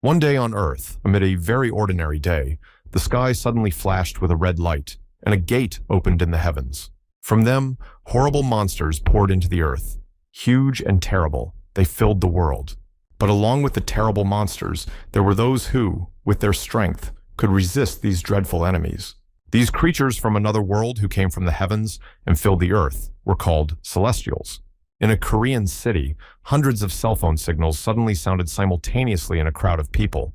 One day on Earth, amid a very ordinary day, the sky suddenly flashed with a red light, and a gate opened in the heavens. From them, horrible monsters poured into the earth. Huge and terrible, they filled the world. But along with the terrible monsters, there were those who, with their strength, could resist these dreadful enemies. These creatures from another world who came from the heavens and filled the earth were called celestials. In a Korean city, hundreds of cell phone signals suddenly sounded simultaneously in a crowd of people.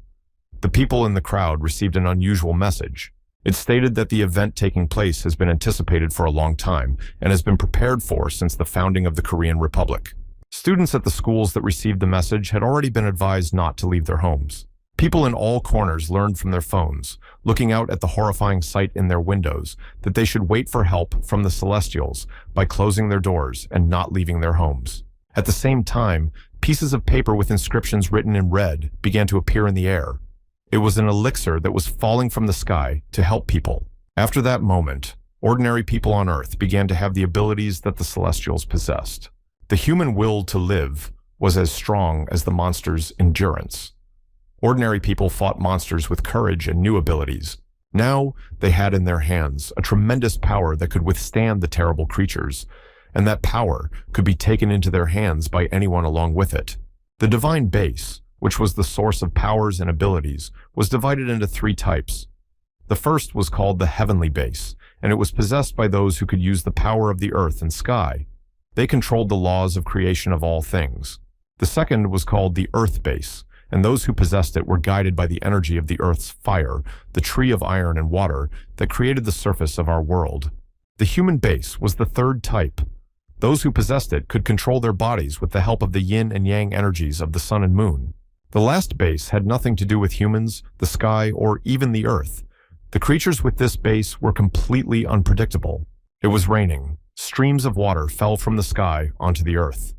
The people in the crowd received an unusual message. It stated that the event taking place has been anticipated for a long time and has been prepared for since the founding of the Korean Republic. Students at the schools that received the message had already been advised not to leave their homes. People in all corners learned from their phones, looking out at the horrifying sight in their windows, that they should wait for help from the Celestials by closing their doors and not leaving their homes. At the same time, pieces of paper with inscriptions written in red began to appear in the air. It was an elixir that was falling from the sky to help people. After that moment, ordinary people on Earth began to have the abilities that the Celestials possessed. The human will to live was as strong as the monster's endurance. Ordinary people fought monsters with courage and new abilities. Now, they had in their hands a tremendous power that could withstand the terrible creatures, and that power could be taken into their hands by anyone along with it. The divine base, which was the source of powers and abilities, was divided into three types. The first was called the heavenly base, and it was possessed by those who could use the power of the earth and sky. They controlled the laws of creation of all things. The second was called the earth base, and those who possessed it were guided by the energy of the earth's fire, the tree of iron and water that created the surface of our world. The human base was the third type. Those who possessed it could control their bodies with the help of the yin and yang energies of the sun and moon. The last base had nothing to do with humans, the sky, or even the earth. The creatures with this base were completely unpredictable. It was raining. Streams of water fell from the sky onto the earth.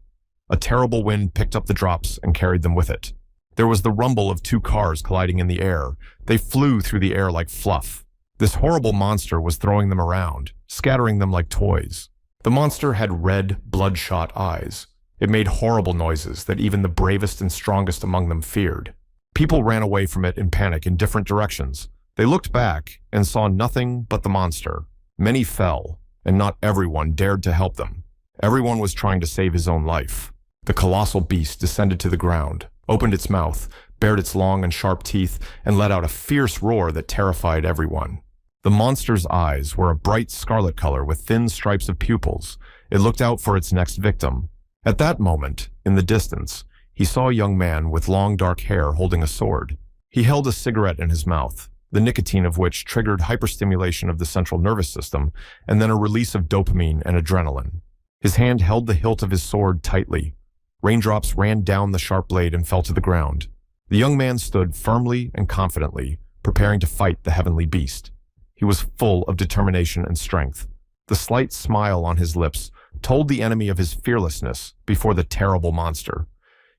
A terrible wind picked up the drops and carried them with it. There was the rumble of two cars colliding in the air. They flew through the air like fluff. This horrible monster was throwing them around, scattering them like toys. The monster had red, bloodshot eyes. It made horrible noises that even the bravest and strongest among them feared. People ran away from it in panic in different directions. They looked back and saw nothing but the monster. Many fell, and not everyone dared to help them. Everyone was trying to save his own life. The colossal beast descended to the ground, opened its mouth, bared its long and sharp teeth, and let out a fierce roar that terrified everyone. The monster's eyes were a bright scarlet color with thin stripes of pupils. It looked out for its next victim. At that moment, in the distance, he saw a young man with long dark hair holding a sword. He held a cigarette in his mouth, the nicotine of which triggered hyperstimulation of the central nervous system, and then a release of dopamine and adrenaline. His hand held the hilt of his sword tightly. Raindrops ran down the sharp blade and fell to the ground. The young man stood firmly and confidently, preparing to fight the heavenly beast. He was full of determination and strength. The slight smile on his lips told the enemy of his fearlessness before the terrible monster.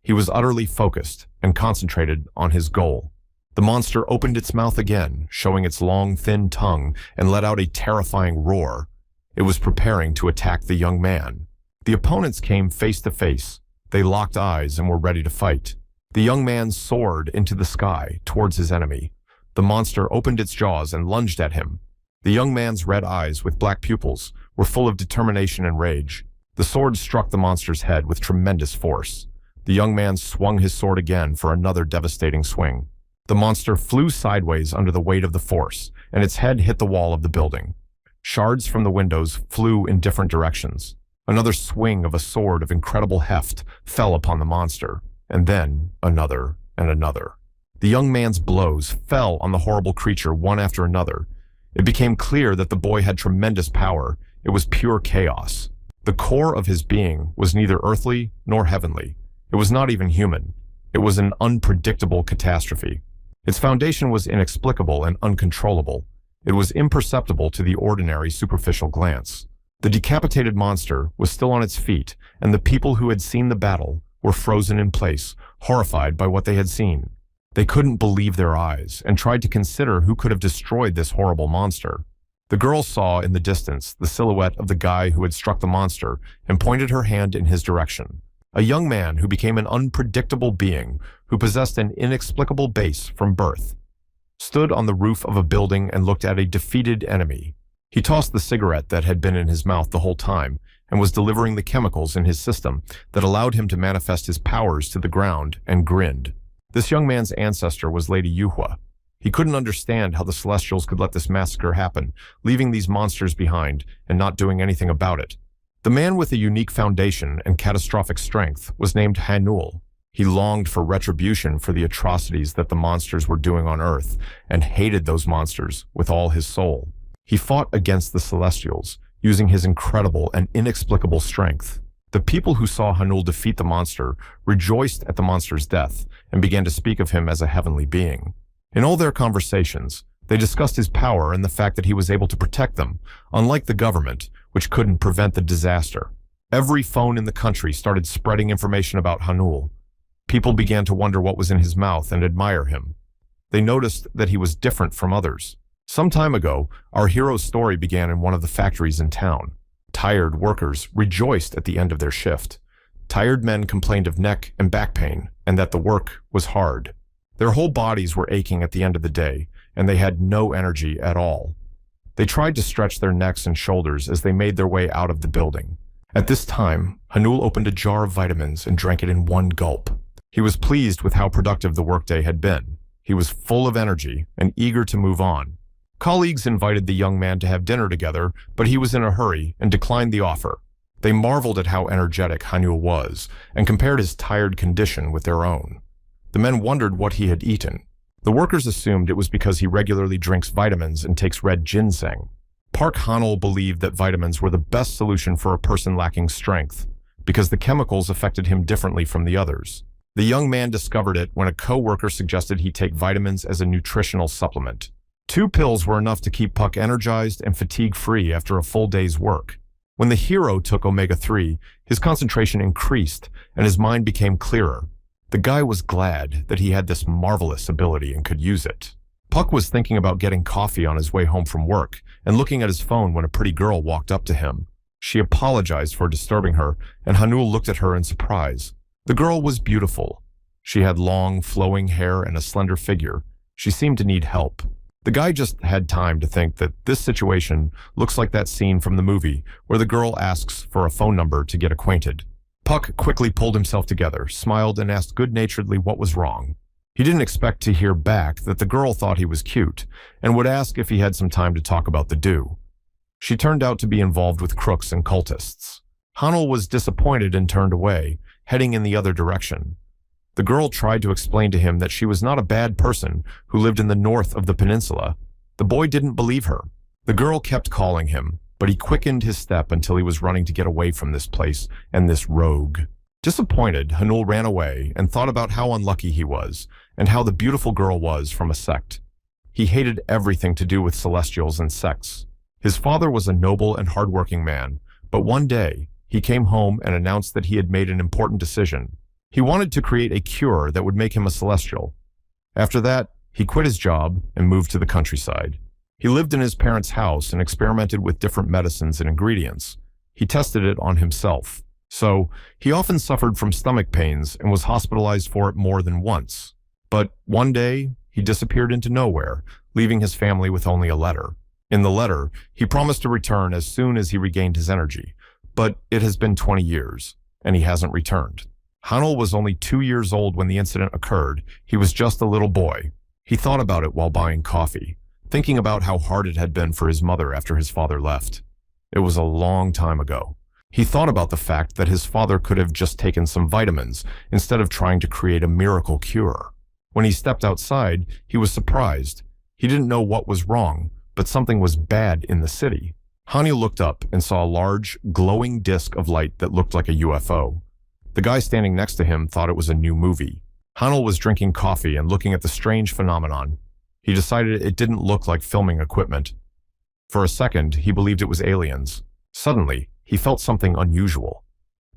He was utterly focused and concentrated on his goal. The monster opened its mouth again, showing its long, thin tongue, and let out a terrifying roar. It was preparing to attack the young man. The opponents came face to face. They locked eyes and were ready to fight. The young man soared into the sky towards his enemy. The monster opened its jaws and lunged at him. The young man's red eyes with black pupils were full of determination and rage. The sword struck the monster's head with tremendous force. The young man swung his sword again for another devastating swing. The monster flew sideways under the weight of the force, and its head hit the wall of the building. Shards from the windows flew in different directions. Another swing of a sword of incredible heft fell upon the monster, and then another and another. The young man's blows fell on the horrible creature one after another. It became clear that the boy had tremendous power. It was pure chaos. The core of his being was neither earthly nor heavenly. It was not even human. It was an unpredictable catastrophe. Its foundation was inexplicable and uncontrollable. It was imperceptible to the ordinary superficial glance. The decapitated monster was still on its feet, and the people who had seen the battle were frozen in place, horrified by what they had seen. They couldn't believe their eyes and tried to consider who could have destroyed this horrible monster. The girl saw in the distance the silhouette of the guy who had struck the monster and pointed her hand in his direction. a young man who became an unpredictable being who possessed an inexplicable base from birth, stood on the roof of a building and looked at a defeated enemy. He tossed the cigarette that had been in his mouth the whole time and was delivering the chemicals in his system that allowed him to manifest his powers to the ground, and grinned. This young man's ancestor was Lady Yuhua. He couldn't understand how the Celestials could let this massacre happen, leaving these monsters behind and not doing anything about it. The man with a unique foundation and catastrophic strength was named Hanul. He longed for retribution for the atrocities that the monsters were doing on Earth and hated those monsters with all his soul. He fought against the Celestials, using his incredible and inexplicable strength. The people who saw Hanul defeat the monster rejoiced at the monster's death and began to speak of him as a heavenly being. In all their conversations, they discussed his power and the fact that he was able to protect them, unlike the government, which couldn't prevent the disaster. Every phone in the country started spreading information about Hanul. People began to wonder what was in his mouth and admire him. They noticed that he was different from others. Some time ago, our hero's story began in one of the factories in town. Tired workers rejoiced at the end of their shift. Tired men complained of neck and back pain and that the work was hard. Their whole bodies were aching at the end of the day, and they had no energy at all. They tried to stretch their necks and shoulders as they made their way out of the building. At this time, Hanul opened a jar of vitamins and drank it in one gulp. He was pleased with how productive the workday had been. He was full of energy and eager to move on. Colleagues invited the young man to have dinner together, but he was in a hurry and declined the offer. They marveled at how energetic Hanul was and compared his tired condition with their own. The men wondered what he had eaten. The workers assumed it was because he regularly drinks vitamins and takes red ginseng. Park Hanul believed that vitamins were the best solution for a person lacking strength, because the chemicals affected him differently from the others. The young man discovered it when a co-worker suggested he take vitamins as a nutritional supplement. 2 pills were enough to keep Puck energized and fatigue-free after a full day's work. When the hero took omega-3, his concentration increased and his mind became clearer. The guy was glad that he had this marvelous ability and could use it. Puck was thinking about getting coffee on his way home from work and looking at his phone when a pretty girl walked up to him. She apologized for disturbing her, and Hanul looked at her in surprise. The girl was beautiful. She had long, flowing hair and a slender figure. She seemed to need help. The guy just had time to think that this situation looks like that scene from the movie where the girl asks for a phone number to get acquainted. Puck quickly pulled himself together, smiled, and asked good-naturedly what was wrong. He didn't expect to hear back that the girl thought he was cute and would ask if he had some time to talk about the do. She turned out to be involved with crooks and cultists. Hanul was disappointed and turned away, heading in the other direction. The girl tried to explain to him that she was not a bad person who lived in the north of the peninsula. The boy didn't believe her. The girl kept calling him, but he quickened his step until he was running to get away from this place and this rogue. Disappointed, Hanul ran away and thought about how unlucky he was and how the beautiful girl was from a sect. He hated everything to do with celestials and sects. His father was a noble and hardworking man, but one day he came home and announced that he had made an important decision. He wanted to create a cure that would make him a celestial. After that, he quit his job and moved to the countryside. He lived in his parents' house and experimented with different medicines and ingredients. He tested it on himself. So, he often suffered from stomach pains and was hospitalized for it more than once. But one day, he disappeared into nowhere, leaving his family with only a letter. In the letter, he promised to return as soon as he regained his energy. But it has been 20 years, and he hasn't returned. Hanul was only 2 years old when the incident occurred. He was just a little boy. He thought about it while buying coffee, thinking about how hard it had been for his mother after his father left. It was a long time ago. He thought about the fact that his father could have just taken some vitamins instead of trying to create a miracle cure. When he stepped outside, he was surprised. He didn't know what was wrong, but something was bad in the city. Hanul looked up and saw a large, glowing disk of light that looked like a UFO. The guy standing next to him thought it was a new movie. Hanul was drinking coffee and looking at the strange phenomenon. He decided it didn't look like filming equipment. For a second, he believed it was aliens. Suddenly, he felt something unusual.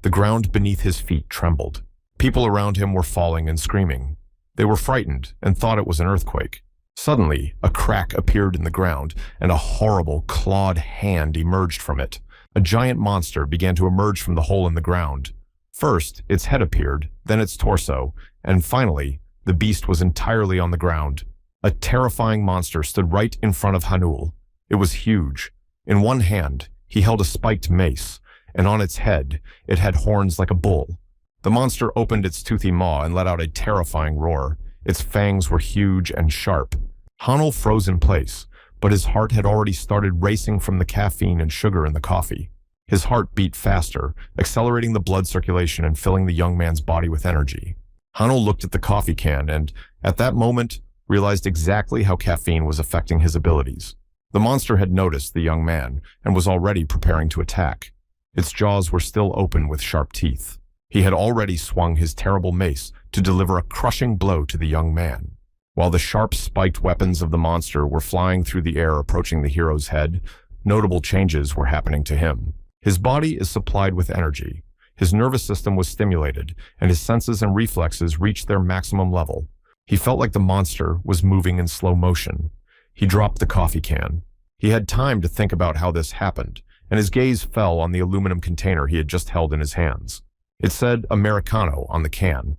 The ground beneath his feet trembled. People around him were falling and screaming. They were frightened and thought it was an earthquake. Suddenly, a crack appeared in the ground, and a horrible, clawed hand emerged from it. A giant monster began to emerge from the hole in the ground. First, its head appeared, then its torso, and finally, the beast was entirely on the ground. A terrifying monster stood right in front of Hanul. It was huge. In one hand, he held a spiked mace, and on its head, it had horns like a bull. The monster opened its toothy maw and let out a terrifying roar. Its fangs were huge and sharp. Hanul froze in place, but his heart had already started racing from the caffeine and sugar in the coffee. His heart beat faster, accelerating the blood circulation and filling the young man's body with energy. Hanul looked at the coffee can and, at that moment, realized exactly how caffeine was affecting his abilities. The monster had noticed the young man and was already preparing to attack. Its jaws were still open with sharp teeth. He had already swung his terrible mace to deliver a crushing blow to the young man. While the sharp spiked weapons of the monster were flying through the air approaching the hero's head, notable changes were happening to him. His body is supplied with energy. His nervous system was stimulated, and his senses and reflexes reached their maximum level. He felt like the monster was moving in slow motion. He dropped the coffee can. He had time to think about how this happened, and his gaze fell on the aluminum container he had just held in his hands. It said Americano on the can.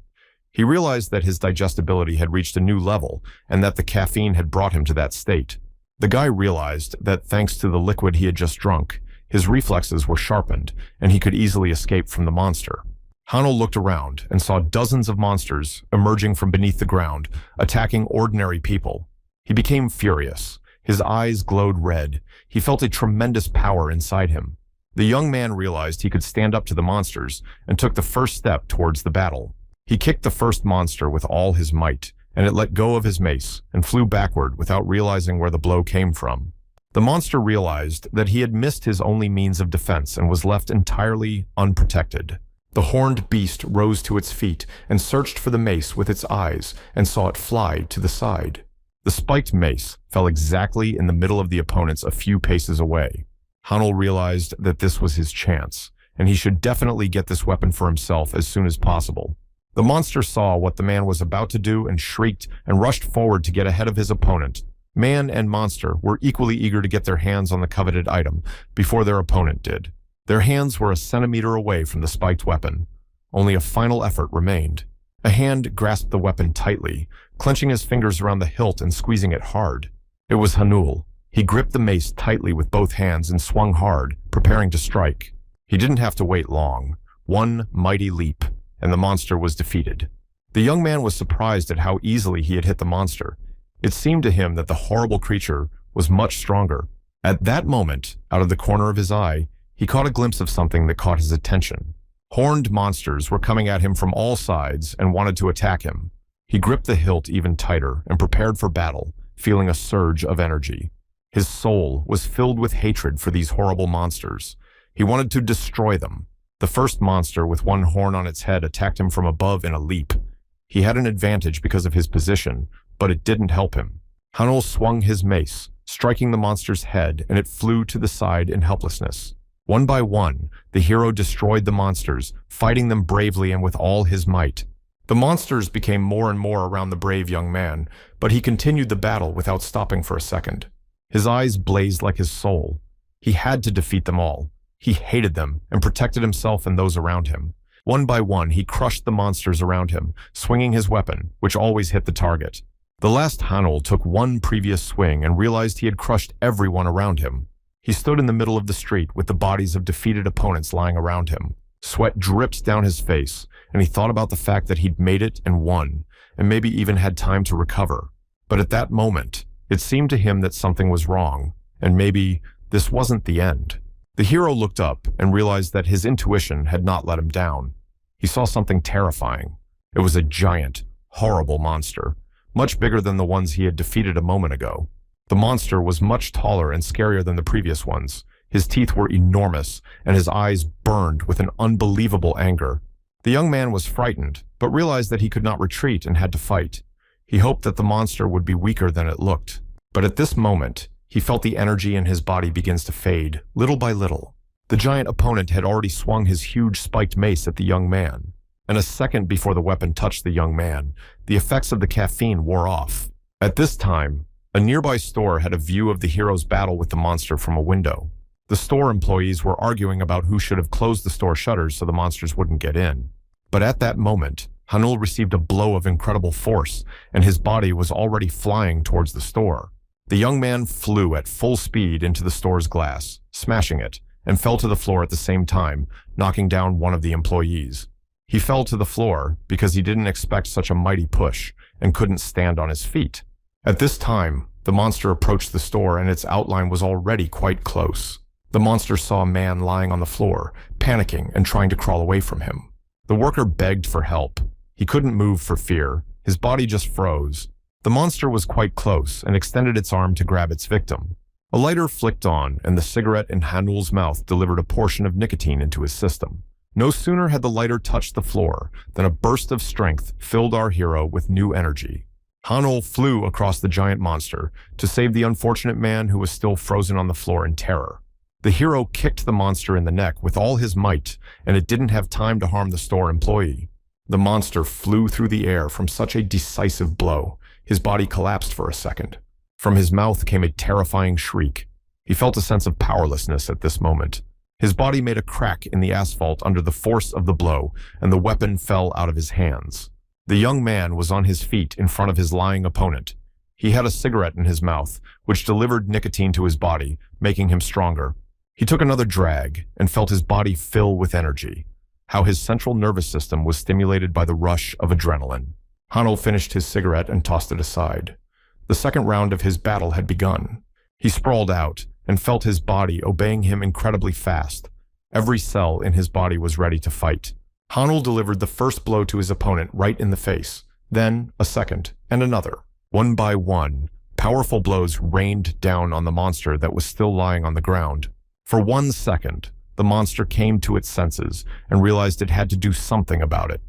He realized that his digestibility had reached a new level and that the caffeine had brought him to that state. The guy realized that thanks to the liquid he had just drunk, his reflexes were sharpened and he could easily escape from the monster. Hanul looked around and saw dozens of monsters emerging from beneath the ground, attacking ordinary people. He became furious. His eyes glowed red. He felt a tremendous power inside him. The young man realized he could stand up to the monsters and took the first step towards the battle. He kicked the first monster with all his might, and it let go of his mace and flew backward without realizing where the blow came from. The monster realized that he had missed his only means of defense and was left entirely unprotected. The horned beast rose to its feet and searched for the mace with its eyes and saw it fly to the side. The spiked mace fell exactly in the middle of the opponents a few paces away. Hanul realized that this was his chance, and he should definitely get this weapon for himself as soon as possible. The monster saw what the man was about to do and shrieked and rushed forward to get ahead of his opponent. Man and monster were equally eager to get their hands on the coveted item before their opponent did. Their hands were a centimeter away from the spiked weapon. Only a final effort remained. A hand grasped the weapon tightly, clenching his fingers around the hilt and squeezing it hard. It was Hanul. He gripped the mace tightly with both hands and swung hard, preparing to strike. He didn't have to wait long. One mighty leap, and the monster was defeated. The young man was surprised at how easily he had hit the monster. It seemed to him that the horrible creature was much stronger. At that moment, out of the corner of his eye, he caught a glimpse of something that caught his attention. Horned monsters were coming at him from all sides and wanted to attack him. He gripped the hilt even tighter and prepared for battle, feeling a surge of energy. His soul was filled with hatred for these horrible monsters. He wanted to destroy them. The first monster with one horn on its head attacked him from above in a leap. He had an advantage because of his position, but it didn't help him. Hanul swung his mace, striking the monster's head, and it flew to the side in helplessness. One by one, the hero destroyed the monsters, fighting them bravely and with all his might. The monsters became more and more around the brave young man, but he continued the battle without stopping for a second. His eyes blazed like his soul. He had to defeat them all. He hated them and protected himself and those around him. One by one, he crushed the monsters around him, swinging his weapon, which always hit the target. The last Hanul took one previous swing and realized he had crushed everyone around him. He stood in the middle of the street with the bodies of defeated opponents lying around him. Sweat dripped down his face, and he thought about the fact that he'd made it and won, and maybe even had time to recover. But at that moment, it seemed to him that something was wrong, and maybe this wasn't the end. The hero looked up and realized that his intuition had not let him down. He saw something terrifying. It was a giant, horrible monster, much bigger than the ones he had defeated a moment ago. The monster was much taller and scarier than the previous ones. His teeth were enormous, and his eyes burned with an unbelievable anger. The young man was frightened, but realized that he could not retreat and had to fight. He hoped that the monster would be weaker than it looked. But at this moment, he felt the energy in his body begins to fade, little by little. The giant opponent had already swung his huge spiked mace at the young man. And a second before the weapon touched the young man, the effects of the caffeine wore off. At this time, a nearby store had a view of the hero's battle with the monster from a window. The store employees were arguing about who should have closed the store shutters so the monsters wouldn't get in. But at that moment, Hanul received a blow of incredible force, and his body was already flying towards the store. The young man flew at full speed into the store's glass, smashing it, and fell to the floor at the same time, knocking down one of the employees. He fell to the floor because he didn't expect such a mighty push and couldn't stand on his feet. At this time, the monster approached the store and its outline was already quite close. The monster saw a man lying on the floor, panicking and trying to crawl away from him. The worker begged for help. He couldn't move for fear. His body just froze. The monster was quite close and extended its arm to grab its victim. A lighter flicked on, and the cigarette in Hanul's mouth delivered a portion of nicotine into his system. No sooner had the lighter touched the floor than a burst of strength filled our hero with new energy. Hanul flew across the giant monster to save the unfortunate man who was still frozen on the floor in terror. The hero kicked the monster in the neck with all his might, and it didn't have time to harm the store employee. The monster flew through the air from such a decisive blow. His body collapsed for a second. From his mouth came a terrifying shriek. He felt a sense of powerlessness at this moment. His body made a crack in the asphalt under the force of the blow, and the weapon fell out of his hands. The young man was on his feet in front of his lying opponent. He had a cigarette in his mouth, which delivered nicotine to his body, making him stronger. He took another drag and felt his body fill with energy. How his central nervous system was stimulated by the rush of adrenaline. Hanul finished his cigarette and tossed it aside. The second round of his battle had begun. He sprawled out and felt his body obeying him incredibly fast. Every cell in his body was ready to fight. Hanul delivered the first blow to his opponent right in the face, then a second, and another. One by one, powerful blows rained down on the monster that was still lying on the ground. For 1 second, the monster came to its senses and realized it had to do something about it.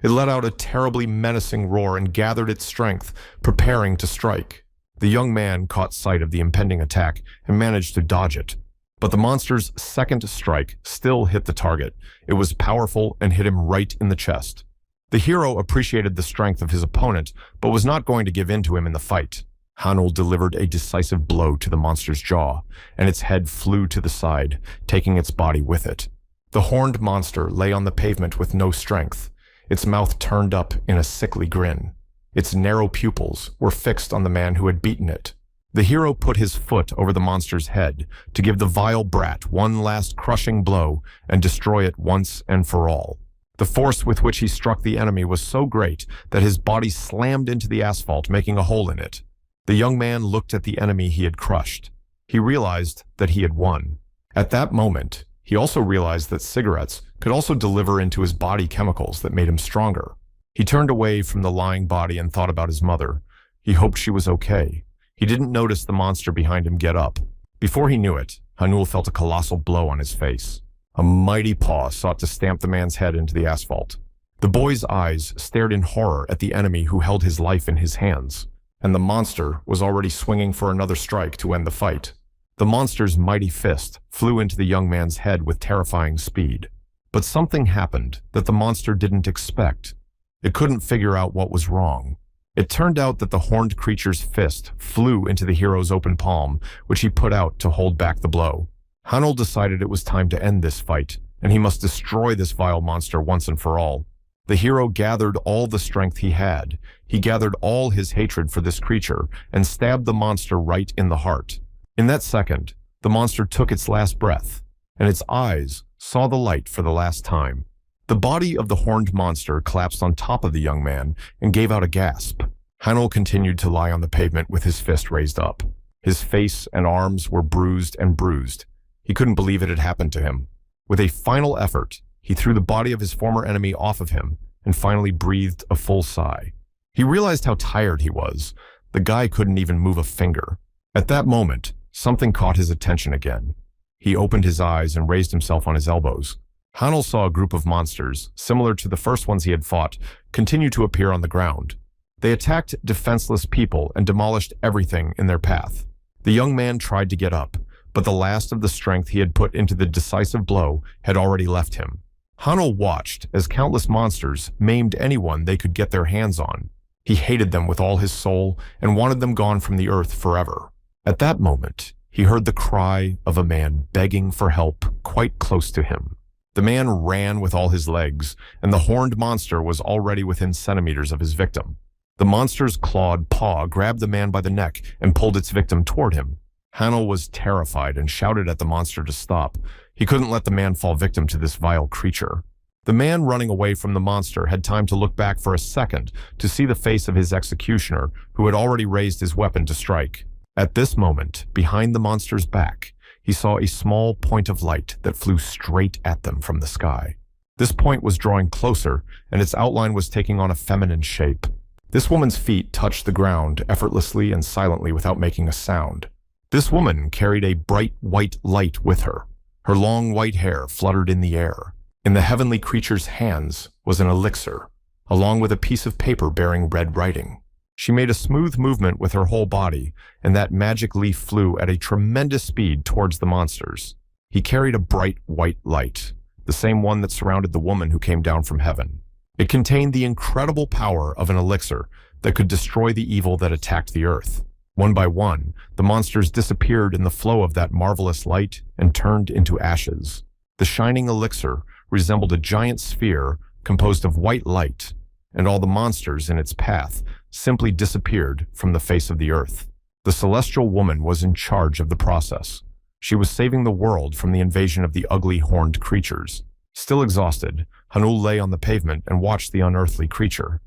It let out a terribly menacing roar and gathered its strength, preparing to strike. The young man caught sight of the impending attack and managed to dodge it. But the monster's second strike still hit the target. It was powerful and hit him right in the chest. The hero appreciated the strength of his opponent, but was not going to give in to him in the fight. Hanul delivered a decisive blow to the monster's jaw, and its head flew to the side, taking its body with it. The horned monster lay on the pavement with no strength, its mouth turned up in a sickly grin. Its narrow pupils were fixed on the man who had beaten it. The hero put his foot over the monster's head to give the vile brat one last crushing blow and destroy it once and for all. The force with which he struck the enemy was so great that his body slammed into the asphalt, making a hole in it. The young man looked at the enemy he had crushed. He realized that he had won. At that moment, he also realized that cigarettes could also deliver into his body chemicals that made him stronger. He turned away from the lying body and thought about his mother. He hoped she was okay. He didn't notice the monster behind him get up. Before he knew it, Hanul felt a colossal blow on his face. A mighty paw sought to stamp the man's head into the asphalt. The boy's eyes stared in horror at the enemy who held his life in his hands, and the monster was already swinging for another strike to end the fight. The monster's mighty fist flew into the young man's head with terrifying speed. But something happened that the monster didn't expect. It couldn't figure out what was wrong. It turned out that the horned creature's fist flew into the hero's open palm, which he put out to hold back the blow. Hanul decided it was time to end this fight, and he must destroy this vile monster once and for all. The hero gathered all the strength he had. He gathered all his hatred for this creature and stabbed the monster right in the heart. In that second, the monster took its last breath, and its eyes saw the light for the last time. The body of the horned monster collapsed on top of the young man and gave out a gasp. Hanul continued to lie on the pavement with his fist raised up. His face and arms were bruised and bruised. He couldn't believe it had happened to him. With a final effort, he threw the body of his former enemy off of him and finally breathed a full sigh. He realized how tired he was. The guy couldn't even move a finger. At that moment, something caught his attention again. He opened his eyes and raised himself on his elbows. Hanul saw a group of monsters, similar to the first ones he had fought, continue to appear on the ground. They attacked defenseless people and demolished everything in their path. The young man tried to get up, but the last of the strength he had put into the decisive blow had already left him. Hanul watched as countless monsters maimed anyone they could get their hands on. He hated them with all his soul and wanted them gone from the earth forever. At that moment, he heard the cry of a man begging for help quite close to him. The man ran with all his legs, and the horned monster was already within centimeters of his victim. The monster's clawed paw grabbed the man by the neck and pulled its victim toward him. Hanul was terrified and shouted at the monster to stop. He couldn't let the man fall victim to this vile creature. The man running away from the monster had time to look back for a second to see the face of his executioner, who had already raised his weapon to strike. At this moment, behind the monster's back, he saw a small point of light that flew straight at them from the sky. This point was drawing closer, and its outline was taking on a feminine shape. This woman's feet touched the ground effortlessly and silently without making a sound. This woman carried a bright white light with her. Her long white hair fluttered in the air. In the heavenly creature's hands was an elixir, along with a piece of paper bearing red writing. She made a smooth movement with her whole body, and that magic leaf flew at a tremendous speed towards the monsters. He carried a bright white light, the same one that surrounded the woman who came down from heaven. It contained the incredible power of an elixir that could destroy the evil that attacked the earth. One by one, the monsters disappeared in the flow of that marvelous light and turned into ashes. The shining elixir resembled a giant sphere composed of white light, and all the monsters in its path simply disappeared from the face of the earth. The celestial woman was in charge of the process. She was saving the world from the invasion of the ugly horned creatures. Still exhausted, Hanul lay on the pavement and watched the unearthly creature.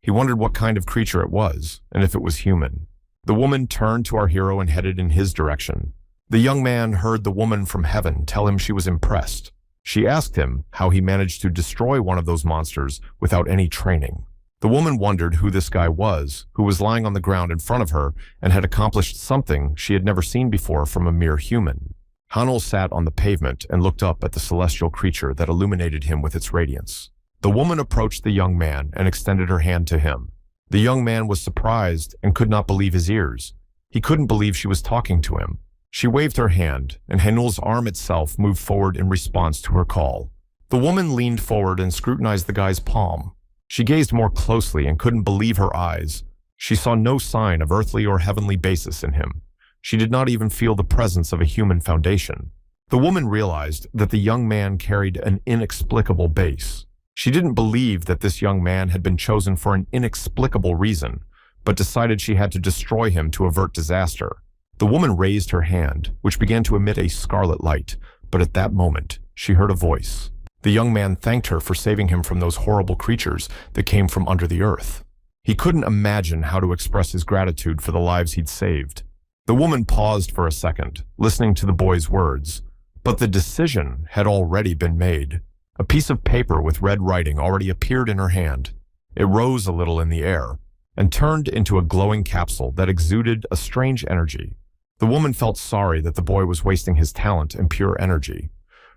He wondered what kind of creature it was, and if it was human. The woman turned to our hero and headed in his direction. The young man heard the woman from heaven tell him she was impressed. She asked him how he managed to destroy one of those monsters without any training. The woman wondered who this guy was, who was lying on the ground in front of her and had accomplished something she had never seen before from a mere human. Hanul sat on the pavement and looked up at the celestial creature that illuminated him with its radiance. The woman approached the young man and extended her hand to him. The young man was surprised and could not believe his ears. He couldn't believe she was talking to him. She waved her hand, and Hanul's arm itself moved forward in response to her call. The woman leaned forward and scrutinized the guy's palm. She gazed more closely and couldn't believe her eyes. She saw no sign of earthly or heavenly basis in him. She did not even feel the presence of a human foundation. The woman realized that the young man carried an inexplicable base. She didn't believe that this young man had been chosen for an inexplicable reason, but decided she had to destroy him to avert disaster. The woman raised her hand, which began to emit a scarlet light, but at that moment, she heard a voice. The young man thanked her for saving him from those horrible creatures that came from under the earth. He couldn't imagine how to express his gratitude for the lives he'd saved. The woman paused for a second, listening to the boy's words, but the decision had already been made. A piece of paper with red writing already appeared in her hand. It rose a little in the air and turned into a glowing capsule that exuded a strange energy. The woman felt sorry that the boy was wasting his talent and pure energy.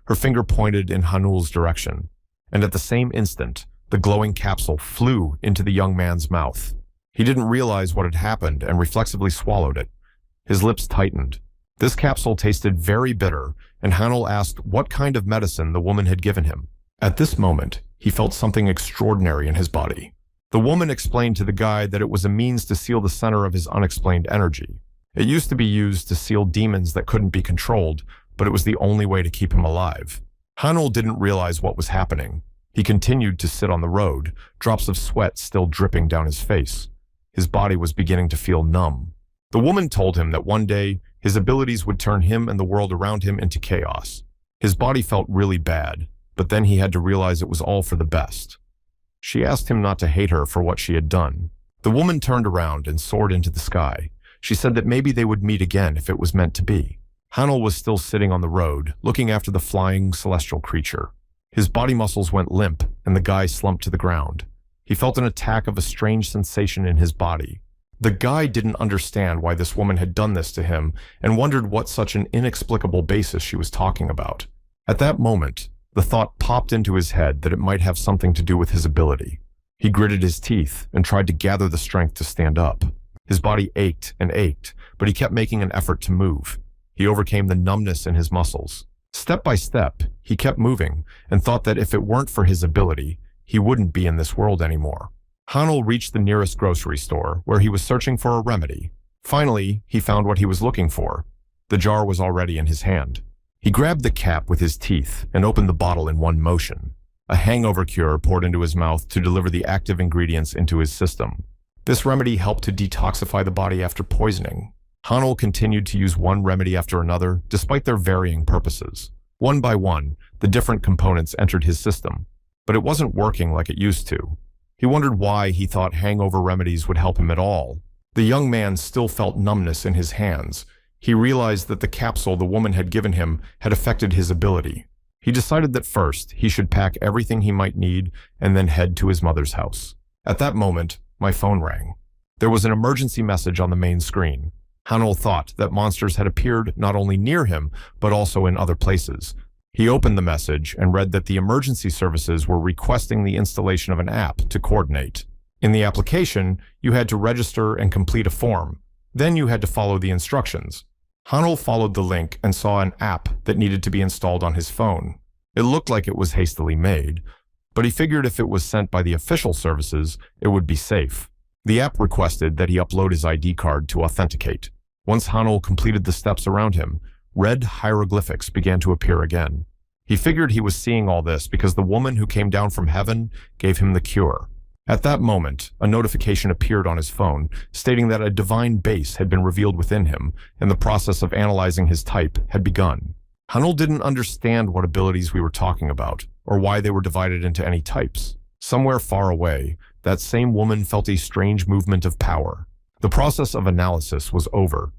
Her finger pointed in Hanul's direction, and at the same instant, the glowing capsule flew into the young man's mouth. He didn't realize what had happened and reflexively swallowed it. His lips tightened. This capsule tasted very bitter, and Hanul asked what kind of medicine the woman had given him. At this moment, he felt something extraordinary in his body. The woman explained to the guy that it was a means to seal the center of his unexplained energy. It used to be used to seal demons that couldn't be controlled, but it was the only way to keep him alive. Hanul didn't realize what was happening. He continued to sit on the road, drops of sweat still dripping down his face. His body was beginning to feel numb. The woman told him that one day, his abilities would turn him and the world around him into chaos. His body felt really bad, but then he had to realize it was all for the best. She asked him not to hate her for what she had done. The woman turned around and soared into the sky. She said that maybe they would meet again if it was meant to be. Hanul was still sitting on the road, looking after the flying celestial creature. His body muscles went limp, and the guy slumped to the ground. He felt an attack of a strange sensation in his body. The guy didn't understand why this woman had done this to him and wondered what such an inexplicable basis she was talking about. At that moment, the thought popped into his head that it might have something to do with his ability. He gritted his teeth and tried to gather the strength to stand up. His body ached and ached, but he kept making an effort to move. He overcame the numbness in his muscles. Step by step, he kept moving and thought that if it weren't for his ability, he wouldn't be in this world anymore. Hanul reached the nearest grocery store, where he was searching for a remedy. Finally, he found what he was looking for. The jar was already in his hand. He grabbed the cap with his teeth and opened the bottle in one motion. A hangover cure poured into his mouth to deliver the active ingredients into his system. This remedy helped to detoxify the body after poisoning. Hanul continued to use one remedy after another, despite their varying purposes. One by one, the different components entered his system, but it wasn't working like it used to. He wondered why he thought hangover remedies would help him at all. The young man still felt numbness in his hands. He realized that the capsule the woman had given him had affected his ability. He decided that first, he should pack everything he might need and then head to his mother's house. At that moment, my phone rang. There was an emergency message on the main screen. Hanul thought that monsters had appeared not only near him, but also in other places. He opened the message and read that the emergency services were requesting the installation of an app to coordinate. In the application, you had to register and complete a form. Then you had to follow the instructions. Hanul followed the link and saw an app that needed to be installed on his phone. It looked like it was hastily made, but he figured if it was sent by the official services, it would be safe. The app requested that he upload his ID card to authenticate. Once Hanul completed the steps around him, red hieroglyphics began to appear again. He figured he was seeing all this because the woman who came down from heaven gave him the cure. At that moment, a notification appeared on his phone stating that a divine base had been revealed within him and the process of analyzing his type had begun. Hanul didn't understand what abilities we were talking about or why they were divided into any types. Somewhere far away, that same woman felt a strange movement of power. The process of analysis was over.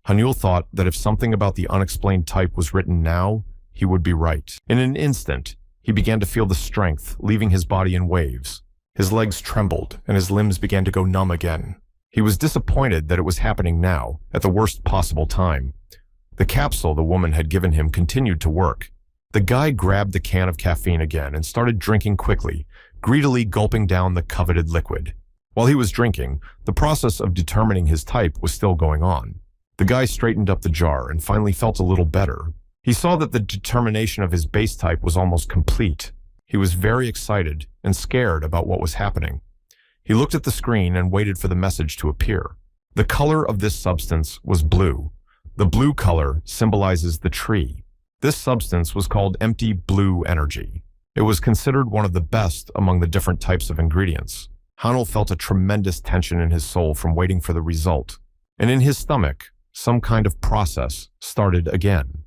Hanul thought that if something about the unexplained type was written now, he would be right. In an instant, he began to feel the strength leaving his body in waves. His legs trembled, and his limbs began to go numb again. He was disappointed that it was happening now, at the worst possible time. The capsule the woman had given him continued to work. The guy grabbed the can of caffeine again and started drinking quickly, greedily gulping down the coveted liquid. While he was drinking, the process of determining his type was still going on. The guy straightened up the jar and finally felt a little better. He saw that the determination of his base type was almost complete. He was very excited and scared about what was happening. He looked at the screen and waited for the message to appear. The color of this substance was blue. The blue color symbolizes the tree. This substance was called empty blue energy. It was considered one of the best among the different types of ingredients. Hanul felt a tremendous tension in his soul from waiting for the result. And in his stomach, some kind of process started again.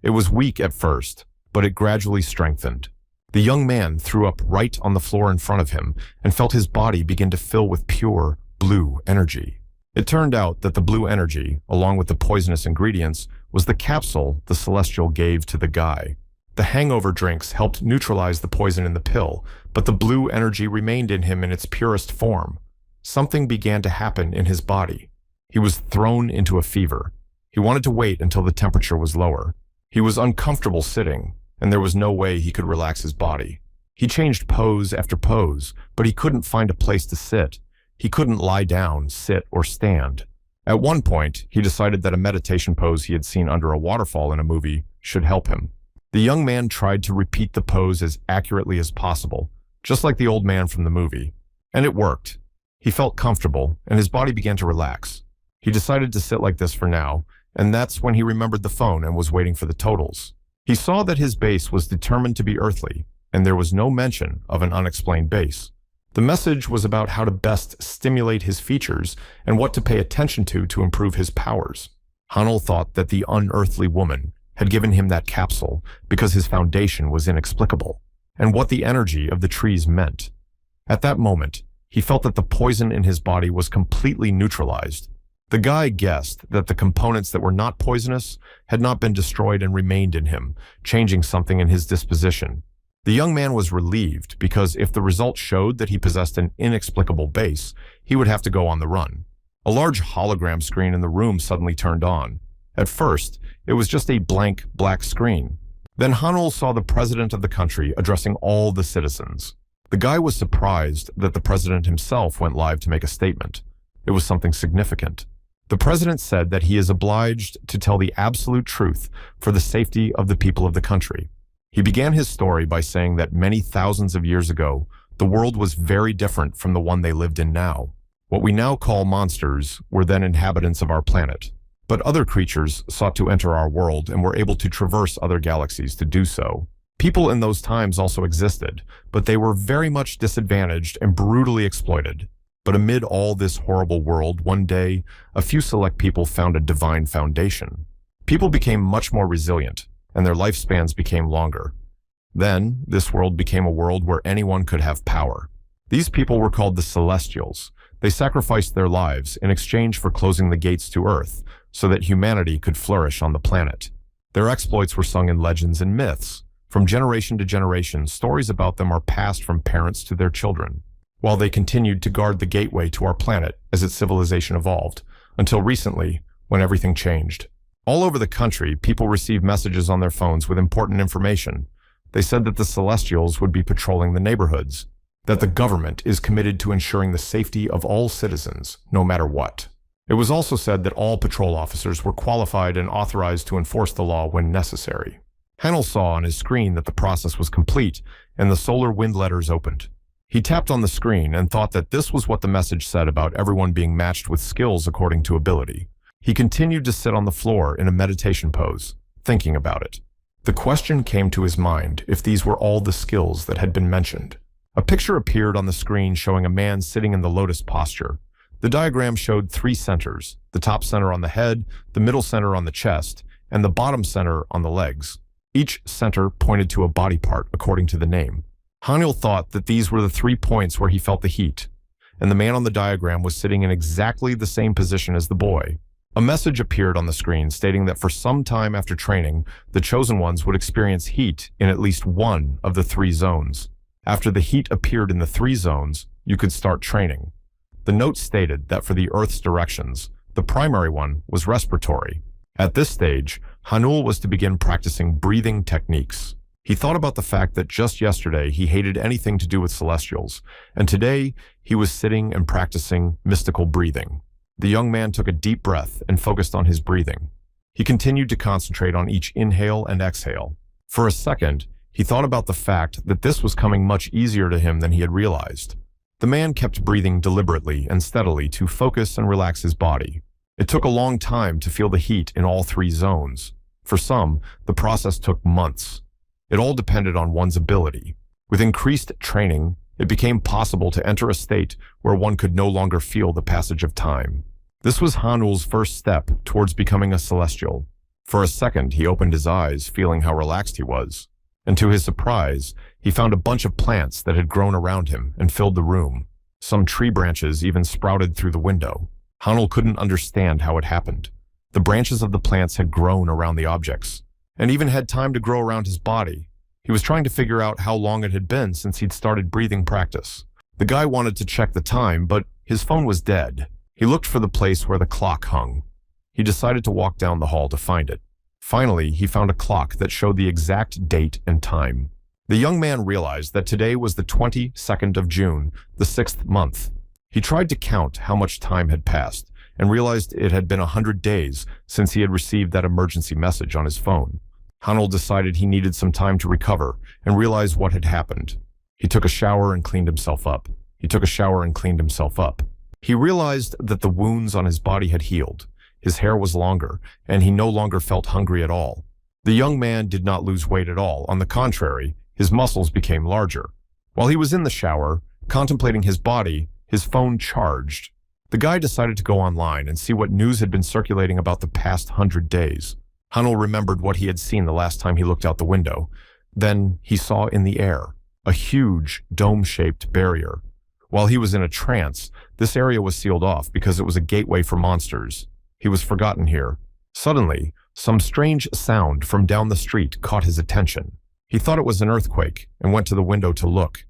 It was weak at first, but it gradually strengthened. The young man threw up right on the floor in front of him and felt his body begin to fill with pure blue energy. It turned out that the blue energy, along with the poisonous ingredients, was the capsule the Celestial gave to the guy. The hangover drinks helped neutralize the poison in the pill, but the blue energy remained in him in its purest form. Something began to happen in his body. He was thrown into a fever. He wanted to wait until the temperature was lower. He was uncomfortable sitting, and there was no way he could relax his body. He changed pose after pose, but he couldn't find a place to sit. He couldn't lie down, sit, or stand. At one point, he decided that a meditation pose he had seen under a waterfall in a movie should help him. The young man tried to repeat the pose as accurately as possible, just like the old man from the movie. And it worked. He felt comfortable, and his body began to relax. He decided to sit like this for now, and that's when he remembered the phone and was waiting for the totals. He saw that his base was determined to be earthly, and there was no mention of an unexplained base. The message was about how to best stimulate his features and what to pay attention to improve his powers. Hanul thought that the unearthly woman had given him that capsule because his foundation was inexplicable, and what the energy of the trees meant. At that moment, he felt that the poison in his body was completely neutralized. The guy guessed that the components that were not poisonous had not been destroyed and remained in him, changing something in his disposition. The young man was relieved because if the result showed that he possessed an inexplicable base, he would have to go on the run. A large hologram screen in the room suddenly turned on. At first, it was just a blank black screen. Then Hanul saw the president of the country addressing all the citizens. The guy was surprised that the president himself went live to make a statement. It was something significant. The president said that he is obliged to tell the absolute truth for the safety of the people of the country. He began his story by saying that many thousands of years ago, the world was very different from the one they lived in now. What we now call monsters were then inhabitants of our planet. But other creatures sought to enter our world and were able to traverse other galaxies to do so. People in those times also existed, but they were very much disadvantaged and brutally exploited. But amid all this horrible world, one day, a few select people found a divine foundation. People became much more resilient, and their lifespans became longer. Then, this world became a world where anyone could have power. These people were called the Celestials. They sacrificed their lives in exchange for closing the gates to Earth so that humanity could flourish on the planet. Their exploits were sung in legends and myths. From generation to generation, stories about them are passed from parents to their children, while they continued to guard the gateway to our planet as its civilization evolved, until recently, when everything changed. All over the country, people received messages on their phones with important information. They said that the Celestials would be patrolling the neighborhoods, that the government is committed to ensuring the safety of all citizens, no matter what. It was also said that all patrol officers were qualified and authorized to enforce the law when necessary. Hanel saw on his screen that the process was complete, and the solar wind letters opened. He tapped on the screen and thought that this was what the message said about everyone being matched with skills according to ability. He continued to sit on the floor in a meditation pose, thinking about it. The question came to his mind if these were all the skills that had been mentioned. A picture appeared on the screen showing a man sitting in the lotus posture. The diagram showed 3 centers, the top center on the head, the middle center on the chest, and the bottom center on the legs. Each center pointed to a body part according to the name. Hanil thought that these were the 3 points where he felt the heat, and the man on the diagram was sitting in exactly the same position as the boy. A message appeared on the screen stating that for some time after training, the chosen ones would experience heat in at least one of the 3 zones. After the heat appeared in the 3 zones, you could start training. The note stated that for the Earth's directions, the primary one was respiratory. At this stage, Hanul was to begin practicing breathing techniques. He thought about the fact that just yesterday he hated anything to do with Celestials, and today he was sitting and practicing mystical breathing. The young man took a deep breath and focused on his breathing. He continued to concentrate on each inhale and exhale. For a second, he thought about the fact that this was coming much easier to him than he had realized. The man kept breathing deliberately and steadily to focus and relax his body. It took a long time to feel the heat in all 3 zones. For some, the process took months. It all depended on one's ability. With increased training, it became possible to enter a state where one could no longer feel the passage of time. This was Hanul's first step towards becoming a Celestial. For a second, he opened his eyes, feeling how relaxed he was. And to his surprise, he found a bunch of plants that had grown around him and filled the room. Some tree branches even sprouted through the window. Hanul couldn't understand how it happened. The branches of the plants had grown around the objects, and even had time to grow around his body. He was trying to figure out how long it had been since he'd started breathing practice. The guy wanted to check the time, but his phone was dead. He looked for the place where the clock hung. He decided to walk down the hall to find it. Finally, he found a clock that showed the exact date and time. The young man realized that today was the 22nd of June, the 6th month. He tried to count how much time had passed and realized it had been 100 days since he had received that emergency message on his phone. Hanul decided he needed some time to recover and realize what had happened. He took a shower and cleaned himself up. He took a shower and cleaned himself up. He realized that the wounds on his body had healed. His hair was longer, and he no longer felt hungry at all. The young man did not lose weight at all. On the contrary, his muscles became larger. While he was in the shower, contemplating his body, his phone charged. The guy decided to go online and see what news had been circulating about the past 100 days. Hanul remembered what he had seen the last time he looked out the window. Then he saw in the air a huge dome-shaped barrier. While he was in a trance, this area was sealed off because it was a gateway for monsters. He was forgotten here. Suddenly, some strange sound from down the street caught his attention. He thought it was an earthquake and went to the window to look.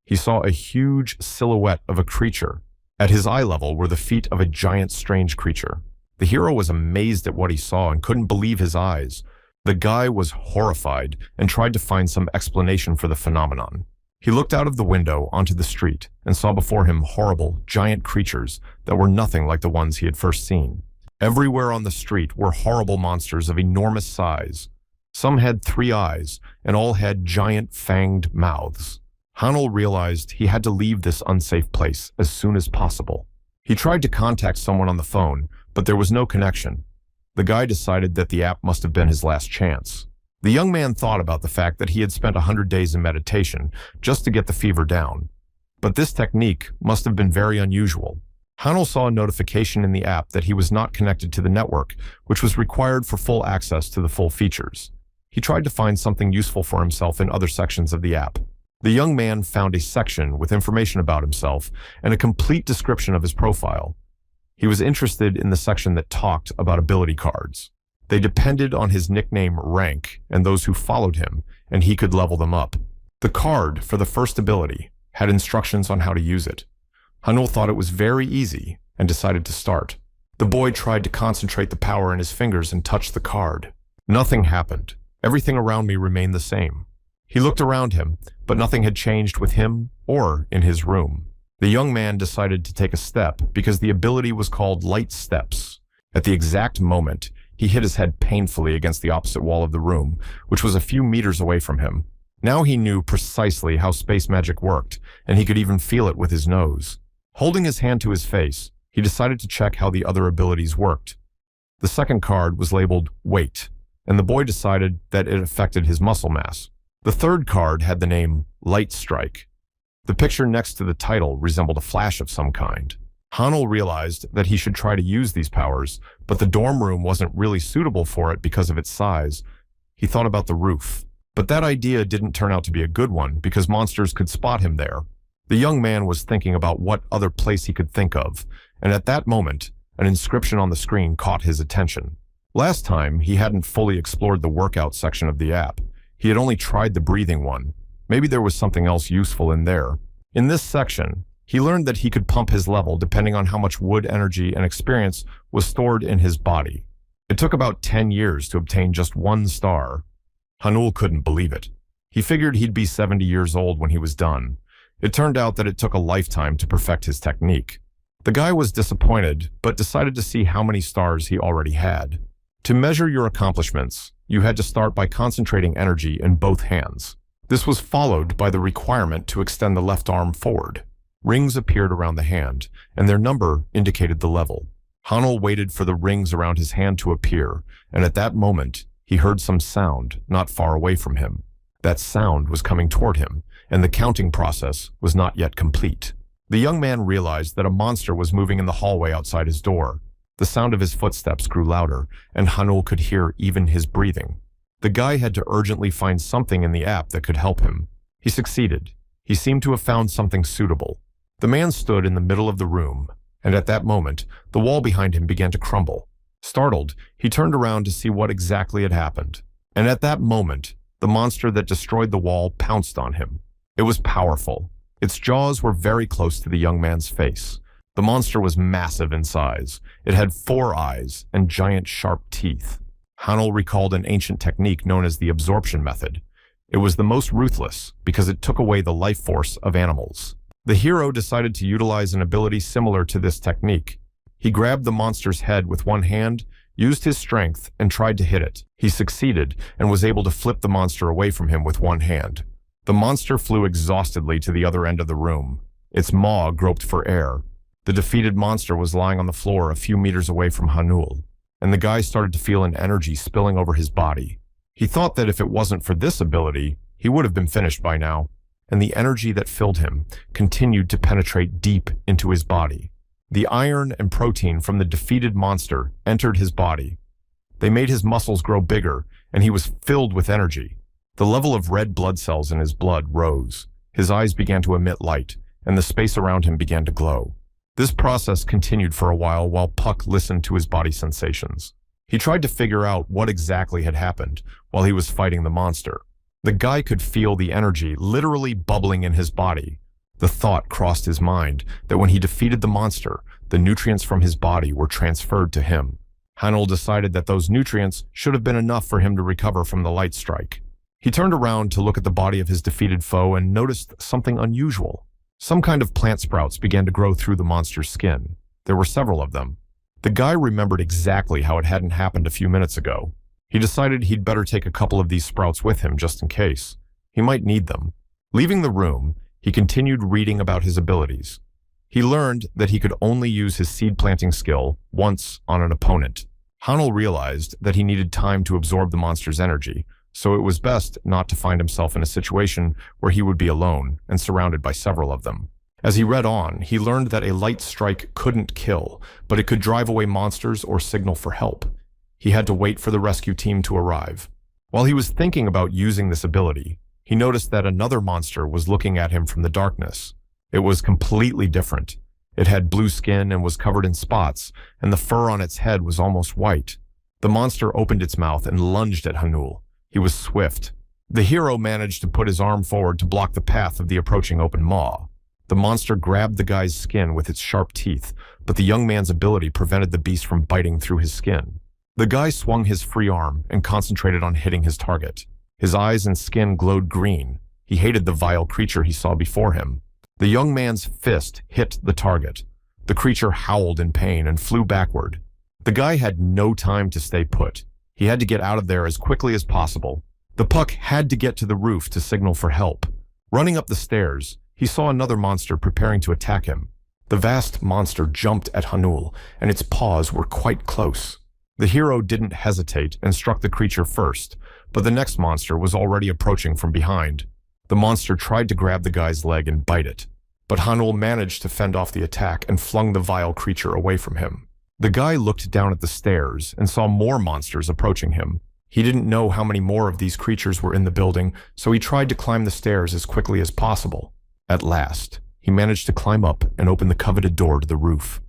He saw a huge silhouette of a creature. At his eye level were the feet of a giant strange creature. The hero was amazed at what he saw and couldn't believe his eyes. The guy was horrified and tried to find some explanation for the phenomenon. He looked out of the window onto the street and saw before him horrible, giant creatures that were nothing like the ones he had first seen. Everywhere on the street were horrible monsters of enormous size. Some had 3 eyes, and all had giant fanged mouths. Hanul realized he had to leave this unsafe place as soon as possible. He tried to contact someone on the phone, but there was no connection. The guy decided that the app must have been his last chance. The young man thought about the fact that he had spent 100 days in meditation just to get the fever down. But this technique must have been very unusual. Hanul saw a notification in the app that he was not connected to the network, which was required for full access to the full features. He tried to find something useful for himself in other sections of the app. The young man found a section with information about himself and a complete description of his profile. He was interested in the section that talked about ability cards. They depended on his nickname rank and those who followed him, and he could level them up. The card for the first ability had instructions on how to use it. Hanul thought it was very easy and decided to start. The boy tried to concentrate the power in his fingers and touch the card. Nothing happened. Everything around me remained the same. He looked around him, but nothing had changed with him or in his room. The young man decided to take a step because the ability was called Light Steps. At the exact moment, he hit his head painfully against the opposite wall of the room, which was a few meters away from him. Now he knew precisely how space magic worked, and he could even feel it with his nose. Holding his hand to his face, he decided to check how the other abilities worked. The second card was labeled Weight, and the boy decided that it affected his muscle mass. The third card had the name Light Strike. The picture next to the title resembled a flash of some kind. Hanul realized that he should try to use these powers, but the dorm room wasn't really suitable for it because of its size. He thought about the roof. But that idea didn't turn out to be a good one because monsters could spot him there. The young man was thinking about what other place he could think of, and at that moment, an inscription on the screen caught his attention. Last time, he hadn't fully explored the workout section of the app. He had only tried the breathing one. Maybe there was something else useful in there. In this section, he learned that he could pump his level depending on how much wood energy and experience was stored in his body. It took about 10 years to obtain just 1 star. Hanul couldn't believe it. He figured he'd be 70 years old when he was done. It turned out that it took a lifetime to perfect his technique. The guy was disappointed, but decided to see how many stars he already had. To measure your accomplishments, you had to start by concentrating energy in both hands. This was followed by the requirement to extend the left arm forward. Rings appeared around the hand, and their number indicated the level. Hanul waited for the rings around his hand to appear, and at that moment, he heard some sound not far away from him. That sound was coming toward him, and the counting process was not yet complete. The young man realized that a monster was moving in the hallway outside his door. The sound of his footsteps grew louder, and Hanul could hear even his breathing. The guy had to urgently find something in the app that could help him. He succeeded. He seemed to have found something suitable. The man stood in the middle of the room, and at that moment, the wall behind him began to crumble. Startled, he turned around to see what exactly had happened. And at that moment, the monster that destroyed the wall pounced on him. It was powerful. Its jaws were very close to the young man's face. The monster was massive in size. It had 4 eyes and giant sharp teeth. Hanul recalled an ancient technique known as the absorption method. It was the most ruthless because it took away the life force of animals. The hero decided to utilize an ability similar to this technique. He grabbed the monster's head with one hand, used his strength, and tried to hit it. He succeeded and was able to flip the monster away from him with one hand. The monster flew exhaustedly to the other end of the room. Its maw groped for air. The defeated monster was lying on the floor a few meters away from Hanul, and the guy started to feel an energy spilling over his body. He thought that if it wasn't for this ability, he would have been finished by now, and the energy that filled him continued to penetrate deep into his body. The iron and protein from the defeated monster entered his body. They made his muscles grow bigger, and he was filled with energy. The level of red blood cells in his blood rose. His eyes began to emit light, and the space around him began to glow. This process continued for a while Puck listened to his body sensations. He tried to figure out what exactly had happened while he was fighting the monster. The guy could feel the energy literally bubbling in his body. The thought crossed his mind that when he defeated the monster, the nutrients from his body were transferred to him. Hanul decided that those nutrients should have been enough for him to recover from the light strike. He turned around to look at the body of his defeated foe and noticed something unusual. Some kind of plant sprouts began to grow through the monster's skin. There were several of them. The guy remembered exactly how it hadn't happened a few minutes ago. He decided he'd better take a couple of these sprouts with him just in case. He might need them. Leaving the room, he continued reading about his abilities. He learned that he could only use his seed planting skill once on an opponent. Hanul realized that he needed time to absorb the monster's energy, so it was best not to find himself in a situation where he would be alone and surrounded by several of them. As he read on, he learned that a light strike couldn't kill, but it could drive away monsters or signal for help. He had to wait for the rescue team to arrive. While he was thinking about using this ability, he noticed that another monster was looking at him from the darkness. It was completely different. It had blue skin and was covered in spots, and the fur on its head was almost white. The monster opened its mouth and lunged at Hanul. He was swift. The hero managed to put his arm forward to block the path of the approaching open maw. The monster grabbed the guy's skin with its sharp teeth, but the young man's ability prevented the beast from biting through his skin. The guy swung his free arm and concentrated on hitting his target. His eyes and skin glowed green. He hated the vile creature he saw before him. The young man's fist hit the target. The creature howled in pain and flew backward. The guy had no time to stay put. He had to get out of there as quickly as possible. The puck had to get to the roof to signal for help. Running up the stairs, he saw another monster preparing to attack him. The vast monster jumped at Hanul, and its paws were quite close. The hero didn't hesitate and struck the creature first, but the next monster was already approaching from behind. The monster tried to grab the guy's leg and bite it, but Hanul managed to fend off the attack and flung the vile creature away from him. The guy looked down at the stairs and saw more monsters approaching him. He didn't know how many more of these creatures were in the building, so he tried to climb the stairs as quickly as possible. At last, he managed to climb up and open the coveted door to the roof.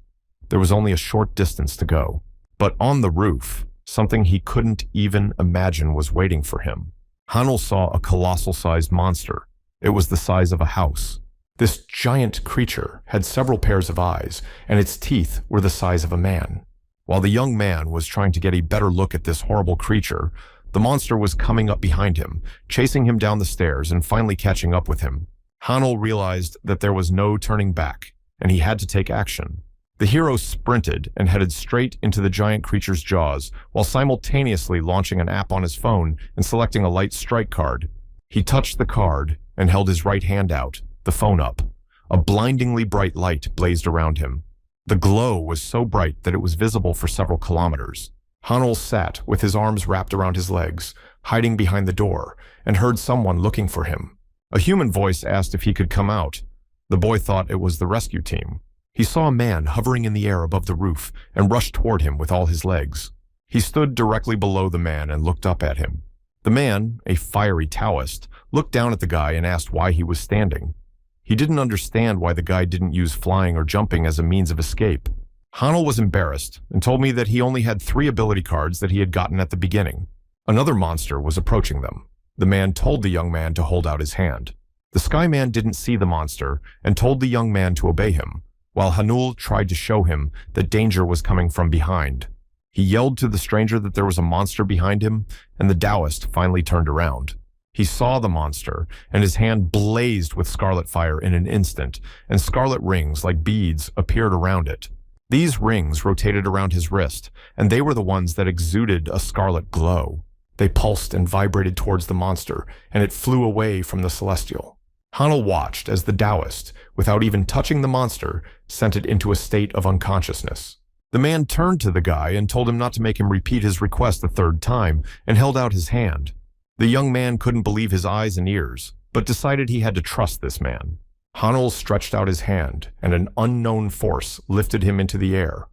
There was only a short distance to go. But on the roof, something he couldn't even imagine was waiting for him. Hanul saw a colossal-sized monster. It was the size of a house. This giant creature had several pairs of eyes, and its teeth were the size of a man. While the young man was trying to get a better look at this horrible creature, the monster was coming up behind him, chasing him down the stairs and finally catching up with him. Hanul realized that there was no turning back, and he had to take action. The hero sprinted and headed straight into the giant creature's jaws, while simultaneously launching an app on his phone and selecting a light strike card. He touched the card and held his right hand out, the phone up. A blindingly bright light blazed around him. The glow was so bright that it was visible for several kilometers. Hanul sat with his arms wrapped around his legs, hiding behind the door, and heard someone looking for him. A human voice asked if he could come out. The boy thought it was the rescue team. He saw a man hovering in the air above the roof and rushed toward him with all his legs. He stood directly below the man and looked up at him. The man, a fiery Taoist, looked down at the guy and asked why he was standing. He didn't understand why the guy didn't use flying or jumping as a means of escape. Hanul was embarrassed and told me that he only had 3 ability cards that he had gotten at the beginning. Another monster was approaching them. The man told the young man to hold out his hand. The Sky Man didn't see the monster and told the young man to obey him, while Hanul tried to show him that danger was coming from behind. He yelled to the stranger that there was a monster behind him, and the Taoist finally turned around. He saw the monster, and his hand blazed with scarlet fire in an instant, and scarlet rings like beads appeared around it. These rings rotated around his wrist, and they were the ones that exuded a scarlet glow. They pulsed and vibrated towards the monster, and it flew away from the celestial. Hanul watched as the Taoist, without even touching the monster, sent it into a state of unconsciousness. The man turned to the guy and told him not to make him repeat his request a 3rd time, and held out his hand. The young man couldn't believe his eyes and ears, but decided he had to trust this man. Hanul stretched out his hand, and an unknown force lifted him into the air.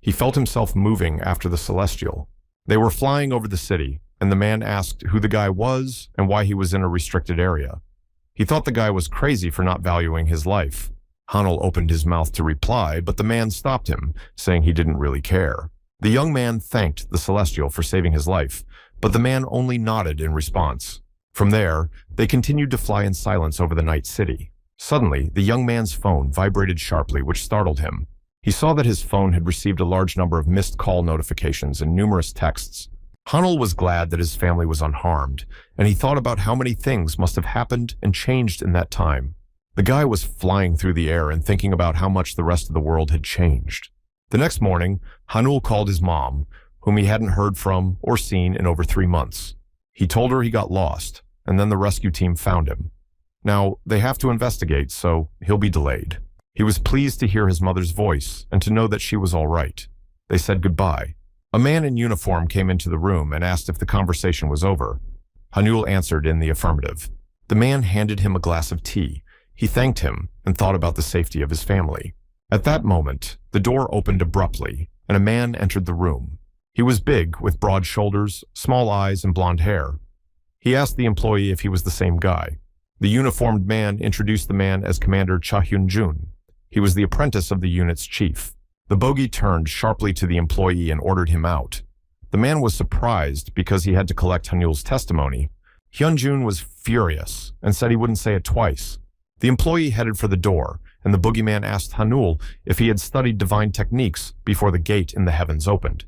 He felt himself moving after the celestial. They were flying over the city, and the man asked who the guy was and why he was in a restricted area. He thought the guy was crazy for not valuing his life. Hanul opened his mouth to reply, but the man stopped him, saying he didn't really care. The young man thanked the Celestial for saving his life, but the man only nodded in response. From there, they continued to fly in silence over the night city. Suddenly, the young man's phone vibrated sharply, which startled him. He saw that his phone had received a large number of missed call notifications and numerous texts. Hanul was glad that his family was unharmed, and he thought about how many things must have happened and changed in that time. The guy was flying through the air and thinking about how much the rest of the world had changed. The next morning, Hanul called his mom, whom he hadn't heard from or seen in over 3 months. He told her he got lost, and then the rescue team found him. Now, they have to investigate, so he'll be delayed. He was pleased to hear his mother's voice and to know that she was all right. They said goodbye. A man in uniform came into the room and asked if the conversation was over. Hanul answered in the affirmative. The man handed him a glass of tea. He thanked him and thought about the safety of his family. At that moment, the door opened abruptly, and a man entered the room. He was big, with broad shoulders, small eyes, and blonde hair. He asked the employee if he was the same guy. The uniformed man introduced the man as Commander Cha Hyun-jun. He was the apprentice of the unit's chief. The bogey turned sharply to the employee and ordered him out. The man was surprised because he had to collect Hanul's testimony. Hyun-jun was furious and said he wouldn't say it twice. The employee headed for the door, and the boogeyman asked Hanul if he had studied divine techniques before the gate in the heavens opened.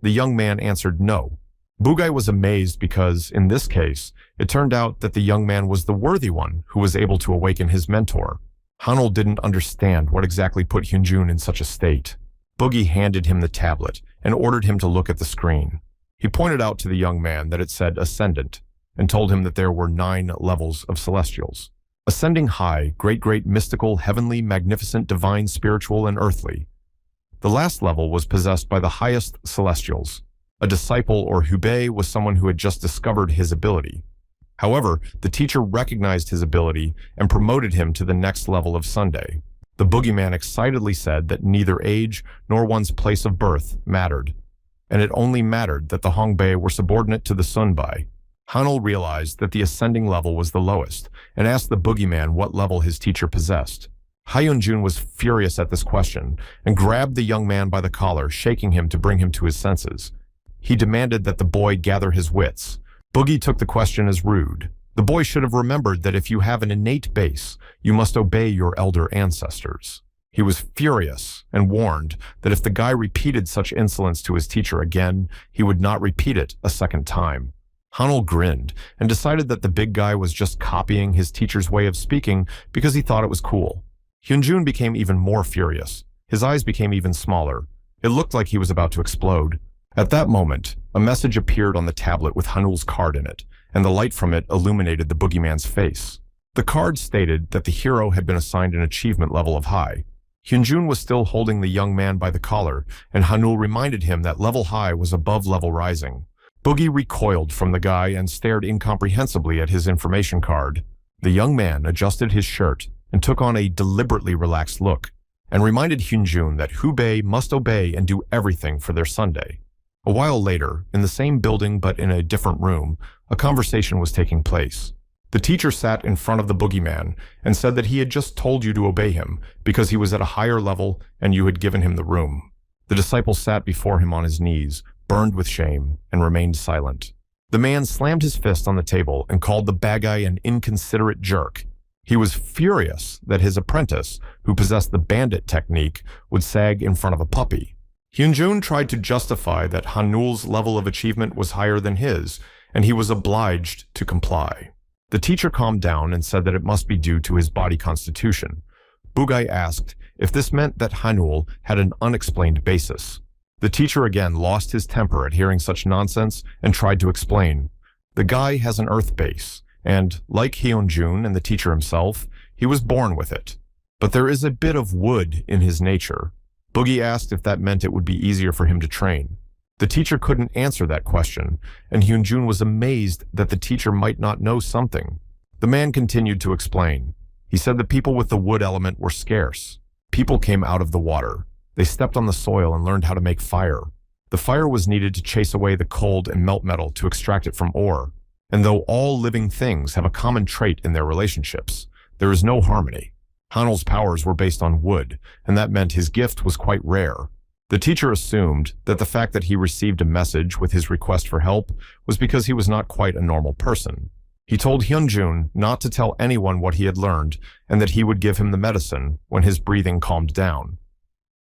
The young man answered no. Bugай was amazed because, in this case, it turned out that the young man was the worthy one who was able to awaken his mentor. Hanul didn't understand what exactly put Hyun-jun in such a state. Boogie handed him the tablet and ordered him to look at the screen. He pointed out to the young man that it said Ascendant and told him that there were 9 levels of celestials. Ascending high, great, mystical, heavenly, magnificent, divine, spiritual, and earthly. The last level was possessed by the highest celestials. A disciple or hubei was someone who had just discovered his ability. However, the teacher recognized his ability and promoted him to the next level of Sunday. The boogeyman excitedly said that neither age nor one's place of birth mattered, and it only mattered that the Hongbei were subordinate to the Sunbai. Hanul realized that the ascending level was the lowest and asked the boogeyman what level his teacher possessed. Hyun-jun was furious at this question and grabbed the young man by the collar, shaking him to bring him to his senses. He demanded that the boy gather his wits. Boogie took the question as rude. The boy should have remembered that if you have an innate base, you must obey your elder ancestors. He was furious and warned that if the guy repeated such insolence to his teacher again, he would not repeat it a second time. Hanul grinned and decided that the big guy was just copying his teacher's way of speaking because he thought it was cool. Hyun-jun became even more furious. His eyes became even smaller. It looked like he was about to explode. At that moment, a message appeared on the tablet with Hanul's card in it, and the light from it illuminated the boogeyman's face. The card stated that the hero had been assigned an achievement level of high. Hyun-jun was still holding the young man by the collar, and Hanul reminded him that level high was above level rising. Boogie recoiled from the guy and stared incomprehensibly at his information card. The young man adjusted his shirt and took on a deliberately relaxed look, and reminded Hyun-jun that hubei must obey and do everything for their Sunday. A while later, in the same building but in a different room, a conversation was taking place. The teacher sat in front of the boogeyman and said that he had just told you to obey him because he was at a higher level and you had given him the room. The disciple sat before him on his knees, burned with shame, and remained silent. The man slammed his fist on the table and called the baggai an inconsiderate jerk. He was furious that his apprentice, who possessed the bandit technique, would sag in front of a puppy. Hyun-jun tried to justify that Hanul's level of achievement was higher than his, and he was obliged to comply. The teacher calmed down and said that it must be due to his body constitution. Bugай asked if this meant that Hanul had an unexplained basis. The teacher again lost his temper at hearing such nonsense and tried to explain. The guy has an earth base, and, like Hyun-jun and the teacher himself, he was born with it. But there is a bit of wood in his nature. Boogie asked if that meant it would be easier for him to train. The teacher couldn't answer that question, and Hyun-jun was amazed that the teacher might not know something. The man continued to explain. He said that people with the wood element were scarce. People came out of the water. They stepped on the soil and learned how to make fire. The fire was needed to chase away the cold and melt metal to extract it from ore. And though all living things have a common trait in their relationships, there is no harmony. Hanul's powers were based on wood, and that meant his gift was quite rare. The teacher assumed that the fact that he received a message with his request for help was because he was not quite a normal person. He told Hyun-jun not to tell anyone what he had learned and that he would give him the medicine when his breathing calmed down.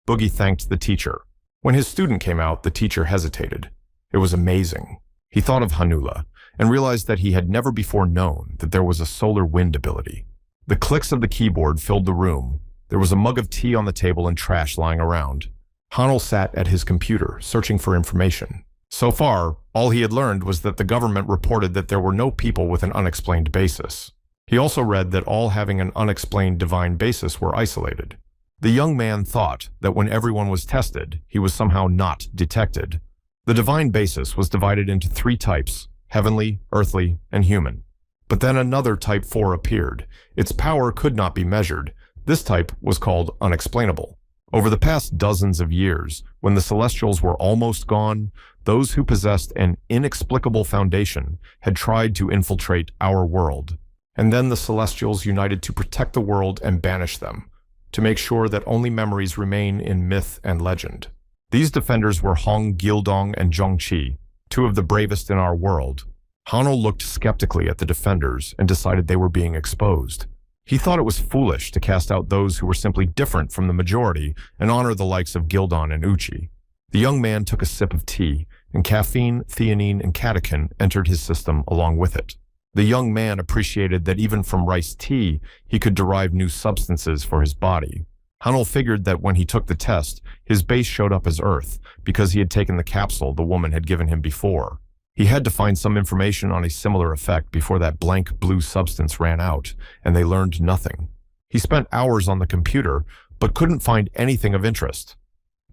Boogie thanked the teacher. When his student came out, the teacher hesitated. It was amazing. He thought of Hanula and realized that he had never before known that there was a solar wind ability. The clicks of the keyboard filled the room. There was a mug of tea on the table and trash lying around. Hanul sat at his computer, searching for information. So far, all he had learned was that the government reported that there were no people with an unexplained basis. He also read that all having an unexplained divine basis were isolated. The young man thought that when everyone was tested, he was somehow not detected. The divine basis was divided into three types: heavenly, earthly, and human. But then another type 4 appeared. Its power could not be measured. This type was called unexplainable. Over the past dozens of years, when the Celestials were almost gone, those who possessed an inexplicable foundation had tried to infiltrate our world. And then the Celestials united to protect the world and banish them, to make sure that only memories remain in myth and legend. These defenders were Hong Gildong and Zhongqi, two of the bravest in our world. Hanno looked skeptically at the defenders and decided they were being exposed. He thought it was foolish to cast out those who were simply different from the majority and honor the likes of Gildon and Uchi. The young man took a sip of tea, and caffeine, theanine, and catechin entered his system along with it. The young man appreciated that even from rice tea, he could derive new substances for his body. Hanno figured that when he took the test, his base showed up as Earth because he had taken the capsule the woman had given him before. He had to find some information on a similar effect before that blank blue substance ran out, and they learned nothing. He spent hours on the computer, but couldn't find anything of interest.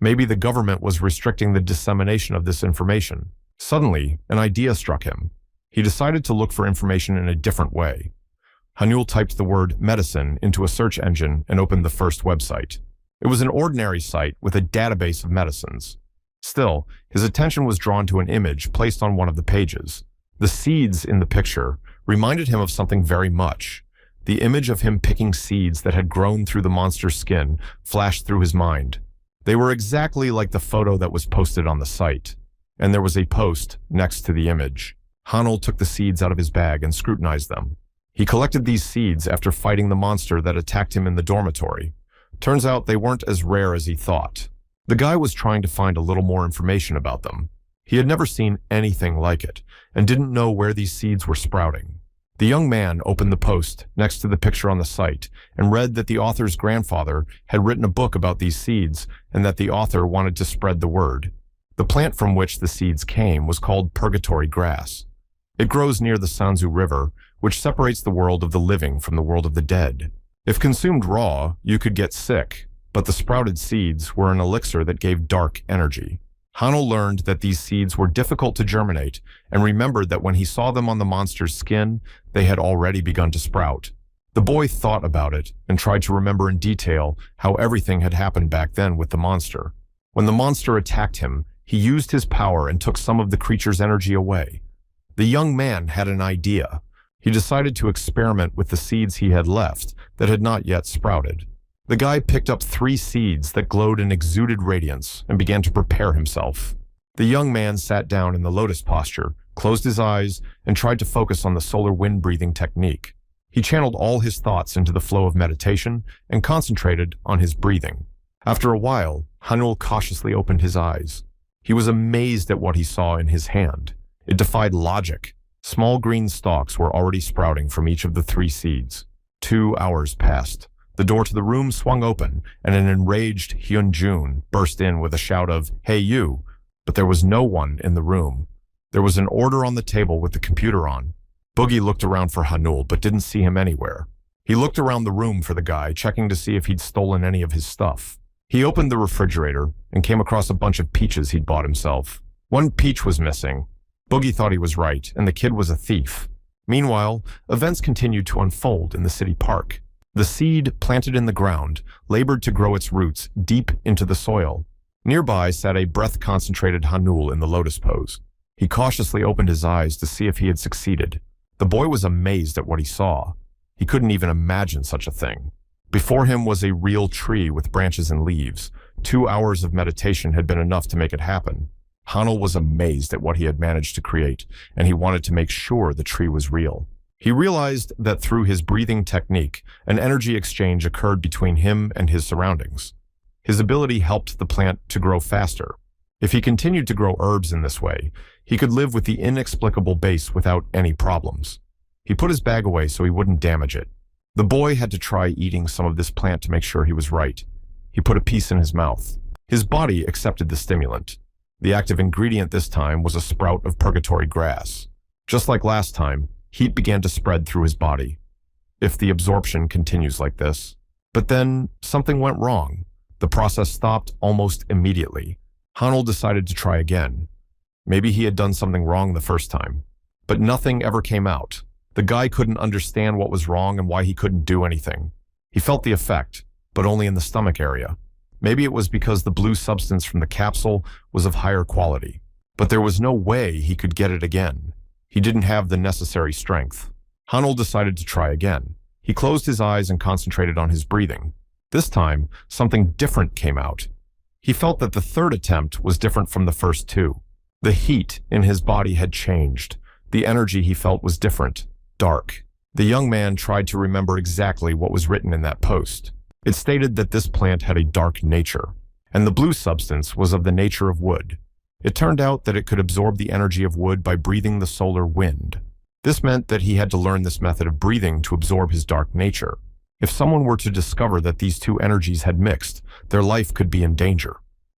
Maybe the government was restricting the dissemination of this information. Suddenly, an idea struck him. He decided to look for information in a different way. Hanul typed the word medicine into a search engine and opened the first website. It was an ordinary site with a database of medicines. Still, his attention was drawn to an image placed on one of the pages. The seeds in the picture reminded him of something very much. The image of him picking seeds that had grown through the monster's skin flashed through his mind. They were exactly like the photo that was posted on the site, and there was a post next to the image. Hanul took the seeds out of his bag and scrutinized them. He collected these seeds after fighting the monster that attacked him in the dormitory. Turns out they weren't as rare as he thought. The guy was trying to find a little more information about them. He had never seen anything like it, and didn't know where these seeds were sprouting. The young man opened the post next to the picture on the site and read that the author's grandfather had written a book about these seeds and that the author wanted to spread the word. The plant from which the seeds came was called purgatory grass. It grows near the Sanzu River, which separates the world of the living from the world of the dead. If consumed raw, you could get sick, but the sprouted seeds were an elixir that gave dark energy. Hanul learned that these seeds were difficult to germinate and remembered that when he saw them on the monster's skin, they had already begun to sprout. The boy thought about it and tried to remember in detail how everything had happened back then with the monster. When the monster attacked him, he used his power and took some of the creature's energy away. The young man had an idea. He decided to experiment with the seeds he had left that had not yet sprouted. The guy picked up 3 seeds that glowed and exuded radiance and began to prepare himself. The young man sat down in the lotus posture, closed his eyes, and tried to focus on the solar wind breathing technique. He channeled all his thoughts into the flow of meditation and concentrated on his breathing. After a while, Hanul cautiously opened his eyes. He was amazed at what he saw in his hand. It defied logic. Small green stalks were already sprouting from each of the 3 seeds. 2 hours passed. The door to the room swung open, and an enraged Hyun-jun burst in with a shout of, "Hey you!" But there was no one in the room. There was an order on the table with the computer on. Boogie looked around for Hanul, but didn't see him anywhere. He looked around the room for the guy, checking to see if he'd stolen any of his stuff. He opened the refrigerator and came across a bunch of peaches he'd bought himself. 1 peach was missing. Boogie thought he was right, and the kid was a thief. Meanwhile, events continued to unfold in the city park. The seed, planted in the ground, labored to grow its roots deep into the soil. Nearby sat a breath-concentrated Hanul in the lotus pose. He cautiously opened his eyes to see if he had succeeded. The boy was amazed at what he saw. He couldn't even imagine such a thing. Before him was a real tree with branches and leaves. 2 hours of meditation had been enough to make it happen. Hanul was amazed at what he had managed to create, and he wanted to make sure the tree was real. He realized that through his breathing technique, an energy exchange occurred between him and his surroundings. His ability helped the plant to grow faster. If he continued to grow herbs in this way, he could live with the inexplicable base without any problems. He put his bag away so he wouldn't damage it. The boy had to try eating some of this plant to make sure he was right. He put a piece in his mouth. His body accepted the stimulant. The active ingredient this time was a sprout of purgatory grass. Just like last time, heat began to spread through his body. If the absorption continues like this. But then something went wrong. The process stopped almost immediately. Hanul decided to try again. Maybe he had done something wrong the first time. But nothing ever came out. The guy couldn't understand what was wrong and why he couldn't do anything. He felt the effect, but only in the stomach area. Maybe it was because the blue substance from the capsule was of higher quality. But there was no way he could get it again. He didn't have the necessary strength. Hanul decided to try again. He closed his eyes and concentrated on his breathing. This time, something different came out. He felt that the third attempt was different from the first two. The heat in his body had changed. The energy he felt was different, dark. The young man tried to remember exactly what was written in that post. It stated that this plant had a dark nature, and the blue substance was of the nature of wood. It turned out that it could absorb the energy of wood by breathing the solar wind. This meant that he had to learn this method of breathing to absorb his dark nature. If someone were to discover that these two energies had mixed, their life could be in danger.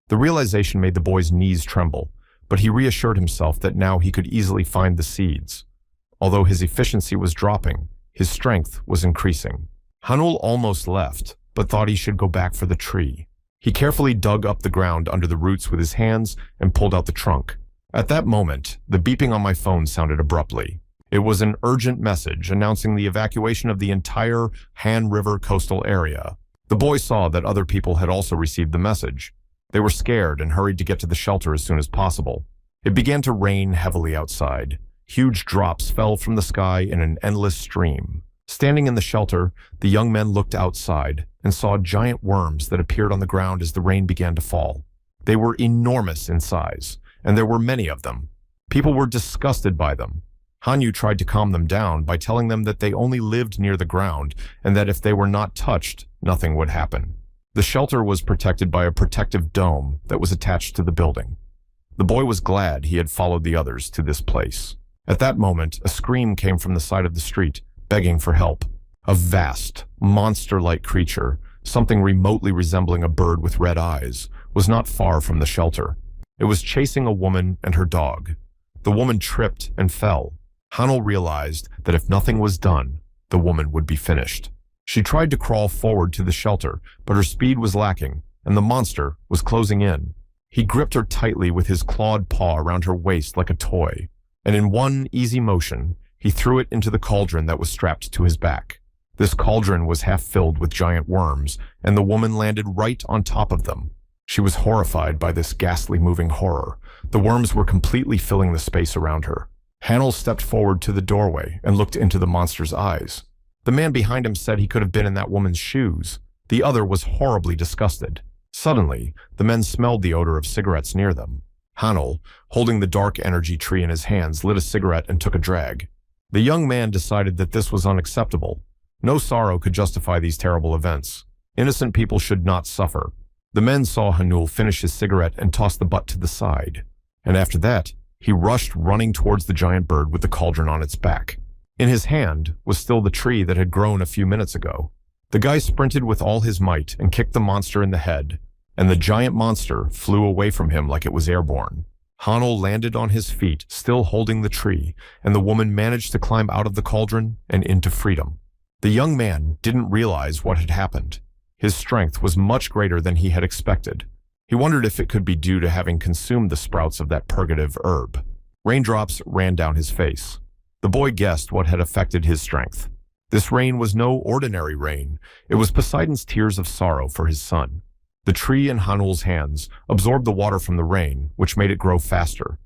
The realization made the boy's knees tremble, but he reassured himself that now he could easily find the seeds. Although his efficiency was dropping, his strength was increasing. Hanul almost left, but thought he should go back for the tree. He carefully dug up the ground under the roots with his hands and pulled out the trunk. At that moment, the beeping on my phone sounded abruptly. It was an urgent message announcing the evacuation of the entire Han River coastal area. The boy saw that other people had also received the message. They were scared and hurried to get to the shelter as soon as possible. It began to rain heavily outside. Huge drops fell from the sky in an endless stream. Standing in the shelter, the young men looked outside and saw giant worms that appeared on the ground as the rain began to fall. They were enormous in size, and there were many of them. People were disgusted by them. Hanyu tried to calm them down by telling them that they only lived near the ground and that if they were not touched, nothing would happen. The shelter was protected by a protective dome that was attached to the building. The boy was glad he had followed the others to this place. At that moment, a scream came from the side of the street, begging for help. A vast, monster-like creature, something remotely resembling a bird with red eyes, was not far from the shelter. It was chasing a woman and her dog. The woman tripped and fell. Hanul realized that if nothing was done, the woman would be finished. She tried to crawl forward to the shelter, but her speed was lacking, and the monster was closing in. He gripped her tightly with his clawed paw around her waist like a toy, and in one easy motion, he threw it into the cauldron that was strapped to his back. This cauldron was half filled with giant worms, and the woman landed right on top of them. She was horrified by this ghastly moving horror. The worms were completely filling the space around her. Hanul stepped forward to the doorway and looked into the monster's eyes. The man behind him said he could have been in that woman's shoes. The other was horribly disgusted. Suddenly, the men smelled the odor of cigarettes near them. Hanul, holding the dark energy tree in his hands, lit a cigarette and took a drag. The young man decided that this was unacceptable. No sorrow could justify these terrible events. Innocent people should not suffer. The men saw Hanul finish his cigarette and toss the butt to the side. And after that, he rushed running towards the giant bird with the cauldron on its back. In his hand was still the tree that had grown a few minutes ago. The guy sprinted with all his might and kicked the monster in the head, and the giant monster flew away from him like it was airborne. Hanul landed on his feet, still holding the tree, and the woman managed to climb out of the cauldron and into freedom. The young man didn't realize what had happened. His strength was much greater than he had expected. He wondered if it could be due to having consumed the sprouts of that purgative herb. Raindrops ran down his face. The boy guessed what had affected his strength. This rain was no ordinary rain. It was Poseidon's tears of sorrow for his son. The tree in Hanul's hands absorbed the water from the rain, which made it grow faster.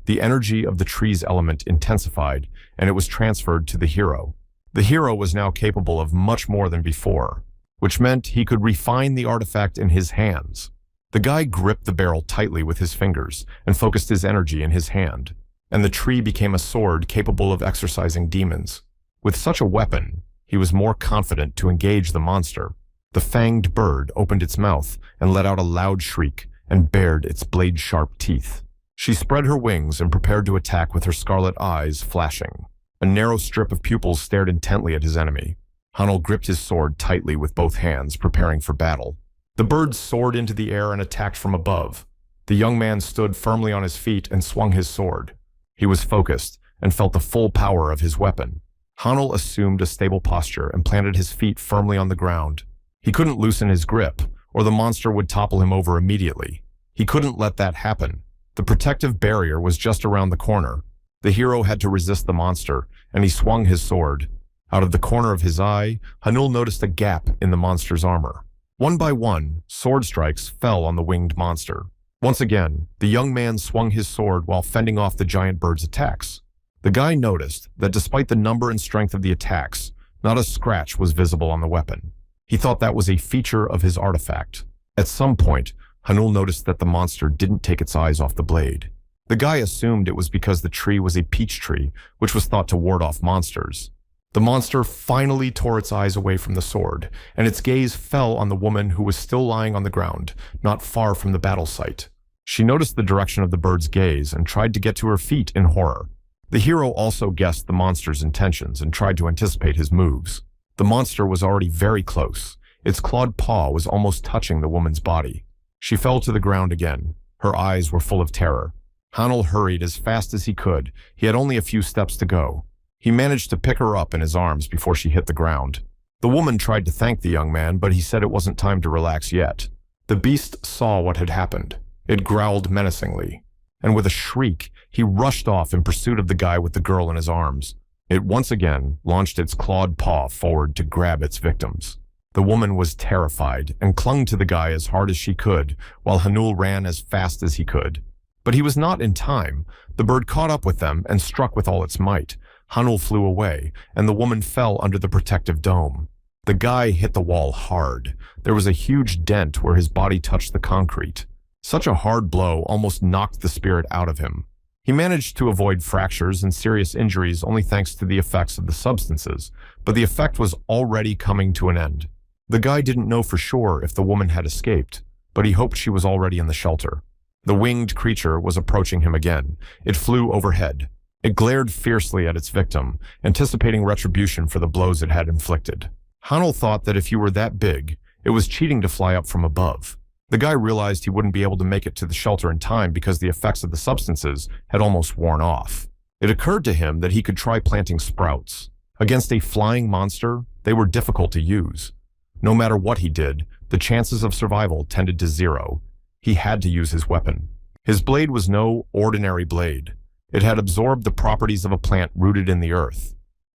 The energy of the tree's element intensified, and it was transferred to the hero. The hero was now capable of much more than before, which meant he could refine the artifact in his hands. The guy gripped the barrel tightly with his fingers and focused his energy in his hand, and the tree became a sword capable of exorcising demons. With such a weapon, he was more confident to engage the monster. The fanged bird opened its mouth and let out a loud shriek and bared its blade-sharp teeth. She spread her wings and prepared to attack with her scarlet eyes flashing. A narrow strip of pupils stared intently at his enemy. Hanul gripped his sword tightly with both hands, preparing for battle. The bird soared into the air and attacked from above. The young man stood firmly on his feet and swung his sword. He was focused and felt the full power of his weapon. Hanul assumed a stable posture and planted his feet firmly on the ground. He couldn't loosen his grip, or the monster would topple him over immediately. He couldn't let that happen. The protective barrier was just around the corner. The hero had to resist the monster, and he swung his sword. Out of the corner of his eye, Hanul noticed a gap in the monster's armor. One by one, sword strikes fell on the winged monster. Once again, the young man swung his sword while fending off the giant bird's attacks. The guy noticed that despite the number and strength of the attacks, not a scratch was visible on the weapon. He thought that was a feature of his artifact. At some point, Hanul noticed that the monster didn't take its eyes off the blade. The guy assumed it was because the tree was a peach tree, which was thought to ward off monsters. The monster finally tore its eyes away from the sword, and its gaze fell on the woman who was still lying on the ground, not far from the battle site. She noticed the direction of the bird's gaze and tried to get to her feet in horror. The hero also guessed the monster's intentions and tried to anticipate his moves. The monster was already very close. Its clawed paw was almost touching the woman's body. She fell to the ground again. Her eyes were full of terror. Hanul hurried as fast as he could. He had only a few steps to go. He managed to pick her up in his arms before she hit the ground. The woman tried to thank the young man, but he said it wasn't time to relax yet. The beast saw what had happened. It growled menacingly, and with a shriek, he rushed off in pursuit of the guy with the girl in his arms. It once again launched its clawed paw forward to grab its victims. The woman was terrified and clung to the guy as hard as she could, while Hanul ran as fast as he could. But he was not in time. The bird caught up with them and struck with all its might. Hanul flew away, and the woman fell under the protective dome. The guy hit the wall hard. There was a huge dent where his body touched the concrete. Such a hard blow almost knocked the spirit out of him. He managed to avoid fractures and serious injuries only thanks to the effects of the substances, but the effect was already coming to an end. The guy didn't know for sure if the woman had escaped, but he hoped she was already in the shelter. The winged creature was approaching him again. It flew overhead. It glared fiercely at its victim, anticipating retribution for the blows it had inflicted. Hanul thought that if you were that big, it was cheating to fly up from above. The guy realized he wouldn't be able to make it to the shelter in time because the effects of the substances had almost worn off. It occurred to him that he could try planting sprouts. Against a flying monster, they were difficult to use. No matter what he did, the chances of survival tended to zero. He had to use his weapon. His blade was no ordinary blade. It had absorbed the properties of a plant rooted in the earth.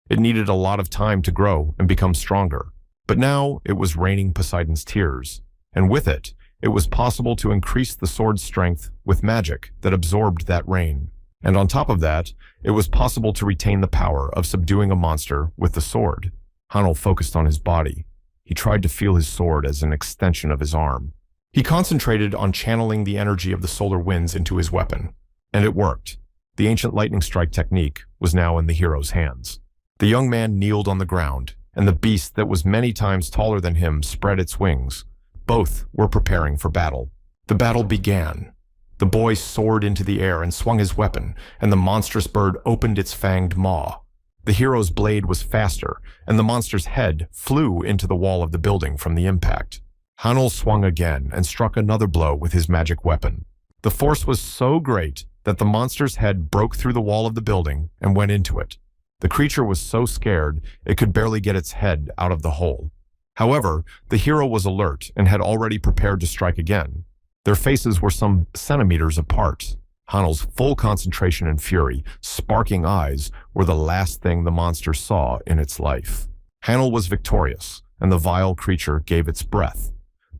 It needed a lot of time to grow and become stronger. But now it was raining Poseidon's tears, and with it, it was possible to increase the sword's strength with magic that absorbed that rain. And on top of that, it was possible to retain the power of subduing a monster with the sword. Hanul focused on his body. He tried to feel his sword as an extension of his arm. He concentrated on channeling the energy of the solar winds into his weapon, and it worked. The ancient lightning strike technique was now in the hero's hands. The young man kneeled on the ground, and the beast that was many times taller than him spread its wings. Both were preparing for battle. The battle began. The boy soared into the air and swung his weapon, and the monstrous bird opened its fanged maw. The hero's blade was faster, and the monster's head flew into the wall of the building from the impact. Hanul swung again and struck another blow with his magic weapon. The force was so great that the monster's head broke through the wall of the building and went into it. The creature was so scared it could barely get its head out of the hole. However, the hero was alert and had already prepared to strike again. Their faces were some centimeters apart. Hanul's full concentration and fury, sparking eyes, were the last thing the monster saw in its life. Hanul was victorious, and the vile creature gave its breath.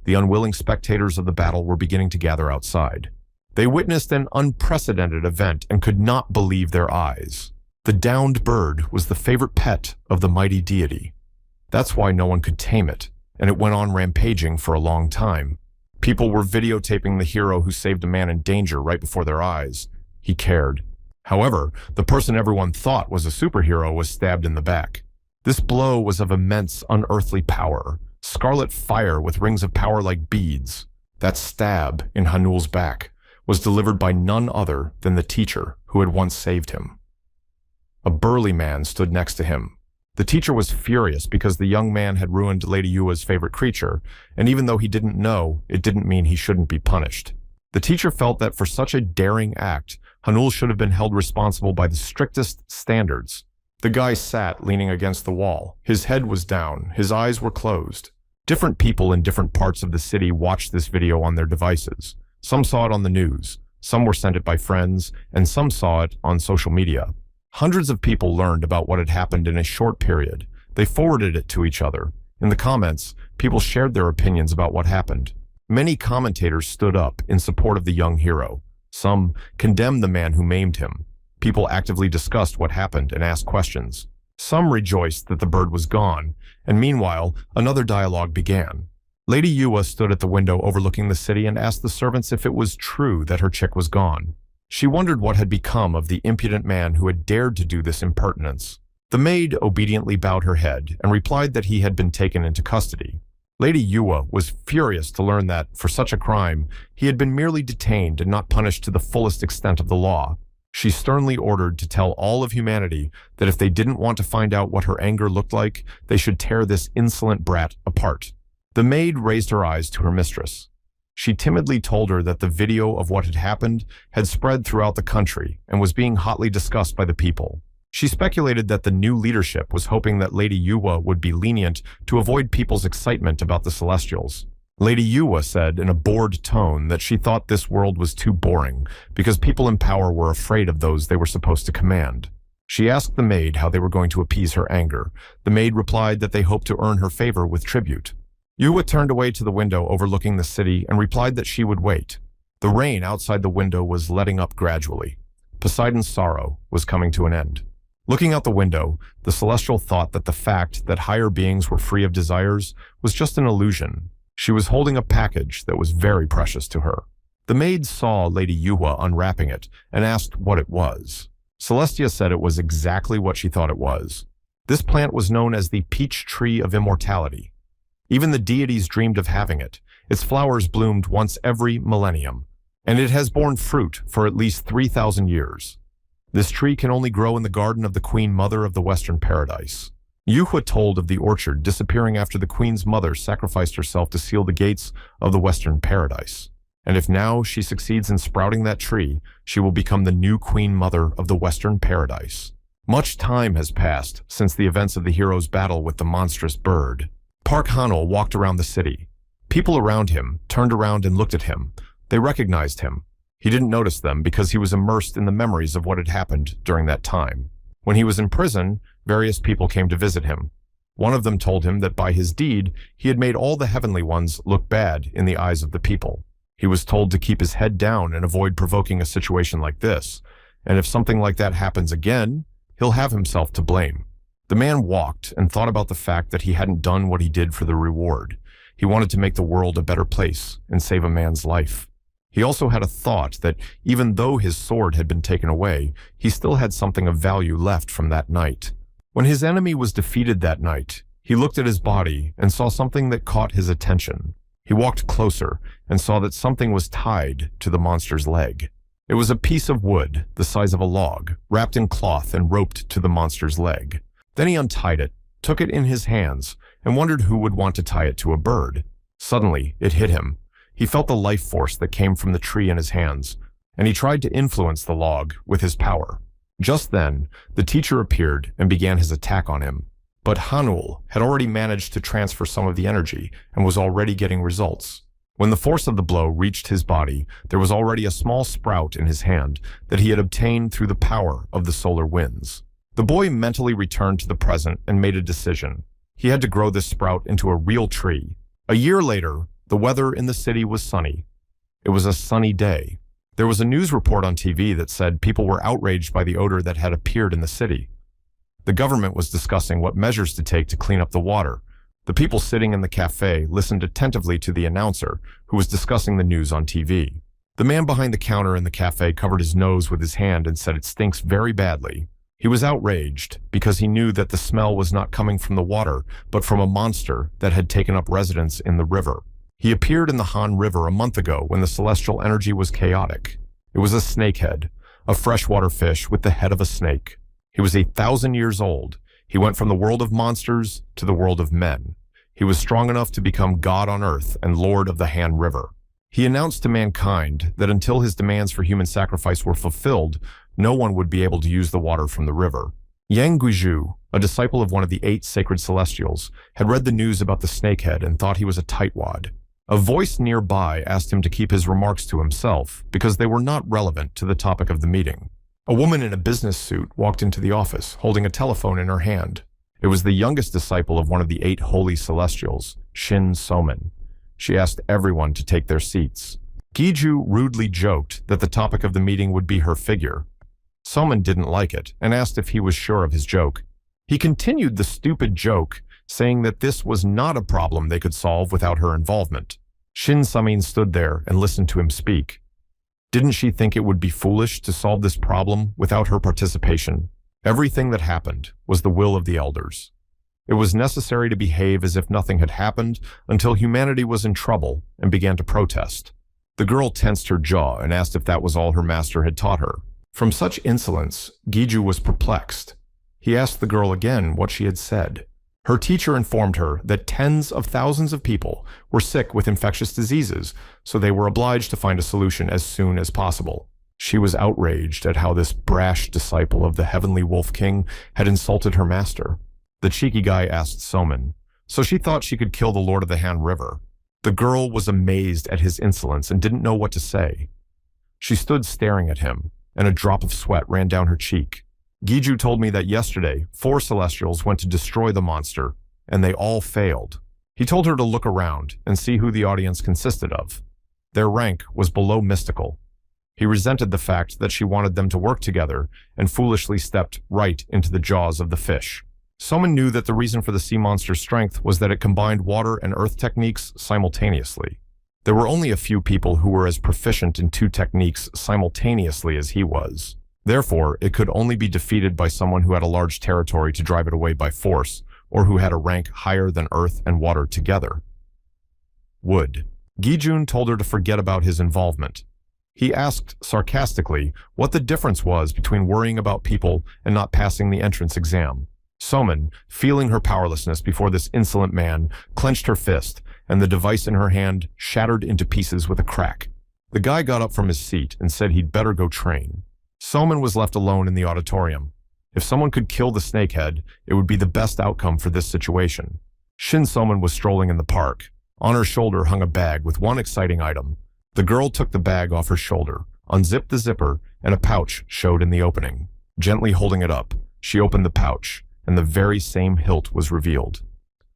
The unwilling spectators of the battle were beginning to gather outside. They witnessed an unprecedented event and could not believe their eyes. The downed bird was the favorite pet of the mighty deity. That's why no one could tame it, and it went on rampaging for a long time. People were videotaping the hero who saved a man in danger right before their eyes. He cared. However, the person everyone thought was a superhero was stabbed in the back. This blow was of immense, unearthly power, scarlet fire with rings of power like beads. That stab in Hanul's back was delivered by none other than the teacher who had once saved him. A burly man stood next to him. The teacher was furious because the young man had ruined Lady Yua's favorite creature, and even though he didn't know, it didn't mean he shouldn't be punished. The teacher felt that for such a daring act, Hanul should have been held responsible by the strictest standards. The guy sat leaning against the wall. His head was down, his eyes were closed. Different people in different parts of the city watched this video on their devices. Some saw it on the news, Some were sent it by friends, and some saw it on social media. Hundreds of people learned about what had happened in a short period. They forwarded it to each other. In the comments, people shared their opinions about what happened. Many commentators stood up in support of the young hero. Some condemned the man who maimed him. People actively discussed what happened and asked questions. Some rejoiced that the bird was gone, and meanwhile, another dialogue began. Lady Yua stood at the window overlooking the city and asked the servants if it was true that her chick was gone. She wondered what had become of the impudent man who had dared to do this impertinence. The maid obediently bowed her head and replied that he had been taken into custody. Lady Yua was furious to learn that, for such a crime, he had been merely detained and not punished to the fullest extent of the law. She sternly ordered to tell all of humanity that if they didn't want to find out what her anger looked like, they should tear this insolent brat apart. The maid raised her eyes to her mistress. She timidly told her that the video of what had happened had spread throughout the country and was being hotly discussed by the people. She speculated that the new leadership was hoping that Lady Yua would be lenient to avoid people's excitement about the Celestials. Lady Yua said in a bored tone that she thought this world was too boring because people in power were afraid of those they were supposed to command. She asked the maid how they were going to appease her anger. The maid replied that they hoped to earn her favor with tribute. Yua turned away to the window overlooking the city and replied that she would wait. The rain outside the window was letting up gradually. Poseidon's sorrow was coming to an end. Looking out the window, the Celestial thought that the fact that higher beings were free of desires was just an illusion. She was holding a package that was very precious to her. The maid saw Lady Yua unwrapping it and asked what it was. Celestia said it was exactly what she thought it was. This plant was known as the peach tree of immortality. Even the deities dreamed of having it. Its flowers bloomed once every millennium, and it has borne fruit for at least 3,000 years. This tree can only grow in the garden of the Queen Mother of the Western Paradise. Yuhua told of the orchard disappearing after the Queen's mother sacrificed herself to seal the gates of the Western Paradise. And if now she succeeds in sprouting that tree, she will become the new Queen Mother of the Western Paradise. Much time has passed since the events of the hero's battle with the monstrous bird. Park Hanul walked around the city. People around him turned around and looked at him. They recognized him. He didn't notice them because he was immersed in the memories of what had happened during that time. When he was in prison, various people came to visit him. One of them told him that by his deed, he had made all the heavenly ones look bad in the eyes of the people. He was told to keep his head down and avoid provoking a situation like this, and if something like that happens again, he'll have himself to blame. The man walked and thought about the fact that he hadn't done what he did for the reward. He wanted to make the world a better place and save a man's life. He also had a thought that even though his sword had been taken away, he still had something of value left from that night. When his enemy was defeated that night, he looked at his body and saw something that caught his attention. He walked closer and saw that something was tied to the monster's leg. It was a piece of wood the size of a log, wrapped in cloth and roped to the monster's leg. Then he untied it, took it in his hands, and wondered who would want to tie it to a bird. Suddenly, it hit him. He felt the life force that came from the tree in his hands, and he tried to influence the log with his power. Just then, the teacher appeared and began his attack on him. But Hanul had already managed to transfer some of the energy and was already getting results. When the force of the blow reached his body, there was already a small sprout in his hand that he had obtained through the power of the solar winds. The boy mentally returned to the present and made a decision. He had to grow this sprout into a real tree. A year later, the weather in the city was sunny. It was a sunny day. There was a news report on TV that said people were outraged by the odor that had appeared in the city. The government was discussing what measures to take to clean up the water. The people sitting in the cafe listened attentively to the announcer, who was discussing the news on TV. The man behind the counter in the cafe covered his nose with his hand and said it stinks very badly. He was outraged because he knew that the smell was not coming from the water, but from a monster that had taken up residence in the river. He appeared in the Han River a month ago when the celestial energy was chaotic. It was a snakehead, a freshwater fish with the head of a snake. He was 1,000 years old. He went from the world of monsters to the world of men. He was strong enough to become God on earth and Lord of the Han River. He announced to mankind that until his demands for human sacrifice were fulfilled, no one would be able to use the water from the river. Yang Guizhu, a disciple of one of the 8 sacred celestials, had read the news about the snakehead and thought he was a tightwad. A voice nearby asked him to keep his remarks to himself because they were not relevant to the topic of the meeting. A woman in a business suit walked into the office, holding a telephone in her hand. It was the youngest disciple of one of the 8 holy celestials, Shin Soman. She asked everyone to take their seats. Giju rudely joked that the topic of the meeting would be her figure. Soman didn't like it and asked if he was sure of his joke. He continued the stupid joke, saying that this was not a problem they could solve without her involvement. Shin Soman stood there and listened to him speak. Didn't she think it would be foolish to solve this problem without her participation? Everything that happened was the will of the elders. It was necessary to behave as if nothing had happened until humanity was in trouble and began to protest. The girl tensed her jaw and asked if that was all her master had taught her. From such insolence, Giju was perplexed. He asked the girl again what she had said. Her teacher informed her that tens of thousands of people were sick with infectious diseases, so they were obliged to find a solution as soon as possible. She was outraged at how this brash disciple of the Heavenly Wolf King had insulted her master. The cheeky guy asked Soman, so she thought she could kill the Lord of the Han River. The girl was amazed at his insolence and didn't know what to say. She stood staring at him, and a drop of sweat ran down her cheek. Giju told me that yesterday, 4 celestials went to destroy the monster, and they all failed. He told her to look around and see who the audience consisted of. Their rank was below mystical. He resented the fact that she wanted them to work together and foolishly stepped right into the jaws of the fish. Someone knew that the reason for the sea monster's strength was that it combined water and earth techniques simultaneously. There were only a few people who were as proficient in 2 techniques simultaneously as he was. Therefore, it could only be defeated by someone who had a large territory to drive it away by force, or who had a rank higher than earth and water together. Wood. Gijun told her to forget about his involvement. He asked sarcastically what the difference was between worrying about people and not passing the entrance exam. Soman, feeling her powerlessness before this insolent man, clenched her fist, and the device in her hand shattered into pieces with a crack. The guy got up from his seat and said he'd better go train. Soman was left alone in the auditorium. If someone could kill the snakehead, it would be the best outcome for this situation. Shin Soman was strolling in the park. On her shoulder hung a bag with one exciting item. The girl took the bag off her shoulder, unzipped the zipper, and a pouch showed in the opening. Gently holding it up, she opened the pouch, and the very same hilt was revealed.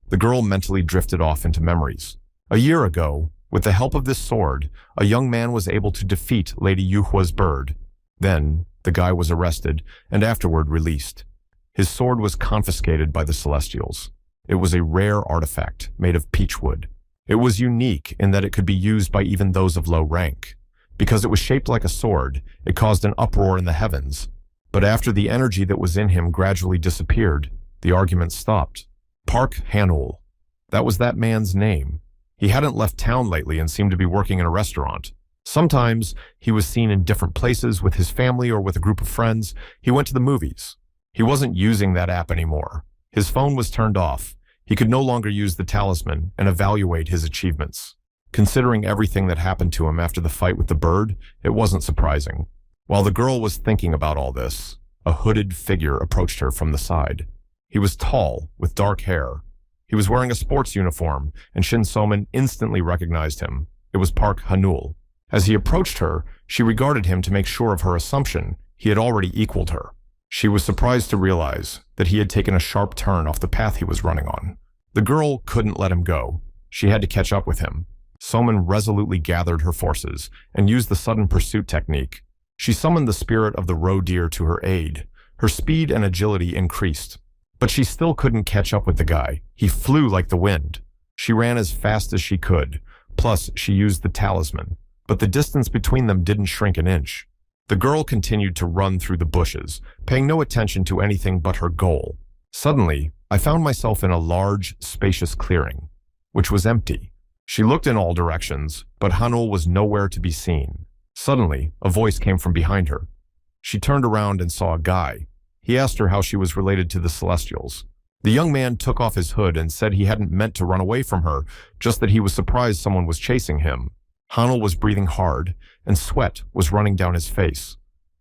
The girl mentally drifted off into memories. A year ago, with the help of this sword, a young man was able to defeat Lady Yuhua's bird. Then, the guy was arrested and afterward released. His sword was confiscated by the Celestials. It was a rare artifact made of peachwood. It was unique in that it could be used by even those of low rank. Because it was shaped like a sword, it caused an uproar in the heavens. But after the energy that was in him gradually disappeared, the argument stopped. Park Hanul. That was that man's name. He hadn't left town lately and seemed to be working in a restaurant. Sometimes he was seen in different places with his family or with a group of friends. He went to the movies. He wasn't using that app anymore. His phone was turned off. He could no longer use the talisman and evaluate his achievements. Considering everything that happened to him after the fight with the bird, it wasn't surprising. While the girl was thinking about all this, a hooded figure approached her from the side. He was tall, with dark hair. He was wearing a sports uniform, and Shin Soman instantly recognized him. It was Park Hanul. As he approached her, she regarded him to make sure of her assumption. He had already equaled her. She was surprised to realize that he had taken a sharp turn off the path he was running on. The girl couldn't let him go. She had to catch up with him. Soman resolutely gathered her forces and used the sudden pursuit technique. She summoned the spirit of the roe deer to her aid. Her speed and agility increased. But she still couldn't catch up with the guy. He flew like the wind. She ran as fast as she could. Plus, she used the talisman. But the distance between them didn't shrink an inch. The girl continued to run through the bushes, paying no attention to anything but her goal. Suddenly, I found myself in a large, spacious clearing, which was empty. She looked in all directions, but Hanul was nowhere to be seen. Suddenly, a voice came from behind her. She turned around and saw a guy. He asked her how she was related to the Celestials. The young man took off his hood and said he hadn't meant to run away from her, just that he was surprised someone was chasing him. Hanul was breathing hard, and sweat was running down his face.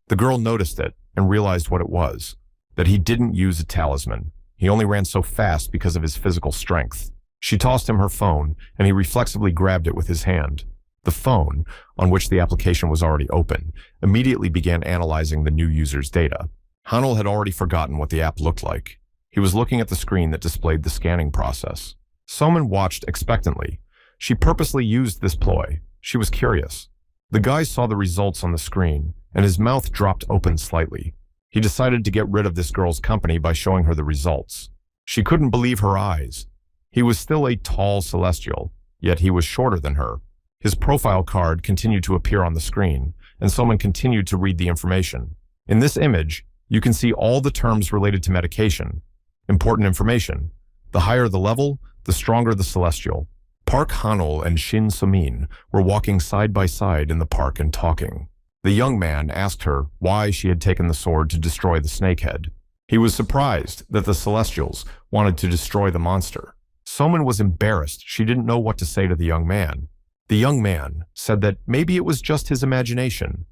The girl noticed it and realized what it was, that he didn't use a talisman. He only ran so fast because of his physical strength. She tossed him her phone, and he reflexively grabbed it with his hand. The phone, on which the application was already open, immediately began analyzing the new user's data. Hanul had already forgotten what the app looked like. He was looking at the screen that displayed the scanning process. Someone watched expectantly. She purposely used this ploy. She was curious. The guy saw the results on the screen, and his mouth dropped open slightly. He decided to get rid of this girl's company by showing her the results. She couldn't believe her eyes. He was still a tall celestial, yet he was shorter than her. His profile card continued to appear on the screen, and someone continued to read the information. In this image, you can see all the terms related to medication. Important information. The higher the level, the stronger the celestial. Park Hanul and Shin Sumin were walking side by side in the park and talking. The young man asked her why she had taken the sword to destroy the snakehead. He was surprised that the Celestials wanted to destroy the monster. Soman was embarrassed. She didn't know what to say to the young man. The young man said that maybe it was just his imagination.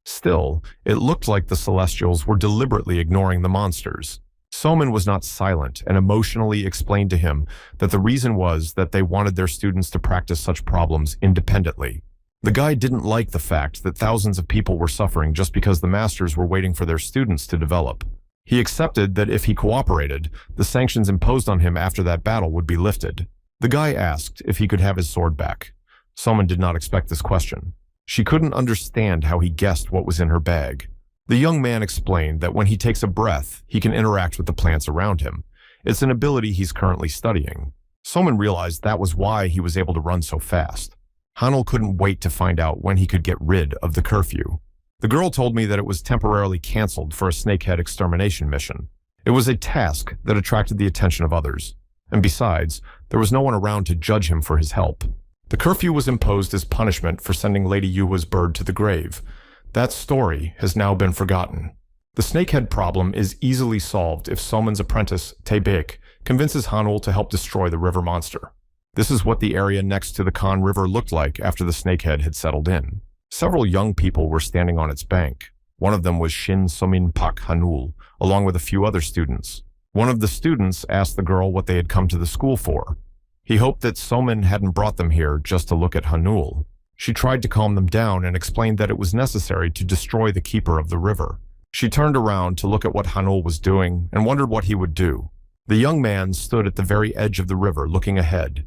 Still, it looked like the Celestials were deliberately ignoring the monsters. Soman was not silent and emotionally explained to him that the reason was that they wanted their students to practice such problems independently. The guy didn't like the fact that thousands of people were suffering just because the masters were waiting for their students to develop. He accepted that if he cooperated, the sanctions imposed on him after that battle would be lifted. The guy asked if he could have his sword back. Someone did not expect this question. She couldn't understand how he guessed what was in her bag. The young man explained that when he takes a breath, he can interact with the plants around him. It's an ability he's currently studying. Someone realized that was why he was able to run so fast. Hanul couldn't wait to find out when he could get rid of the curfew. The girl told me that it was temporarily canceled for a snakehead extermination mission. It was a task that attracted the attention of others. And besides, there was no one around to judge him for his help. The curfew was imposed as punishment for sending Lady Yuwa's bird to the grave. That story has now been forgotten. The snakehead problem is easily solved if Soman's apprentice, Taebik, convinces Hanul to help destroy the river monster. This is what the area next to the Khan River looked like after the snakehead had settled in. Several young people were standing on its bank. One of them was Shin Somin Pak Hanul, along with a few other students. One of the students asked the girl what they had come to the school for. He hoped that Somin hadn't brought them here just to look at Hanul. She tried to calm them down and explained that it was necessary to destroy the keeper of the river. She turned around to look at what Hanul was doing and wondered what he would do. The young man stood at the very edge of the river looking ahead.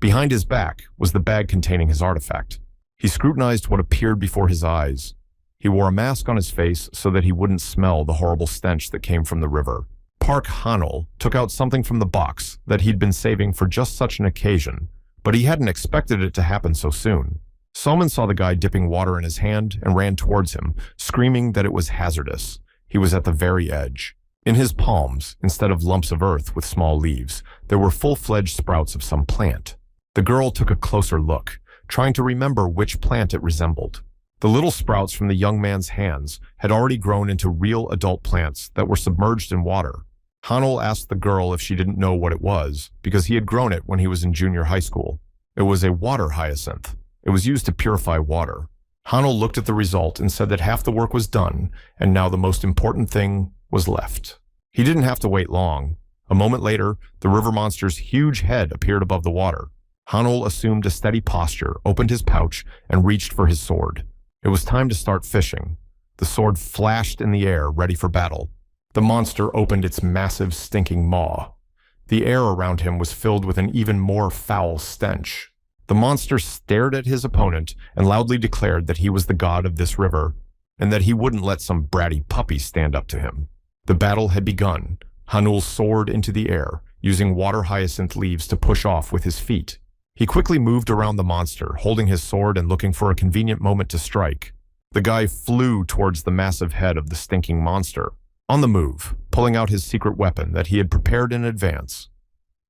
Behind his back was the bag containing his artifact. He scrutinized what appeared before his eyes. He wore a mask on his face so that he wouldn't smell the horrible stench that came from the river. Park Hanul took out something from the box that he'd been saving for just such an occasion, but he hadn't expected it to happen so soon. Soman saw the guy dipping water in his hand and ran towards him, screaming that it was hazardous. He was at the very edge. In his palms, instead of lumps of earth with small leaves, there were full-fledged sprouts of some plant. The girl took a closer look, trying to remember which plant it resembled. The little sprouts from the young man's hands had already grown into real adult plants that were submerged in water. Hanul asked the girl if she didn't know what it was, because he had grown it when he was in junior high school. It was a water hyacinth. It was used to purify water. Hanul looked at the result and said that half the work was done, and now the most important thing was left. He didn't have to wait long. A moment later, the river monster's huge head appeared above the water. Hanul assumed a steady posture, opened his pouch, and reached for his sword. It was time to start fishing. The sword flashed in the air, ready for battle. The monster opened its massive, stinking maw. The air around him was filled with an even more foul stench. The monster stared at his opponent and loudly declared that he was the god of this river, and that he wouldn't let some bratty puppy stand up to him. The battle had begun. Hanul soared into the air, using water hyacinth leaves to push off with his feet. He quickly moved around the monster, holding his sword and looking for a convenient moment to strike. The guy flew towards the massive head of the stinking monster, on the move, pulling out his secret weapon that he had prepared in advance.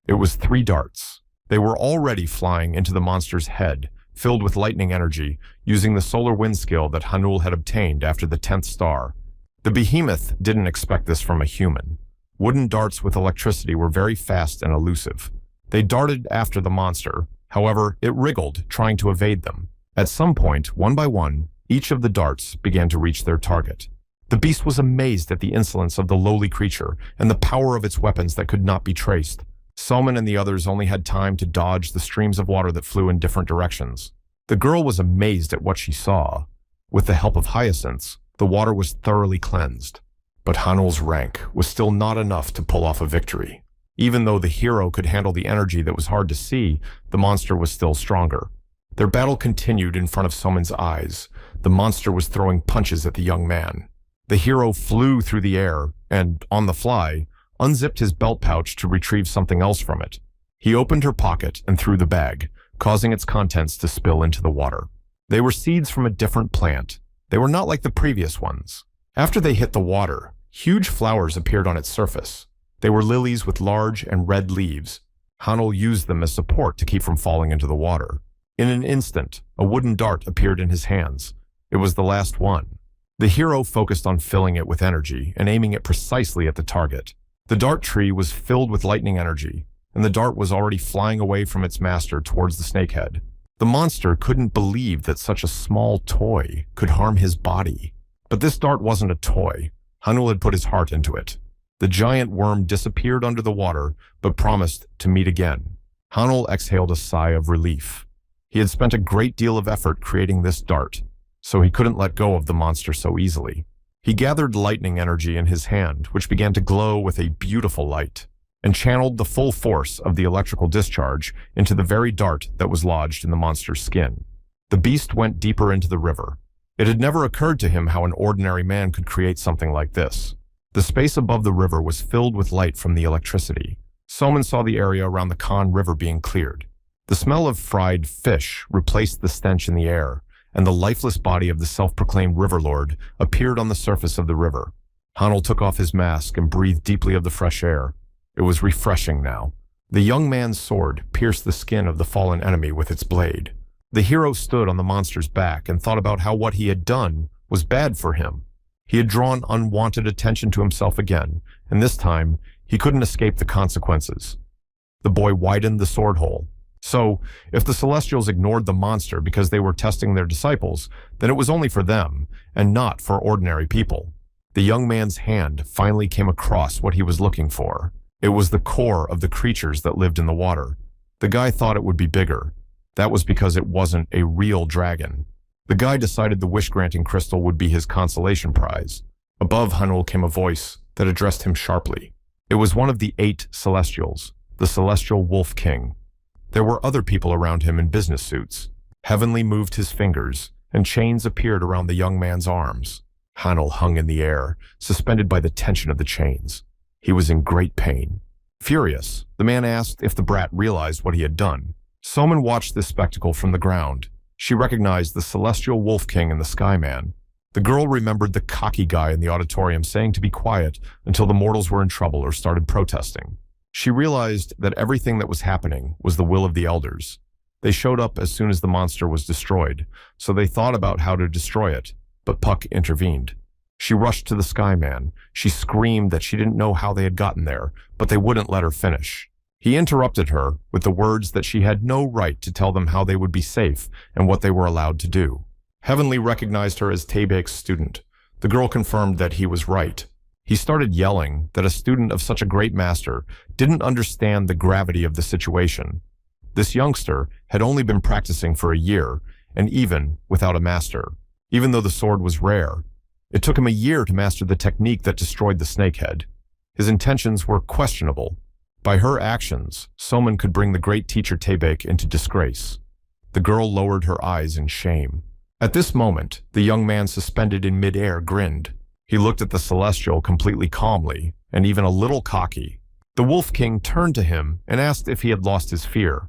It was 3 darts. They were already flying into the monster's head, filled with lightning energy, using the solar wind skill that Hanul had obtained after the 10th star. The behemoth didn't expect this from a human. Wooden darts with electricity were very fast and elusive. They darted after the monster. However, it wriggled, trying to evade them. At some point, one by one, each of the darts began to reach their target. The beast was amazed at the insolence of the lowly creature and the power of its weapons that could not be traced. Soman and the others only had time to dodge the streams of water that flew in different directions. The girl was amazed at what she saw. With the help of hyacinths, the water was thoroughly cleansed. But Hanul's rank was still not enough to pull off a victory. Even though the hero could handle the energy that was hard to see, the monster was still stronger. Their battle continued in front of Soman's eyes. The monster was throwing punches at the young man. The hero flew through the air and, on the fly, unzipped his belt pouch to retrieve something else from it. He opened her pocket and threw the bag, causing its contents to spill into the water. They were seeds from a different plant. They were not like the previous ones. After they hit the water, huge flowers appeared on its surface. They were lilies with large and red leaves. Hanul used them as support to keep from falling into the water. In an instant, a wooden dart appeared in his hands. It was the last one. The hero focused on filling it with energy and aiming it precisely at the target. The dart tree was filled with lightning energy, and the dart was already flying away from its master towards the snakehead. The monster couldn't believe that such a small toy could harm his body. But this dart wasn't a toy. Hanul had put his heart into it. The giant worm disappeared under the water, but promised to meet again. Hanul exhaled a sigh of relief. He had spent a great deal of effort creating this dart, so he couldn't let go of the monster so easily. He gathered lightning energy in his hand, which began to glow with a beautiful light, and channeled the full force of the electrical discharge into the very dart that was lodged in the monster's skin. The beast went deeper into the river. It had never occurred to him how an ordinary man could create something like this. The space above the river was filled with light from the electricity. Soman saw the area around the Khan River being cleared. The smell of fried fish replaced the stench in the air, and the lifeless body of the self-proclaimed river lord appeared on the surface of the river. Hanul took off his mask and breathed deeply of the fresh air. It was refreshing now. The young man's sword pierced the skin of the fallen enemy with its blade. The hero stood on the monster's back and thought about how what he had done was bad for him. He had drawn unwanted attention to himself again, and this time he couldn't escape the consequences. The boy widened the sword hole. So, if the Celestials ignored the monster because they were testing their disciples, then it was only for them, and not for ordinary people. The young man's hand finally came across what he was looking for. It was the core of the creatures that lived in the water. The guy thought it would be bigger. That was because it wasn't a real dragon. The guy decided the wish-granting crystal would be his consolation prize. Above Hanul came a voice that addressed him sharply. It was one of the 8 Celestials, the Celestial Wolf King. There were other people around him in business suits. Heavenly moved his fingers, and chains appeared around the young man's arms. Hanul hung in the air, suspended by the tension of the chains. He was in great pain. Furious, the man asked if the brat realized what he had done. Soman watched this spectacle from the ground. She recognized the Celestial Wolf King and the Sky Man. The girl remembered the cocky guy in the auditorium saying to be quiet until the mortals were in trouble or started protesting. She realized that everything that was happening was the will of the elders. They showed up as soon as the monster was destroyed, so they thought about how to destroy it, but Puck intervened. She rushed to the Sky Man. She screamed that she didn't know how they had gotten there, but they wouldn't let her finish. He interrupted her with the words that she had no right to tell them how they would be safe and what they were allowed to do. Heavenly recognized her as Taebaek's student. The girl confirmed that he was right. He started yelling that a student of such a great master didn't understand the gravity of the situation. This youngster had only been practicing for a year, and even without a master. Even though the sword was rare, it took him a year to master the technique that destroyed the snakehead. His intentions were questionable. By her actions, Soman could bring the great teacher Taebaek into disgrace. The girl lowered her eyes in shame. At this moment, the young man suspended in midair grinned. He looked at the Celestial completely calmly, and even a little cocky. The Wolf King turned to him and asked if he had lost his fear.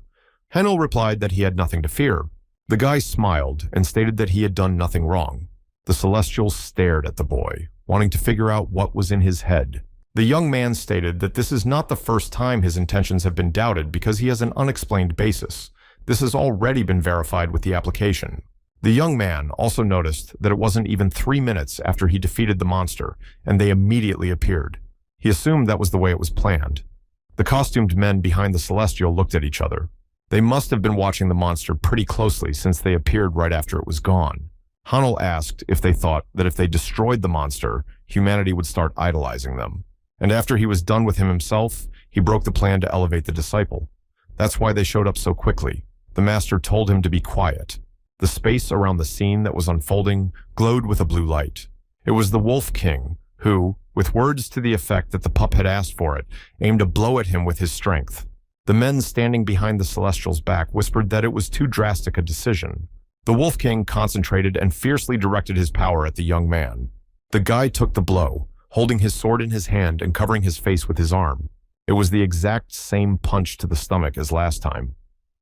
Hanul replied that he had nothing to fear. The guy smiled and stated that he had done nothing wrong. The Celestials stared at the boy, wanting to figure out what was in his head. The young man stated that this is not the first time his intentions have been doubted because he has an unexplained basis. This has already been verified with the application. The young man also noticed that it wasn't even 3 minutes after he defeated the monster, and they immediately appeared. He assumed that was the way it was planned. The costumed men behind the Celestial looked at each other. They must have been watching the monster pretty closely since they appeared right after it was gone. Hanul asked if they thought that if they destroyed the monster, humanity would start idolizing them. And after he was done with him himself, he broke the plan to elevate the disciple. That's why they showed up so quickly. The master told him to be quiet. The space around the scene that was unfolding glowed with a blue light. It was the Wolf King, who, with words to the effect that the pup had asked for it, aimed a blow at him with his strength. The men standing behind the Celestial's back whispered that it was too drastic a decision. The Wolf King concentrated and fiercely directed his power at the young man. The guy took the blow, holding his sword in his hand and covering his face with his arm. It was the exact same punch to the stomach as last time.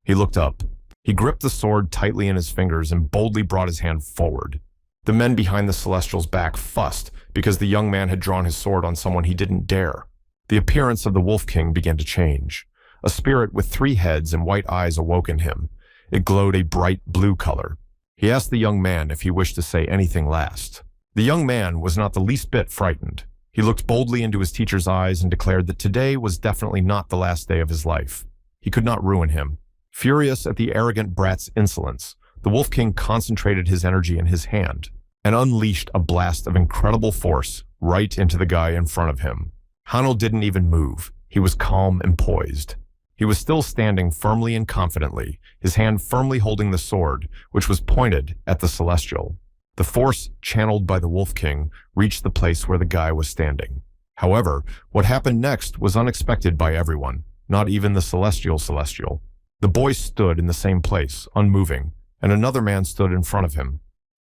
He looked up. He gripped the sword tightly in his fingers and boldly brought his hand forward. The men behind the Celestial's back fussed because the young man had drawn his sword on someone he didn't dare. The appearance of the Wolf King began to change. A spirit with 3 heads and white eyes awoke in him. It glowed a bright blue color. He asked the young man if he wished to say anything last. The young man was not the least bit frightened. He looked boldly into his teacher's eyes and declared that today was definitely not the last day of his life. He could not ruin him. Furious at the arrogant brat's insolence, the Wolf King concentrated his energy in his hand and unleashed a blast of incredible force right into the guy in front of him. Hanul didn't even move. He was calm and poised. He was still standing firmly and confidently, his hand firmly holding the sword, which was pointed at the Celestial. The force channeled by the Wolf King reached the place where the guy was standing. However, what happened next was unexpected by everyone, not even the Celestial. The boy stood in the same place, unmoving, and another man stood in front of him.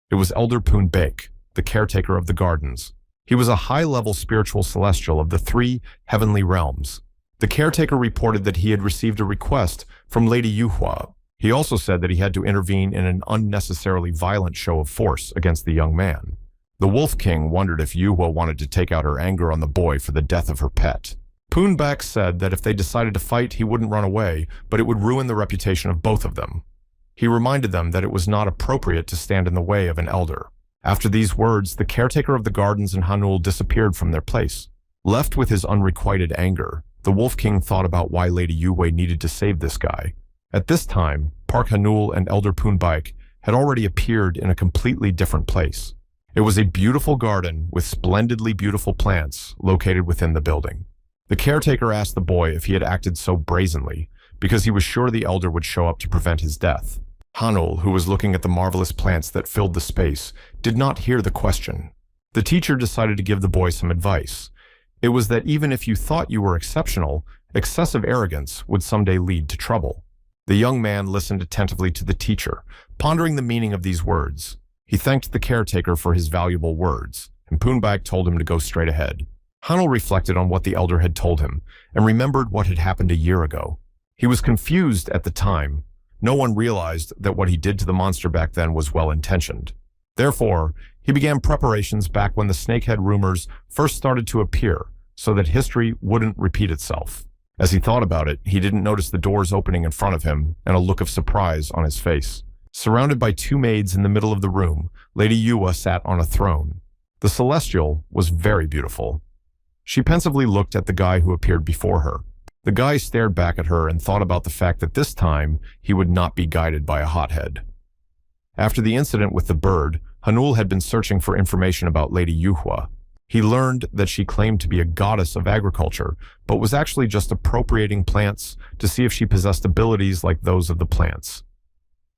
It was Elder Poon Baek, the caretaker of the gardens. He was a high-level spiritual celestial of the 3 heavenly realms. The caretaker reported that he had received a request from Lady Yuhua. He also said that he had to intervene in an unnecessarily violent show of force against the young man. The Wolf King wondered if Yuhua wanted to take out her anger on the boy for the death of her pet. Poon Baek said that if they decided to fight, he wouldn't run away, but it would ruin the reputation of both of them. He reminded them that it was not appropriate to stand in the way of an elder. After these words, the caretaker of the gardens and Hanul disappeared from their place. Left with his unrequited anger, the Wolf King thought about why Lady Yue needed to save this guy. At this time, Park Hanul and Elder Poon Baek had already appeared in a completely different place. It was a beautiful garden with splendidly beautiful plants located within the building. The caretaker asked the boy if he had acted so brazenly, because he was sure the elder would show up to prevent his death. Hanul, who was looking at the marvelous plants that filled the space, did not hear the question. The teacher decided to give the boy some advice. It was that even if you thought you were exceptional, excessive arrogance would someday lead to trouble. The young man listened attentively to the teacher, pondering the meaning of these words. He thanked the caretaker for his valuable words, and Poon Baek told him to go straight ahead. Hanul reflected on what the elder had told him, and remembered what had happened a year ago. He was confused at the time. No one realized that what he did to the monster back then was well-intentioned. Therefore, he began preparations back when the snakehead rumors first started to appear, so that history wouldn't repeat itself. As he thought about it, he didn't notice the doors opening in front of him and a look of surprise on his face. Surrounded by 2 maids in the middle of the room, Lady Yue sat on a throne. The Celestial was very beautiful. She pensively looked at the guy who appeared before her. The guy stared back at her and thought about the fact that this time he would not be guided by a hothead. After the incident with the bird, Hanul had been searching for information about Lady Yuhua. He learned that she claimed to be a goddess of agriculture, but was actually just appropriating plants to see if she possessed abilities like those of the plants.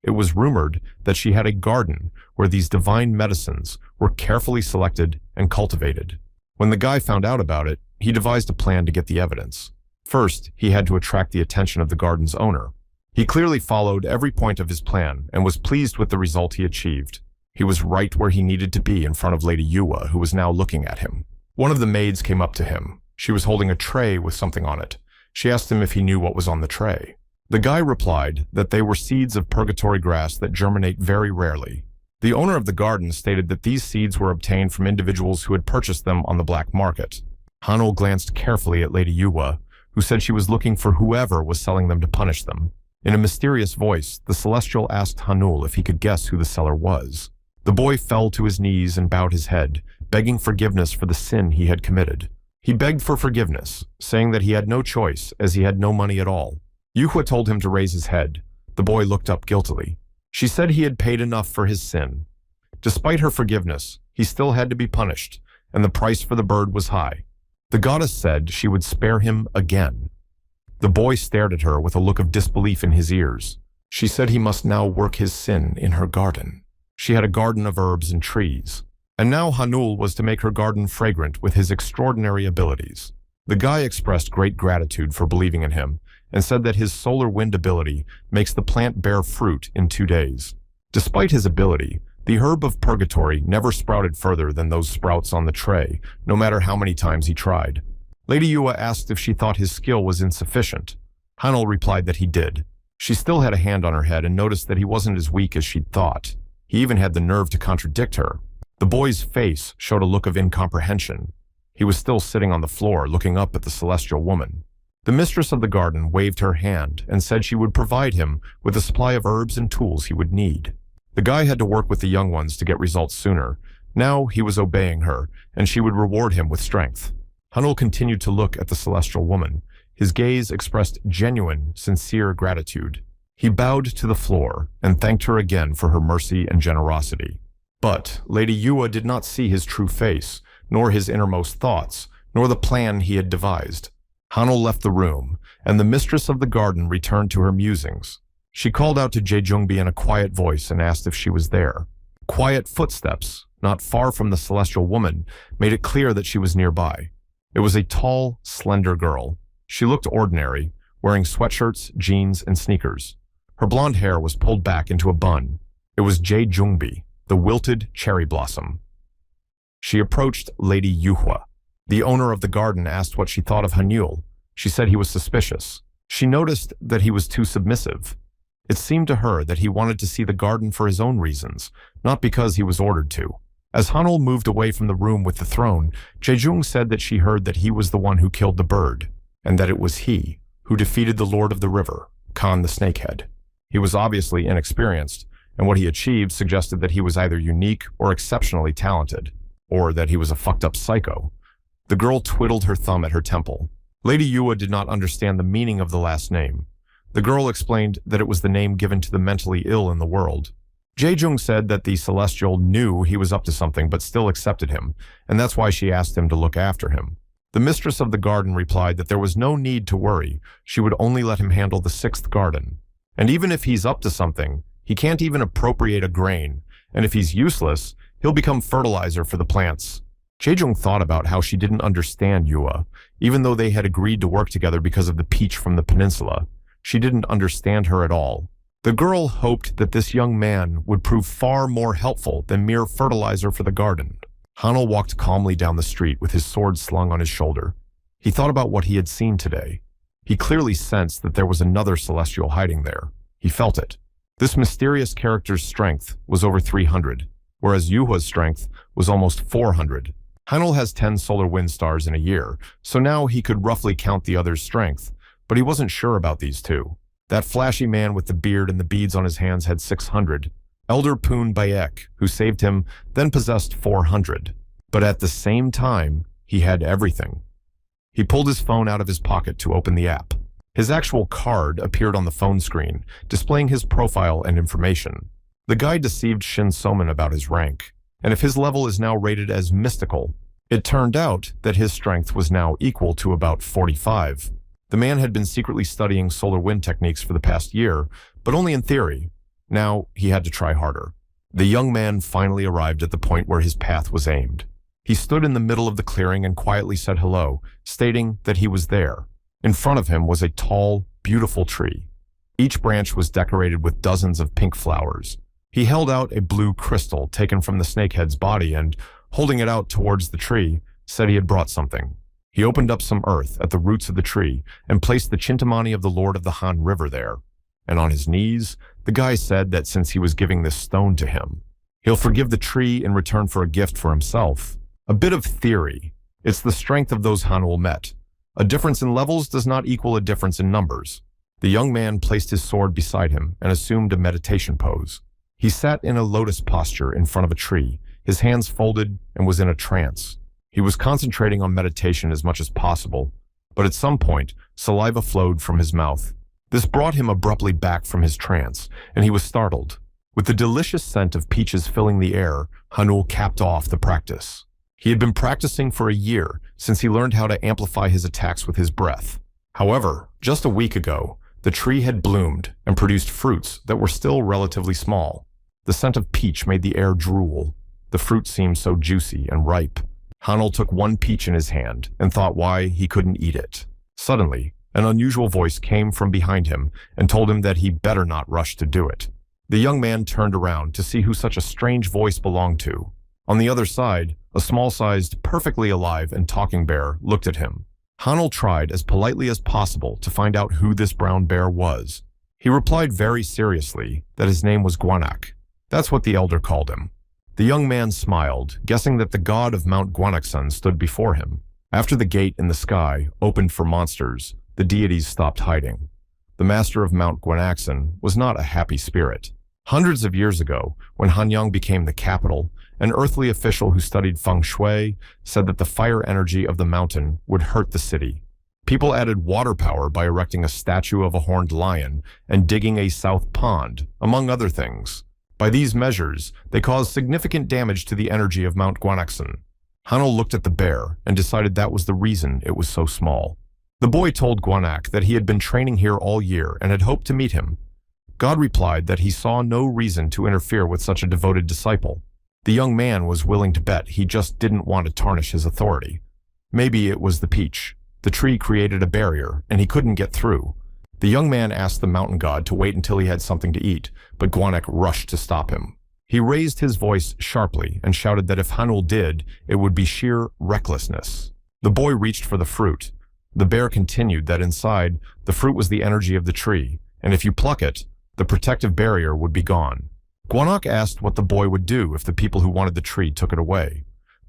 It was rumored that she had a garden where these divine medicines were carefully selected and cultivated. When the guy found out about it, he devised a plan to get the evidence. First, he had to attract the attention of the garden's owner. He clearly followed every point of his plan and was pleased with the result he achieved. He was right where he needed to be in front of Lady Yue, who was now looking at him. One of the maids came up to him. She was holding a tray with something on it. She asked him if he knew what was on the tray. The guy replied that they were seeds of purgatory grass that germinate very rarely. The owner of the garden stated that these seeds were obtained from individuals who had purchased them on the black market. Hanul glanced carefully at Lady Yue, who said she was looking for whoever was selling them to punish them. In a mysterious voice, the Celestial asked Hanul if he could guess who the seller was. The boy fell to his knees and bowed his head, begging forgiveness for the sin he had committed. He begged for forgiveness, saying that he had no choice as he had no money at all. Yuhua told him to raise his head. The boy looked up guiltily. She said he had paid enough for his sin. Despite her forgiveness, he still had to be punished, and the price for the bird was high. The goddess said she would spare him again. The boy stared at her with a look of disbelief in his ears. She said he must now work his sin in her garden. She had a garden of herbs and trees, and now Hanul was to make her garden fragrant with his extraordinary abilities. The guy expressed great gratitude for believing in him and said that his solar wind ability makes the plant bear fruit in 2 days. Despite his ability, the herb of purgatory never sprouted further than those sprouts on the tray, no matter how many times he tried. Lady Yua asked if she thought his skill was insufficient. Hanul replied that he did. She still had a hand on her head and noticed that he wasn't as weak as she'd thought. He even had the nerve to contradict her. The boy's face showed a look of incomprehension. He was still sitting on the floor, looking up at the celestial woman. The mistress of the garden waved her hand and said she would provide him with a supply of herbs and tools he would need. The guy had to work with the young ones to get results sooner. Now he was obeying her, and she would reward him with strength. Hanul continued to look at the celestial woman. His gaze expressed genuine, sincere gratitude. He bowed to the floor and thanked her again for her mercy and generosity. But Lady Yua did not see his true face, nor his innermost thoughts, nor the plan he had devised. Hanul left the room, and the mistress of the garden returned to her musings. She called out to Jaejungbi in a quiet voice and asked if she was there. Quiet footsteps, not far from the celestial woman, made it clear that she was nearby. It was a tall, slender girl. She looked ordinary, wearing sweatshirts, jeans, and sneakers. Her blonde hair was pulled back into a bun. It was Jaejungbi, the wilted cherry blossom. She approached Lady Yuhua. The owner of the garden asked what she thought of Hanul. She said he was suspicious. She noticed that he was too submissive. It seemed to her that he wanted to see the garden for his own reasons, not because he was ordered to. As Hanul moved away from the room with the throne, Jaejung said that she heard that he was the one who killed the bird, and that it was he who defeated the Lord of the River, Khan the Snakehead. He was obviously inexperienced, and what he achieved suggested that he was either unique or exceptionally talented, or that he was a fucked-up psycho. The girl twiddled her thumb at her temple. Lady Yua did not understand the meaning of the last name. The girl explained that it was the name given to the mentally ill in the world. Jaejung said that the Celestial knew he was up to something but still accepted him, and that's why she asked him to look after him. The mistress of the garden replied that there was no need to worry. She would only let him handle the 6th garden. And even if he's up to something, he can't even appropriate a grain, and if he's useless, he'll become fertilizer for the plants. Jaejung thought about how she didn't understand Yua, even though they had agreed to work together because of the peach from the peninsula. She didn't understand her at all. The girl hoped that this young man would prove far more helpful than mere fertilizer for the garden. Hanul walked calmly down the street with his sword slung on his shoulder. He thought about what he had seen today. He clearly sensed that there was another celestial hiding there. He felt it. This mysterious character's strength was over 300, whereas Yuhua's strength was almost 400. Hanul has 10 solar wind stars in a year, so now he could roughly count the other's strength, but he wasn't sure about these two. That flashy man with the beard and the beads on his hands had 600. Elder Poon Bayek, who saved him, then possessed 400. But at the same time, he had everything. He pulled his phone out of his pocket to open the app. His actual card appeared on the phone screen, displaying his profile and information. The guy deceived Shin Soman about his rank, and if his level is now rated as mystical, it turned out that his strength was now equal to about 45. The man had been secretly studying solar wind techniques for the past year, but only in theory. Now he had to try harder. The young man finally arrived at the point where his path was aimed. He stood in the middle of the clearing and quietly said hello, stating that he was there. In front of him was a tall, beautiful tree. Each branch was decorated with dozens of pink flowers. He held out a blue crystal taken from the snakehead's body and, holding it out towards the tree, said he had brought something. He opened up some earth at the roots of the tree and placed the Chintamani of the Lord of the Han River there. And on his knees, the guy said that since he was giving this stone to him, he'll forgive the tree in return for a gift for himself. A bit of theory. It's the strength of those Hanul met. A difference in levels does not equal a difference in numbers. The young man placed his sword beside him and assumed a meditation pose. He sat in a lotus posture in front of a tree, his hands folded, and was in a trance. He was concentrating on meditation as much as possible, but at some point, saliva flowed from his mouth. This brought him abruptly back from his trance, and he was startled. With the delicious scent of peaches filling the air, Hanul capped off the practice. He had been practicing for a year since he learned how to amplify his attacks with his breath. However, just a week ago, the tree had bloomed and produced fruits that were still relatively small. The scent of peach made the air drool. The fruit seemed so juicy and ripe. Hanul took one peach in his hand and thought why he couldn't eat it. Suddenly, an unusual voice came from behind him and told him that he better not rush to do it. The young man turned around to see who such a strange voice belonged to. On the other side, a small-sized, perfectly alive and talking bear looked at him. Hanul tried as politely as possible to find out who this brown bear was. He replied very seriously that his name was Gwanak. That's what the elder called him. The young man smiled, guessing that the god of Mount Gwanaksun stood before him. After the gate in the sky opened for monsters, the deities stopped hiding. The master of Mount Gwanaksun was not a happy spirit. Hundreds of years ago, when Hanyang became the capital, an earthly official who studied feng shui said that the fire energy of the mountain would hurt the city. People added water power by erecting a statue of a horned lion and digging a south pond, among other things. By these measures, they caused significant damage to the energy of Mount Gwanaksun. Hanul looked at the bear and decided that was the reason it was so small. The boy told Gwanak that he had been training here all year and had hoped to meet him. God replied that he saw no reason to interfere with such a devoted disciple. The young man was willing to bet he just didn't want to tarnish his authority. Maybe it was the peach. The tree created a barrier, and he couldn't get through. The young man asked the mountain god to wait until he had something to eat, but Gwanak rushed to stop him. He raised his voice sharply and shouted that if Hanul did, it would be sheer recklessness. The boy reached for the fruit. The bear continued that inside, the fruit was the energy of the tree, and if you pluck it, the protective barrier would be gone. Gwanak asked what the boy would do if the people who wanted the tree took it away.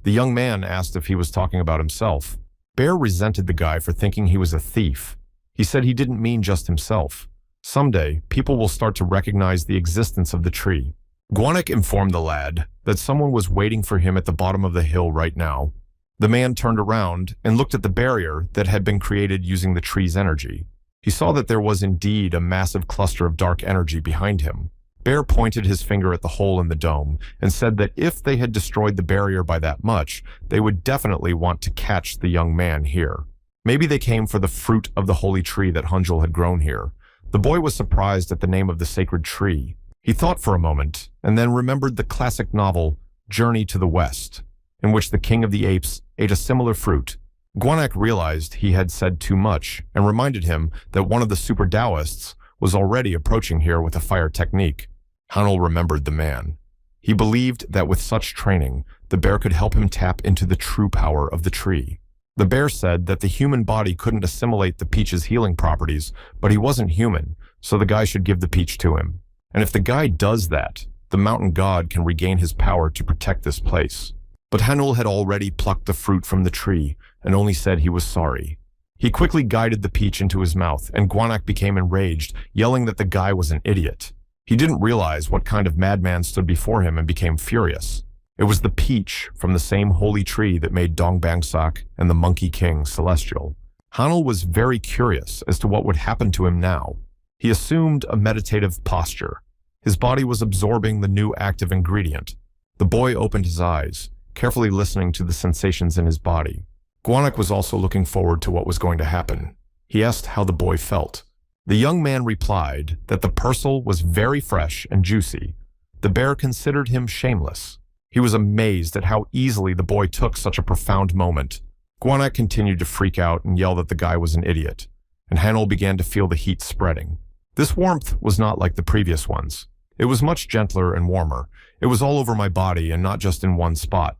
The young man asked if he was talking about himself. Bear resented the guy for thinking he was a thief. He said he didn't mean just himself. Someday, people will start to recognize the existence of the tree. Gwanak informed the lad that someone was waiting for him at the bottom of the hill right now. The man turned around and looked at the barrier that had been created using the tree's energy. He saw that there was indeed a massive cluster of dark energy behind him. Bear pointed his finger at the hole in the dome and said that if they had destroyed the barrier by that much, they would definitely want to catch the young man here. Maybe they came for the fruit of the holy tree that Hunjul had grown here. The boy was surprised at the name of the sacred tree. He thought for a moment and then remembered the classic novel Journey to the West, in which the king of the apes ate a similar fruit. Gwanak realized he had said too much and reminded him that one of the super Taoists was already approaching here with a fire technique. Hanul remembered the man. He believed that with such training, the bear could help him tap into the true power of the tree. The bear said that the human body couldn't assimilate the peach's healing properties, but he wasn't human, so the guy should give the peach to him. And if the guy does that, the mountain god can regain his power to protect this place. But Hanul had already plucked the fruit from the tree and only said he was sorry. He quickly guided the peach into his mouth, and Gwanak became enraged, yelling that the guy was an idiot. He didn't realize what kind of madman stood before him and became furious. It was the peach from the same holy tree that made Dongbangsak and the Monkey King celestial. Hanul was very curious as to what would happen to him now. He assumed a meditative posture. His body was absorbing the new active ingredient. The boy opened his eyes, carefully listening to the sensations in his body. Gwanak was also looking forward to what was going to happen. He asked how the boy felt. The young man replied that the persil was very fresh and juicy. The bear considered him shameless. He was amazed at how easily the boy took such a profound moment. Gwanak continued to freak out and yell that the guy was an idiot, and Hanul began to feel the heat spreading. This warmth was not like the previous ones. It was much gentler and warmer. It was all over my body and not just in one spot.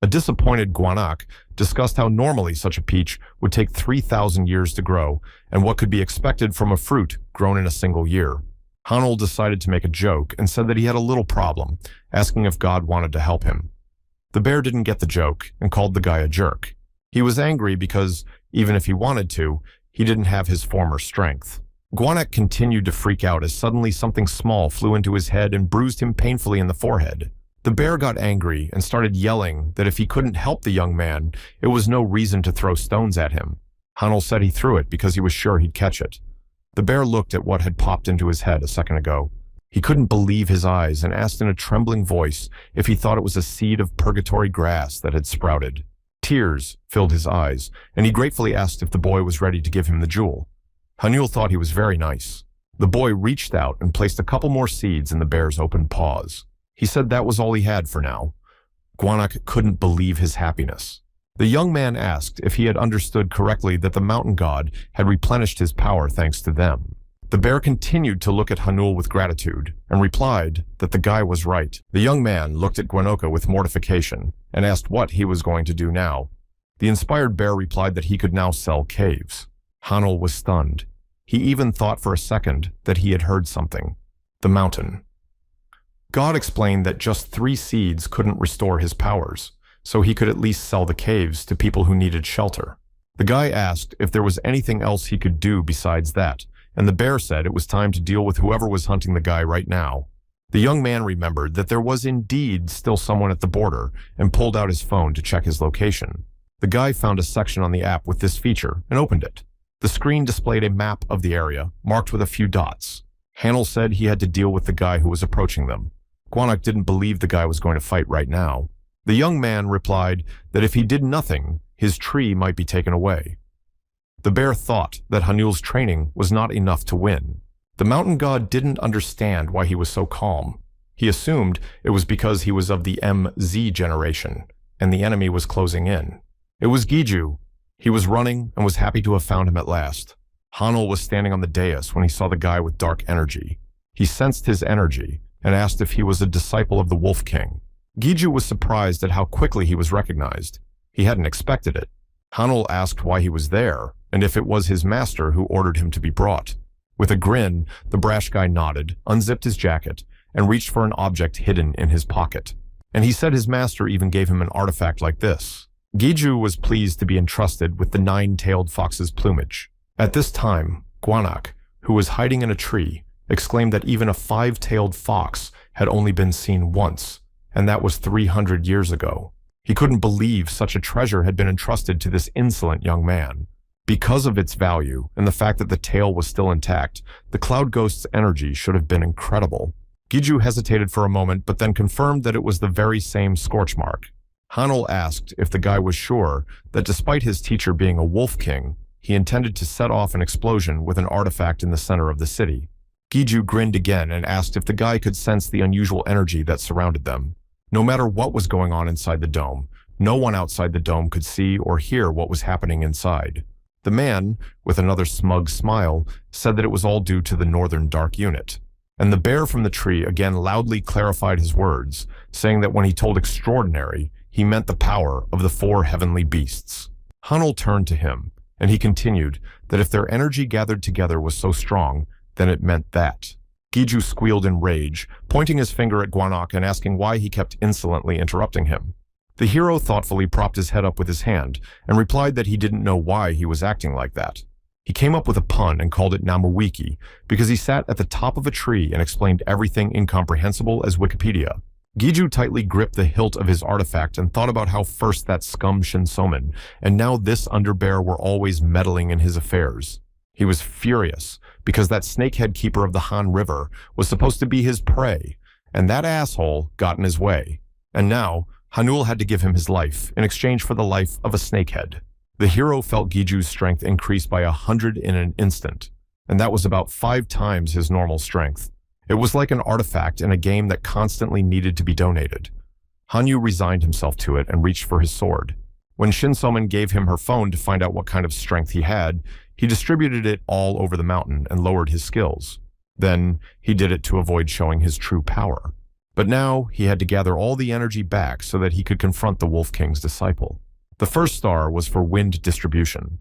A disappointed Gwanak discussed how normally such a peach would take 3,000 years to grow and what could be expected from a fruit grown in a single year. Hanul decided to make a joke and said that he had a little problem, asking if God wanted to help him. The bear didn't get the joke and called the guy a jerk. He was angry because, even if he wanted to, he didn't have his former strength. Gwanak continued to freak out as suddenly something small flew into his head and bruised him painfully in the forehead. The bear got angry and started yelling that if he couldn't help the young man, it was no reason to throw stones at him. Hanul said he threw it because he was sure he'd catch it. The bear looked at what had popped into his head a second ago. He couldn't believe his eyes and asked in a trembling voice if he thought it was a seed of purgatory grass that had sprouted. Tears filled his eyes, and he gratefully asked if the boy was ready to give him the jewel. Hanul thought he was very nice. The boy reached out and placed a couple more seeds in the bear's open paws. He said that was all he had for now. Gwanak couldn't believe his happiness. The young man asked if he had understood correctly that the mountain god had replenished his power thanks to them. The bear continued to look at Hanul with gratitude and replied that the guy was right. The young man looked at Gwanoka with mortification and asked what he was going to do now. The inspired bear replied that he could now sell caves. Hanul was stunned. He even thought for a second that he had heard something. The mountain. God explained that just 3 seeds couldn't restore his powers, so he could at least sell the caves to people who needed shelter. The guy asked if there was anything else he could do besides that, and the bear said it was time to deal with whoever was hunting the guy right now. The young man remembered that there was indeed still someone at the border and pulled out his phone to check his location. The guy found a section on the app with this feature and opened it. The screen displayed a map of the area, marked with a few dots. Hanul said he had to deal with the guy who was approaching them. Gwanak didn't believe the guy was going to fight right now. The young man replied that if he did nothing, his tree might be taken away. The bear thought that Hanul's training was not enough to win. The mountain god didn't understand why he was so calm. He assumed it was because he was of the MZ generation, and the enemy was closing in. It was Giju. He was running and was happy to have found him at last. Hanul was standing on the dais when he saw the guy with dark energy. He sensed his energy and asked if he was a disciple of the Wolf King. Giju was surprised at how quickly he was recognized. He hadn't expected it. Hanul asked why he was there, and if it was his master who ordered him to be brought. With a grin, the brash guy nodded, unzipped his jacket, and reached for an object hidden in his pocket. And he said his master even gave him an artifact like this. Giju was pleased to be entrusted with the 9-tailed fox's plumage. At this time, Gwanak, who was hiding in a tree, exclaimed that even a 5-tailed fox had only been seen once, and that was 300 years ago. He couldn't believe such a treasure had been entrusted to this insolent young man. Because of its value and the fact that the tail was still intact, the cloud ghost's energy should have been incredible. Giju hesitated for a moment, but then confirmed that it was the very same scorch mark. Hanul asked if the guy was sure that despite his teacher being a wolf king, he intended to set off an explosion with an artifact in the center of the city. Giju grinned again and asked if the guy could sense the unusual energy that surrounded them. No matter what was going on inside the dome, no one outside the dome could see or hear what was happening inside. The man, with another smug smile, said that it was all due to the Northern Dark Unit. And the bear from the tree again loudly clarified his words, saying that when he told extraordinary, he meant the power of the 4 heavenly beasts. Hanul turned to him, and he continued that if their energy gathered together was so strong, then it meant that. Giju squealed in rage, pointing his finger at Gwanak and asking why he kept insolently interrupting him. The hero thoughtfully propped his head up with his hand and replied that he didn't know why he was acting like that. He came up with a pun and called it Namawiki because he sat at the top of a tree and explained everything incomprehensible as Wikipedia. Giju tightly gripped the hilt of his artifact and thought about how first that scum Shinsomen and now this underbear were always meddling in his affairs. He was furious because that snakehead keeper of the Han River was supposed to be his prey, and that asshole got in his way. And now, Hanul had to give him his life in exchange for the life of a snakehead. The hero felt Giju's strength increase by 100 in an instant, and that was about 5 times his normal strength. It was like an artifact in a game that constantly needed to be donated. Hanyu resigned himself to it and reached for his sword. When Shinsomen gave him her phone to find out what kind of strength he had, he distributed it all over the mountain and lowered his skills. Then, he did it to avoid showing his true power. But now, he had to gather all the energy back so that he could confront the Wolf King's disciple. The first star was for wind distribution.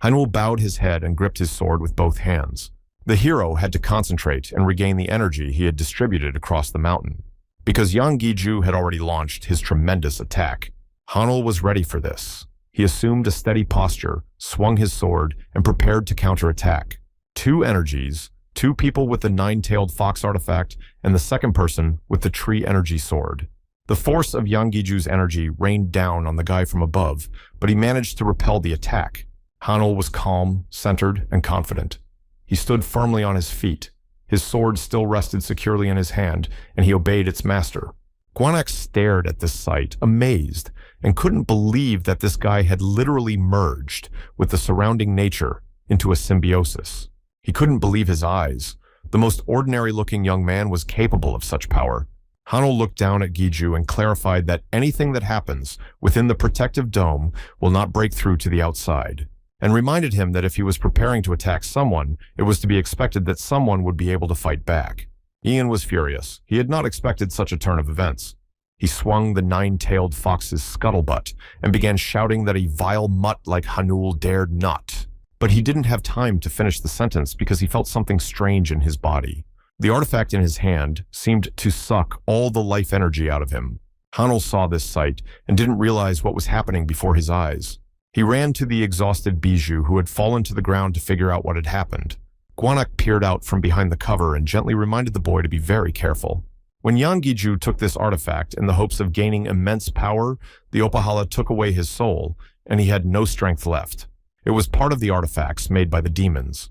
Hanul bowed his head and gripped his sword with both hands. The hero had to concentrate and regain the energy he had distributed across the mountain. Because Yang Giju had already launched his tremendous attack, Hanul was ready for this. He assumed a steady posture, swung his sword, and prepared to counterattack. 2 energies, 2 people with the 9-tailed fox artifact, and the second person with the tree energy sword. The force of Yang Giju's energy rained down on the guy from above, but he managed to repel the attack. Hanul was calm, centered, and confident. He stood firmly on his feet. His sword still rested securely in his hand, and he obeyed its master. Gwanak stared at this sight, amazed, and couldn't believe that this guy had literally merged with the surrounding nature into a symbiosis. He couldn't believe his eyes. The most ordinary-looking young man was capable of such power. Hanul looked down at Giju and clarified that anything that happens within the protective dome will not break through to the outside, and reminded him that if he was preparing to attack someone, it was to be expected that someone would be able to fight back. Ian was furious. He had not expected such a turn of events. He swung the nine-tailed fox's scuttlebutt and began shouting that a vile mutt like Hanul dared not. But he didn't have time to finish the sentence because he felt something strange in his body. The artifact in his hand seemed to suck all the life energy out of him. Hanul saw this sight and didn't realize what was happening before his eyes. He ran to the exhausted Bijou, who had fallen to the ground, to figure out what had happened. Gwanak peered out from behind the cover and gently reminded the boy to be very careful. When Yangiju took this artifact in the hopes of gaining immense power, the Opahala took away his soul, and he had no strength left. It was part of the artifacts made by the demons.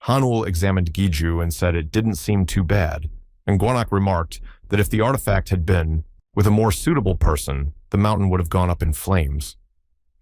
Hanul examined Giju and said it didn't seem too bad, and Gwanak remarked that if the artifact had been with a more suitable person, the mountain would have gone up in flames.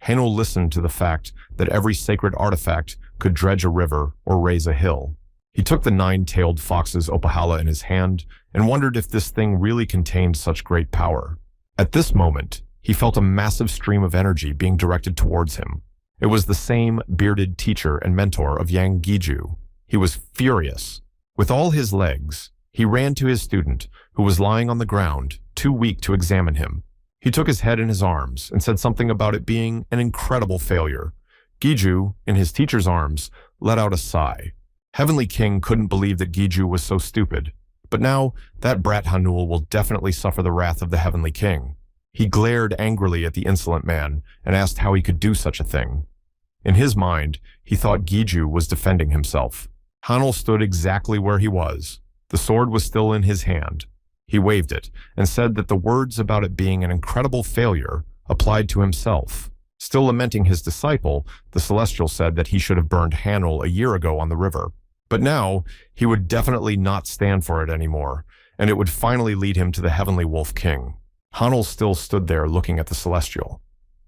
Hanul listened to the fact that every sacred artifact could dredge a river or raise a hill. He took the nine-tailed fox's Opahala in his hand and wondered if this thing really contained such great power. At this moment, he felt a massive stream of energy being directed towards him. It was the same bearded teacher and mentor of Yang Giju. He was furious. With all his legs, he ran to his student, who was lying on the ground, too weak to examine him. He took his head in his arms and said something about it being an incredible failure. Giju, in his teacher's arms, let out a sigh. Heavenly King couldn't believe that Giju was so stupid, but now that brat Hanul will definitely suffer the wrath of the Heavenly King. He glared angrily at the insolent man and asked how he could do such a thing. In his mind, he thought Giju was defending himself. Hanul stood exactly where he was. The sword was still in his hand. He waved it and said that the words about it being an incredible failure applied to himself. Still lamenting his disciple, the Celestial said that he should have burned Hanul a year ago on the river. But now, he would definitely not stand for it anymore, and it would finally lead him to the Heavenly Wolf King. Hanul still stood there looking at the Celestial.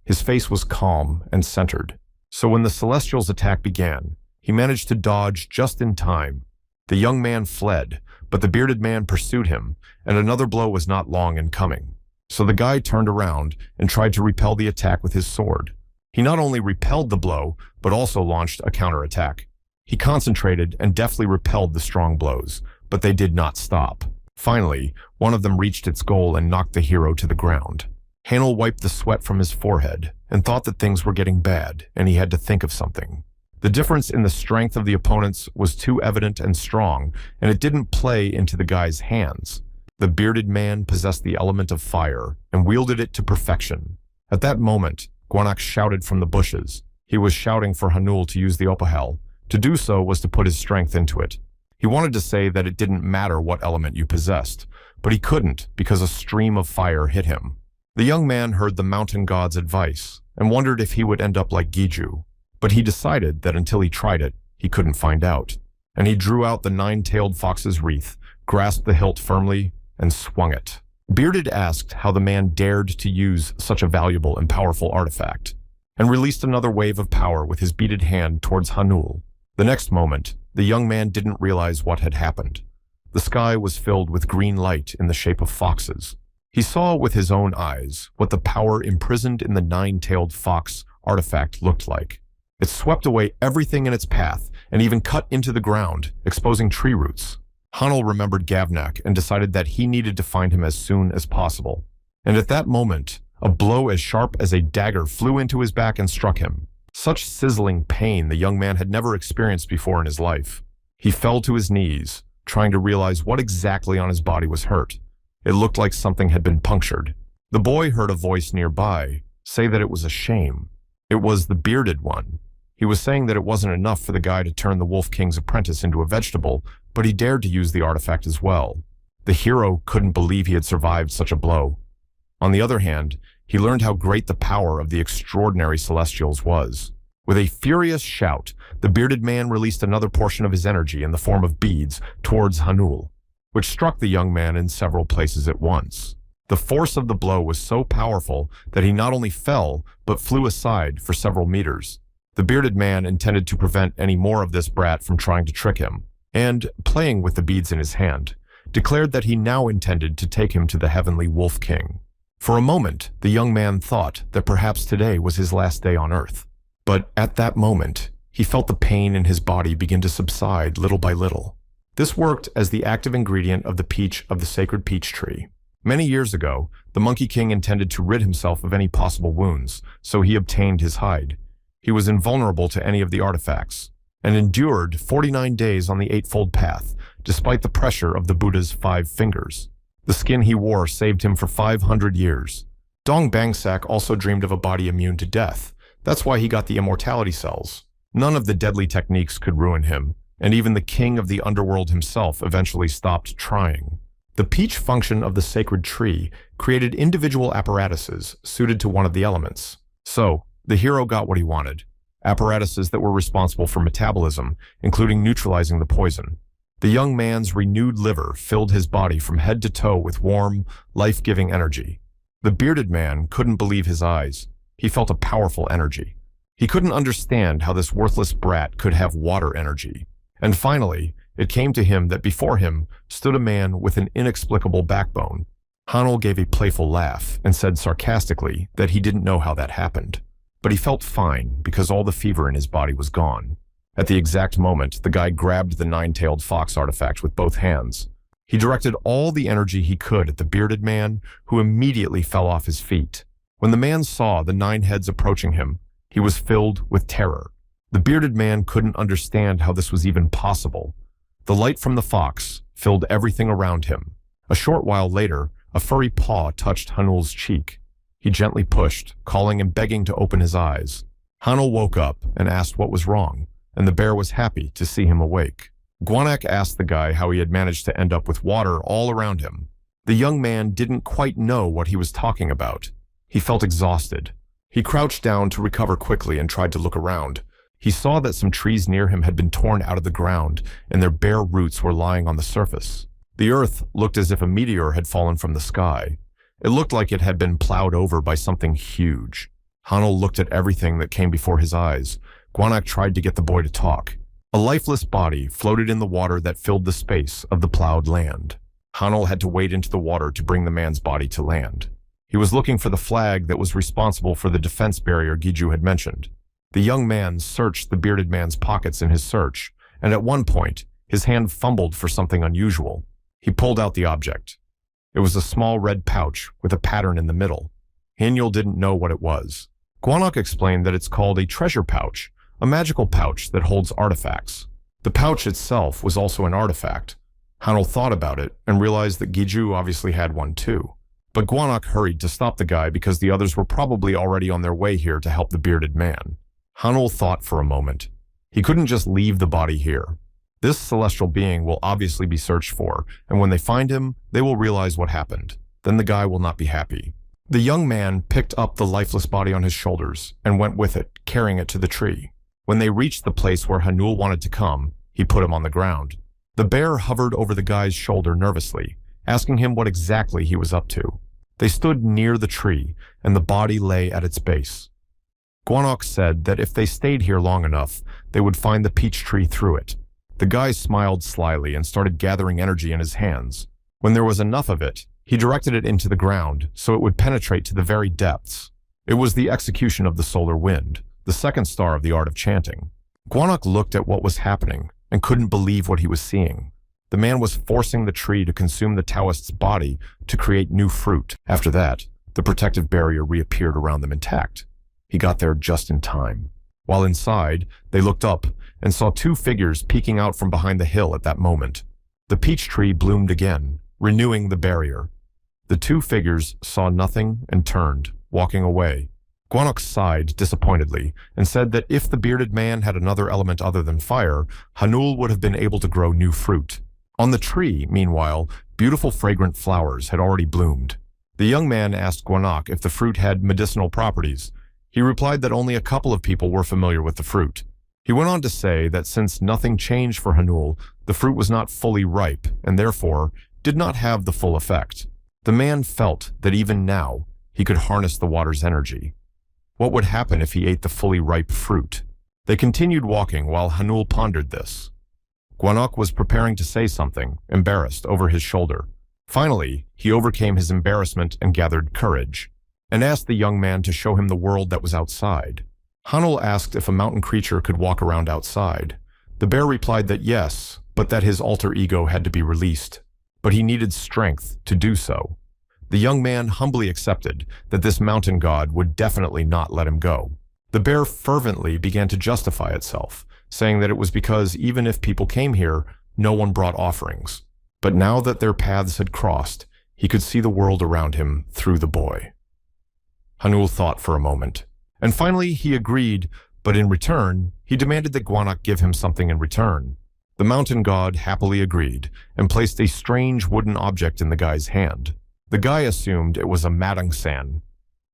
His face was calm and centered. So when the Celestial's attack began, he managed to dodge just in time. The young man fled, but the bearded man pursued him, and another blow was not long in coming. So the guy turned around and tried to repel the attack with his sword. He not only repelled the blow, but also launched a counterattack. He concentrated and deftly repelled the strong blows, but they did not stop. Finally, one of them reached its goal and knocked the hero to the ground. Hanul wiped the sweat from his forehead and thought that things were getting bad, and he had to think of something. The difference in the strength of the opponents was too evident and strong, and it didn't play into the guy's hands. The bearded man possessed the element of fire and wielded it to perfection. At that moment, Gwanak shouted from the bushes. He was shouting for Hanul to use the Opahel. To do so was to put his strength into it. He wanted to say that it didn't matter what element you possessed, but he couldn't because a stream of fire hit him. The young man heard the mountain god's advice and wondered if he would end up like Giju, but he decided that until he tried it, he couldn't find out. And he drew out the nine-tailed fox's wreath, grasped the hilt firmly, and swung it. Bearded asked how the man dared to use such a valuable and powerful artifact, and released another wave of power with his beaded hand towards Hanul. The next moment, the young man didn't realize what had happened. The sky was filled with green light in the shape of foxes. He saw with his own eyes what the power imprisoned in the nine-tailed fox artifact looked like. It swept away everything in its path and even cut into the ground, exposing tree roots. Hanul remembered Gavnak and decided that he needed to find him as soon as possible. And at that moment, a blow as sharp as a dagger flew into his back and struck him. Such sizzling pain the young man had never experienced before in his life. He fell to his knees, trying to realize what exactly on his body was hurt. It looked like something had been punctured. The boy heard a voice nearby say that it was a shame. It was the bearded one. He was saying that it wasn't enough for the guy to turn the Wolf King's apprentice into a vegetable, but he dared to use the artifact as well. The hero couldn't believe he had survived such a blow. On the other hand, he learned how great the power of the extraordinary Celestials was. With a furious shout, the bearded man released another portion of his energy in the form of beads towards Hanul, which struck the young man in several places at once. The force of the blow was so powerful that he not only fell, but flew aside for several meters. The bearded man intended to prevent any more of this brat from trying to trick him, and, playing with the beads in his hand, declared that he now intended to take him to the heavenly Wolf King. For a moment, the young man thought that perhaps today was his last day on Earth. But at that moment, he felt the pain in his body begin to subside little by little. This worked as the active ingredient of the peach of the sacred peach tree. Many years ago, the Monkey King intended to rid himself of any possible wounds, so he obtained his hide. He was invulnerable to any of the artifacts, and endured 49 days on the Eightfold Path, despite the pressure of the Buddha's 5 fingers. The skin he wore saved him for 500 years. Dong Bangsak also dreamed of a body immune to death. That's why he got the immortality cells. None of the deadly techniques could ruin him, and even the king of the underworld himself eventually stopped trying. The peach function of the sacred tree created individual apparatuses suited to one of the elements. So, the hero got what he wanted. Apparatuses that were responsible for metabolism, including neutralizing the poison. The young man's renewed liver filled his body from head to toe with warm, life-giving energy. The bearded man couldn't believe his eyes. He felt a powerful energy. He couldn't understand how this worthless brat could have water energy. And finally, it came to him that before him stood a man with an inexplicable backbone. Hanul gave a playful laugh and said sarcastically that he didn't know how that happened. But he felt fine because all the fever in his body was gone. At the exact moment, the guy grabbed the 9-tailed fox artifact with both hands. He directed all the energy he could at the bearded man, who immediately fell off his feet. When the man saw the 9 heads approaching him, he was filled with terror. The bearded man couldn't understand how this was even possible. The light from the fox filled everything around him. A short while later, a furry paw touched Hanul's cheek. He gently pushed, calling and begging to open his eyes. Hanul woke up and asked what was wrong, and the bear was happy to see him awake. Gwanak asked the guy how he had managed to end up with water all around him. The young man didn't quite know what he was talking about. He felt exhausted. He crouched down to recover quickly and tried to look around. He saw that some trees near him had been torn out of the ground, and their bare roots were lying on the surface. The earth looked as if a meteor had fallen from the sky. It looked like it had been plowed over by something huge. Hanul looked at everything that came before his eyes. Gwanak tried to get the boy to talk. A lifeless body floated in the water that filled the space of the plowed land. Hanul had to wade into the water to bring the man's body to land. He was looking for the flag that was responsible for the defense barrier Giju had mentioned. The young man searched the bearded man's pockets in his search, and at one point, his hand fumbled for something unusual. He pulled out the object. It was a small red pouch with a pattern in the middle. Hanyul didn't know what it was. Gwanak explained that it's called a treasure pouch, a magical pouch that holds artifacts. The pouch itself was also an artifact. Hanul thought about it and realized that Giju obviously had one too. But Gwanak hurried to stop the guy because the others were probably already on their way here to help the bearded man. Hanul thought for a moment. He couldn't just leave the body here. This celestial being will obviously be searched for, and when they find him, they will realize what happened. Then the guy will not be happy. The young man picked up the lifeless body on his shoulders and went with it, carrying it to the tree. When they reached the place where Hanul wanted to come, he put him on the ground. The bear hovered over the guy's shoulder nervously, asking him what exactly he was up to. They stood near the tree, and the body lay at its base. Gwanak said that if they stayed here long enough, they would find the peach tree through it. The guy smiled slyly and started gathering energy in his hands. When there was enough of it, he directed it into the ground so it would penetrate to the very depths. It was the execution of the solar wind, the second star of the art of chanting. Gwanak looked at what was happening and couldn't believe what he was seeing. The man was forcing the tree to consume the Taoist's body to create new fruit. After that, the protective barrier reappeared around them intact. He got there just in time. While inside, they looked up and saw 2 figures peeking out from behind the hill at that moment. The peach tree bloomed again, renewing the barrier. The 2 figures saw nothing and turned, walking away. Gwanak sighed disappointedly and said that if the bearded man had another element other than fire, Hanul would have been able to grow new fruit. On the tree, meanwhile, beautiful fragrant flowers had already bloomed. The young man asked Gwanak if the fruit had medicinal properties. He replied that only a couple of people were familiar with the fruit. He went on to say that since nothing changed for Hanul, the fruit was not fully ripe and therefore did not have the full effect. The man felt that even now he could harness the water's energy. What would happen if he ate the fully ripe fruit? They continued walking while Hanul pondered this. Gwanok was preparing to say something, embarrassed, over his shoulder. Finally, he overcame his embarrassment and gathered courage, and asked the young man to show him the world that was outside. Hanul asked if a mountain creature could walk around outside. The bear replied that yes, but that his alter ego had to be released. But he needed strength to do so. The young man humbly accepted that this mountain god would definitely not let him go. The bear fervently began to justify itself, saying that it was because even if people came here, no one brought offerings. But now that their paths had crossed, he could see the world around him through the boy. Hanul thought for a moment, and finally he agreed, but in return, he demanded that Gwanok give him something in return. The mountain god happily agreed and placed a strange wooden object in the guy's hand. The guy assumed it was a madangsan.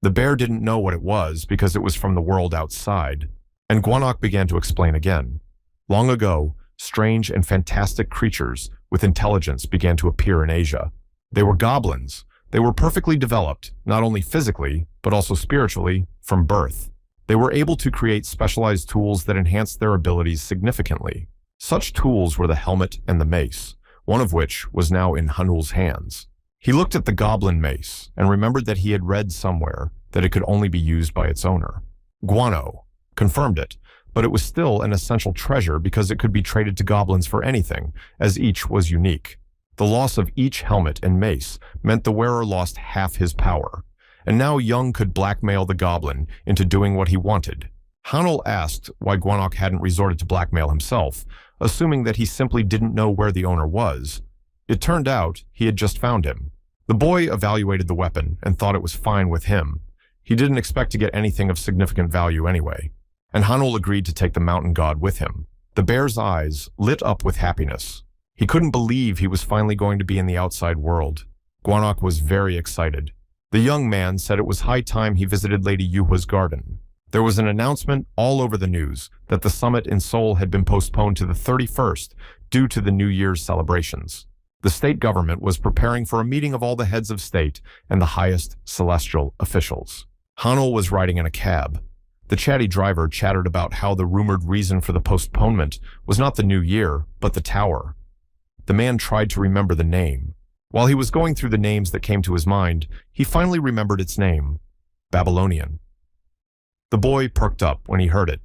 The bear didn't know what it was because it was from the world outside, and Gwanok began to explain again. Long ago, strange and fantastic creatures with intelligence began to appear in Asia. They were goblins. They were perfectly developed, not only physically, but also spiritually, from birth. They were able to create specialized tools that enhanced their abilities significantly. Such tools were the helmet and the mace, one of which was now in Hanul's hands. He looked at the goblin mace and remembered that he had read somewhere that it could only be used by its owner. Guano confirmed it, but it was still an essential treasure because it could be traded to goblins for anything, as each was unique. The loss of each helmet and mace meant the wearer lost half his power, and now Young could blackmail the goblin into doing what he wanted. Hanul asked why Gwanok hadn't resorted to blackmail himself, assuming that he simply didn't know where the owner was. It turned out he had just found him. The boy evaluated the weapon and thought it was fine with him. He didn't expect to get anything of significant value anyway, and Hanul agreed to take the mountain god with him. The bear's eyes lit up with happiness. He couldn't believe he was finally going to be in the outside world. Gwanok was very excited. The young man said it was high time he visited Lady Yuhua's garden. There was an announcement all over the news that the summit in Seoul had been postponed to the 31st due to the New Year's celebrations. The state government was preparing for a meeting of all the heads of state and the highest celestial officials. Hanul was riding in a cab. The chatty driver chattered about how the rumored reason for the postponement was not the new year, but the tower. The man tried to remember the name. While he was going through the names that came to his mind, he finally remembered its name: Babylonian. The boy perked up when he heard it.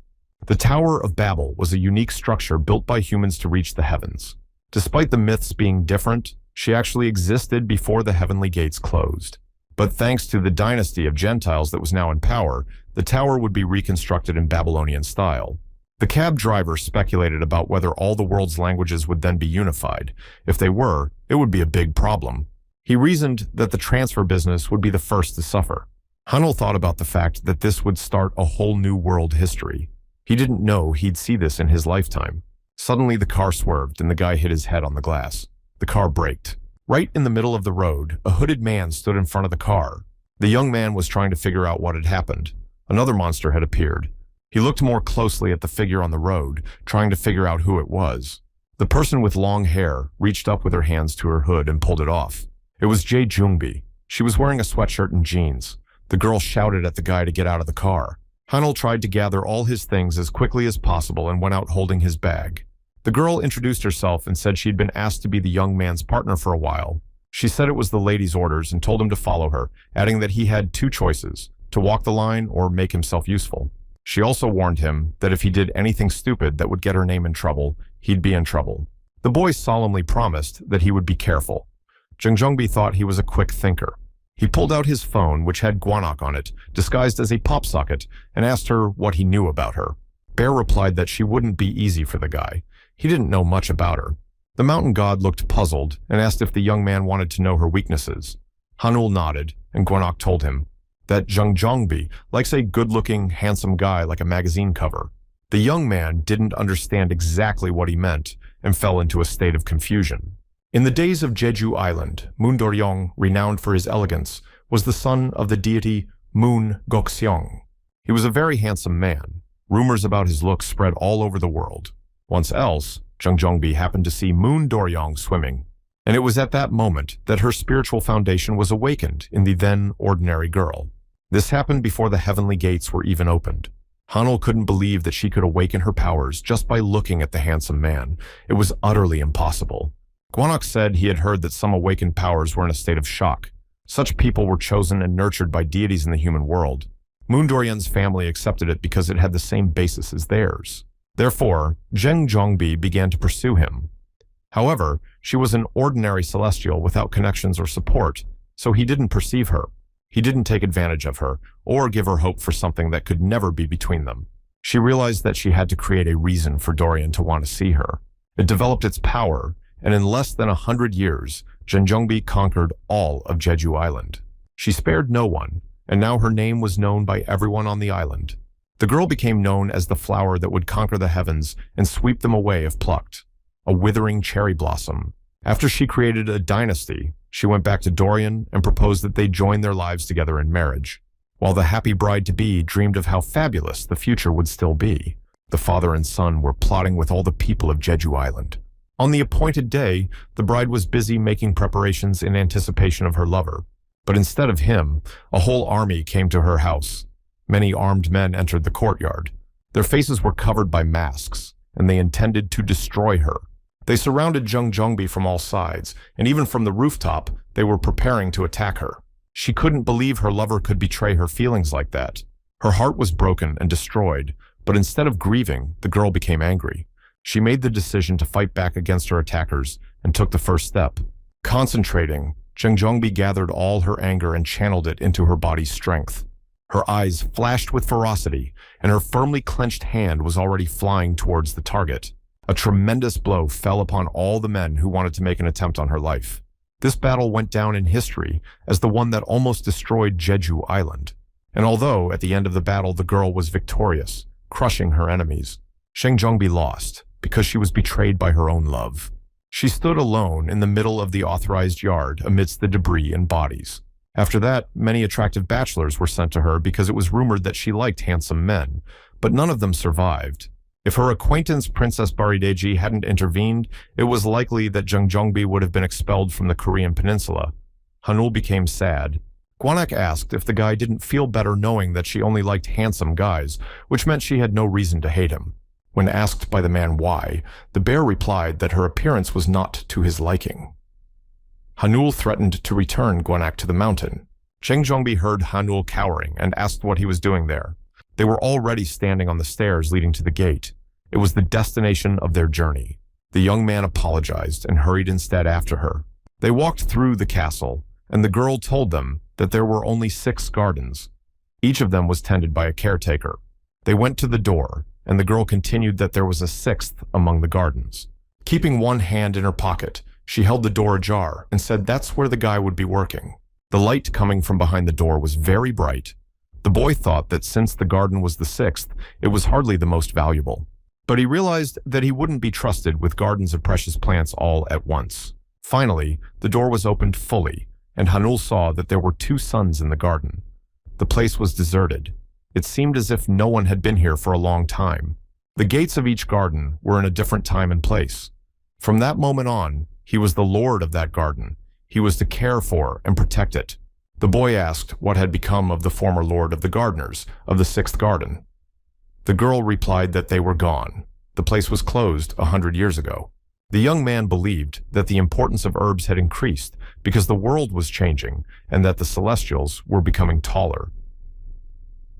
The Tower of Babel was a unique structure built by humans to reach the heavens. Despite the myths being different, she actually existed before the heavenly gates closed. But thanks to the dynasty of Gentiles that was now in power, the tower would be reconstructed in Babylonian style. The cab driver speculated about whether all the world's languages would then be unified. If they were, it would be a big problem. He reasoned that the transfer business would be the first to suffer. Hanul thought about the fact that this would start a whole new world history. He didn't know he'd see this in his lifetime. Suddenly the car swerved and the guy hit his head on the glass. The car braked. Right in the middle of the road, a hooded man stood in front of the car. The young man was trying to figure out what had happened. Another monster had appeared. He looked more closely at the figure on the road, trying to figure out who it was. The person with long hair reached up with her hands to her hood and pulled it off. It was Jae Jungbi. She was wearing a sweatshirt and jeans. The girl shouted at the guy to get out of the car. Hanul tried to gather all his things as quickly as possible and went out holding his bag. The girl introduced herself and said she'd been asked to be the young man's partner for a while. She said it was the lady's orders and told him to follow her, adding that he had two choices: to walk the line or make himself useful. She also warned him that if he did anything stupid that would get her name in trouble, he'd be in trouble. The boy solemnly promised that he would be careful. Jungbi thought he was a quick thinker. He pulled out his phone, which had Gwanok on it, disguised as a pop socket, and asked her what he knew about her. Bear replied that she wouldn't be easy for the guy. He didn't know much about her. The mountain god looked puzzled and asked if the young man wanted to know her weaknesses. Hanul nodded, and Gwanok told him that Jungbi likes a good-looking, handsome guy like a magazine cover. The young man didn't understand exactly what he meant and fell into a state of confusion. In the days of Jeju Island, Moon Doryong, renowned for his elegance, was the son of the deity Moon Gokseong. He was a very handsome man. Rumors about his looks spread all over the world. Once else, Jung Jongbi happened to see Moon Doryong swimming, and it was at that moment that her spiritual foundation was awakened in the then ordinary girl. This happened before the heavenly gates were even opened. Hanul couldn't believe that she could awaken her powers just by looking at the handsome man. It was utterly impossible. Gwanak said he had heard that some awakened powers were in a state of shock. Such people were chosen and nurtured by deities in the human world. Moon Doryon's family accepted it because it had the same basis as theirs. Therefore, Zheng Zhongbi began to pursue him. However, she was an ordinary celestial without connections or support, so he didn't perceive her. He didn't take advantage of her, or give her hope for something that could never be between them. She realized that she had to create a reason for Dorian to want to see her. It developed its power, and in less than 100 years, Zhenjongbi conquered all of Jeju Island. She spared no one, and now her name was known by everyone on the island. The girl became known as the flower that would conquer the heavens and sweep them away if plucked. A withering cherry blossom. After she created a dynasty, she went back to Dorian and proposed that they join their lives together in marriage. While the happy bride-to-be dreamed of how fabulous the future would still be, the father and son were plotting with all the people of Jeju Island. On the appointed day, the bride was busy making preparations in anticipation of her lover. But instead of him, a whole army came to her house. Many armed men entered the courtyard. Their faces were covered by masks, and they intended to destroy her. They surrounded Zheng Zhongbi from all sides, and even from the rooftop, they were preparing to attack her. She couldn't believe her lover could betray her feelings like that. Her heart was broken and destroyed, but instead of grieving, the girl became angry. She made the decision to fight back against her attackers and took the first step. Concentrating, Zheng Zhongbi gathered all her anger and channeled it into her body's strength. Her eyes flashed with ferocity, and her firmly clenched hand was already flying towards the target. A tremendous blow fell upon all the men who wanted to make an attempt on her life. This battle went down in history as the one that almost destroyed Jeju Island. And although at the end of the battle the girl was victorious, crushing her enemies, Zheng Zhongbi lost because she was betrayed by her own love. She stood alone in the middle of the authorized yard amidst the debris and bodies. After that, many attractive bachelors were sent to her because it was rumored that she liked handsome men, but none of them survived. If her acquaintance Princess Barideji hadn't intervened, it was likely that Zheng Zhongbi would have been expelled from the Korean peninsula. Hanul became sad. Gwanak asked if the guy didn't feel better knowing that she only liked handsome guys, which meant she had no reason to hate him. When asked by the man why, the bear replied that her appearance was not to his liking. Hanul threatened to return Gwanak to the mountain. Zheng Zhongbi heard Hanul cowering and asked what he was doing there. They were already standing on the stairs leading to the gate. It was the destination of their journey. The young man apologized and hurried instead after her. They walked through the castle, and the girl told them that there were only 6 gardens. Each of them was tended by a caretaker. They went to the door, and the girl continued that there was a 6th among the gardens. Keeping one hand in her pocket, she held the door ajar and said that's where the guy would be working. The light coming from behind the door was very bright. The boy thought that since the garden was the 6th, it was hardly the most valuable. But he realized that he wouldn't be trusted with gardens of precious plants all at once. Finally, the door was opened fully, and Hanul saw that there were 2 suns in the garden. The place was deserted. It seemed as if no one had been here for a long time. The gates of each garden were in a different time and place. From that moment on, he was the lord of that garden. He was to care for and protect it. The boy asked what had become of the former lord of the gardeners of the 6th garden. The girl replied that they were gone. The place was closed 100 years ago. The young man believed that the importance of herbs had increased because the world was changing and that the celestials were becoming taller.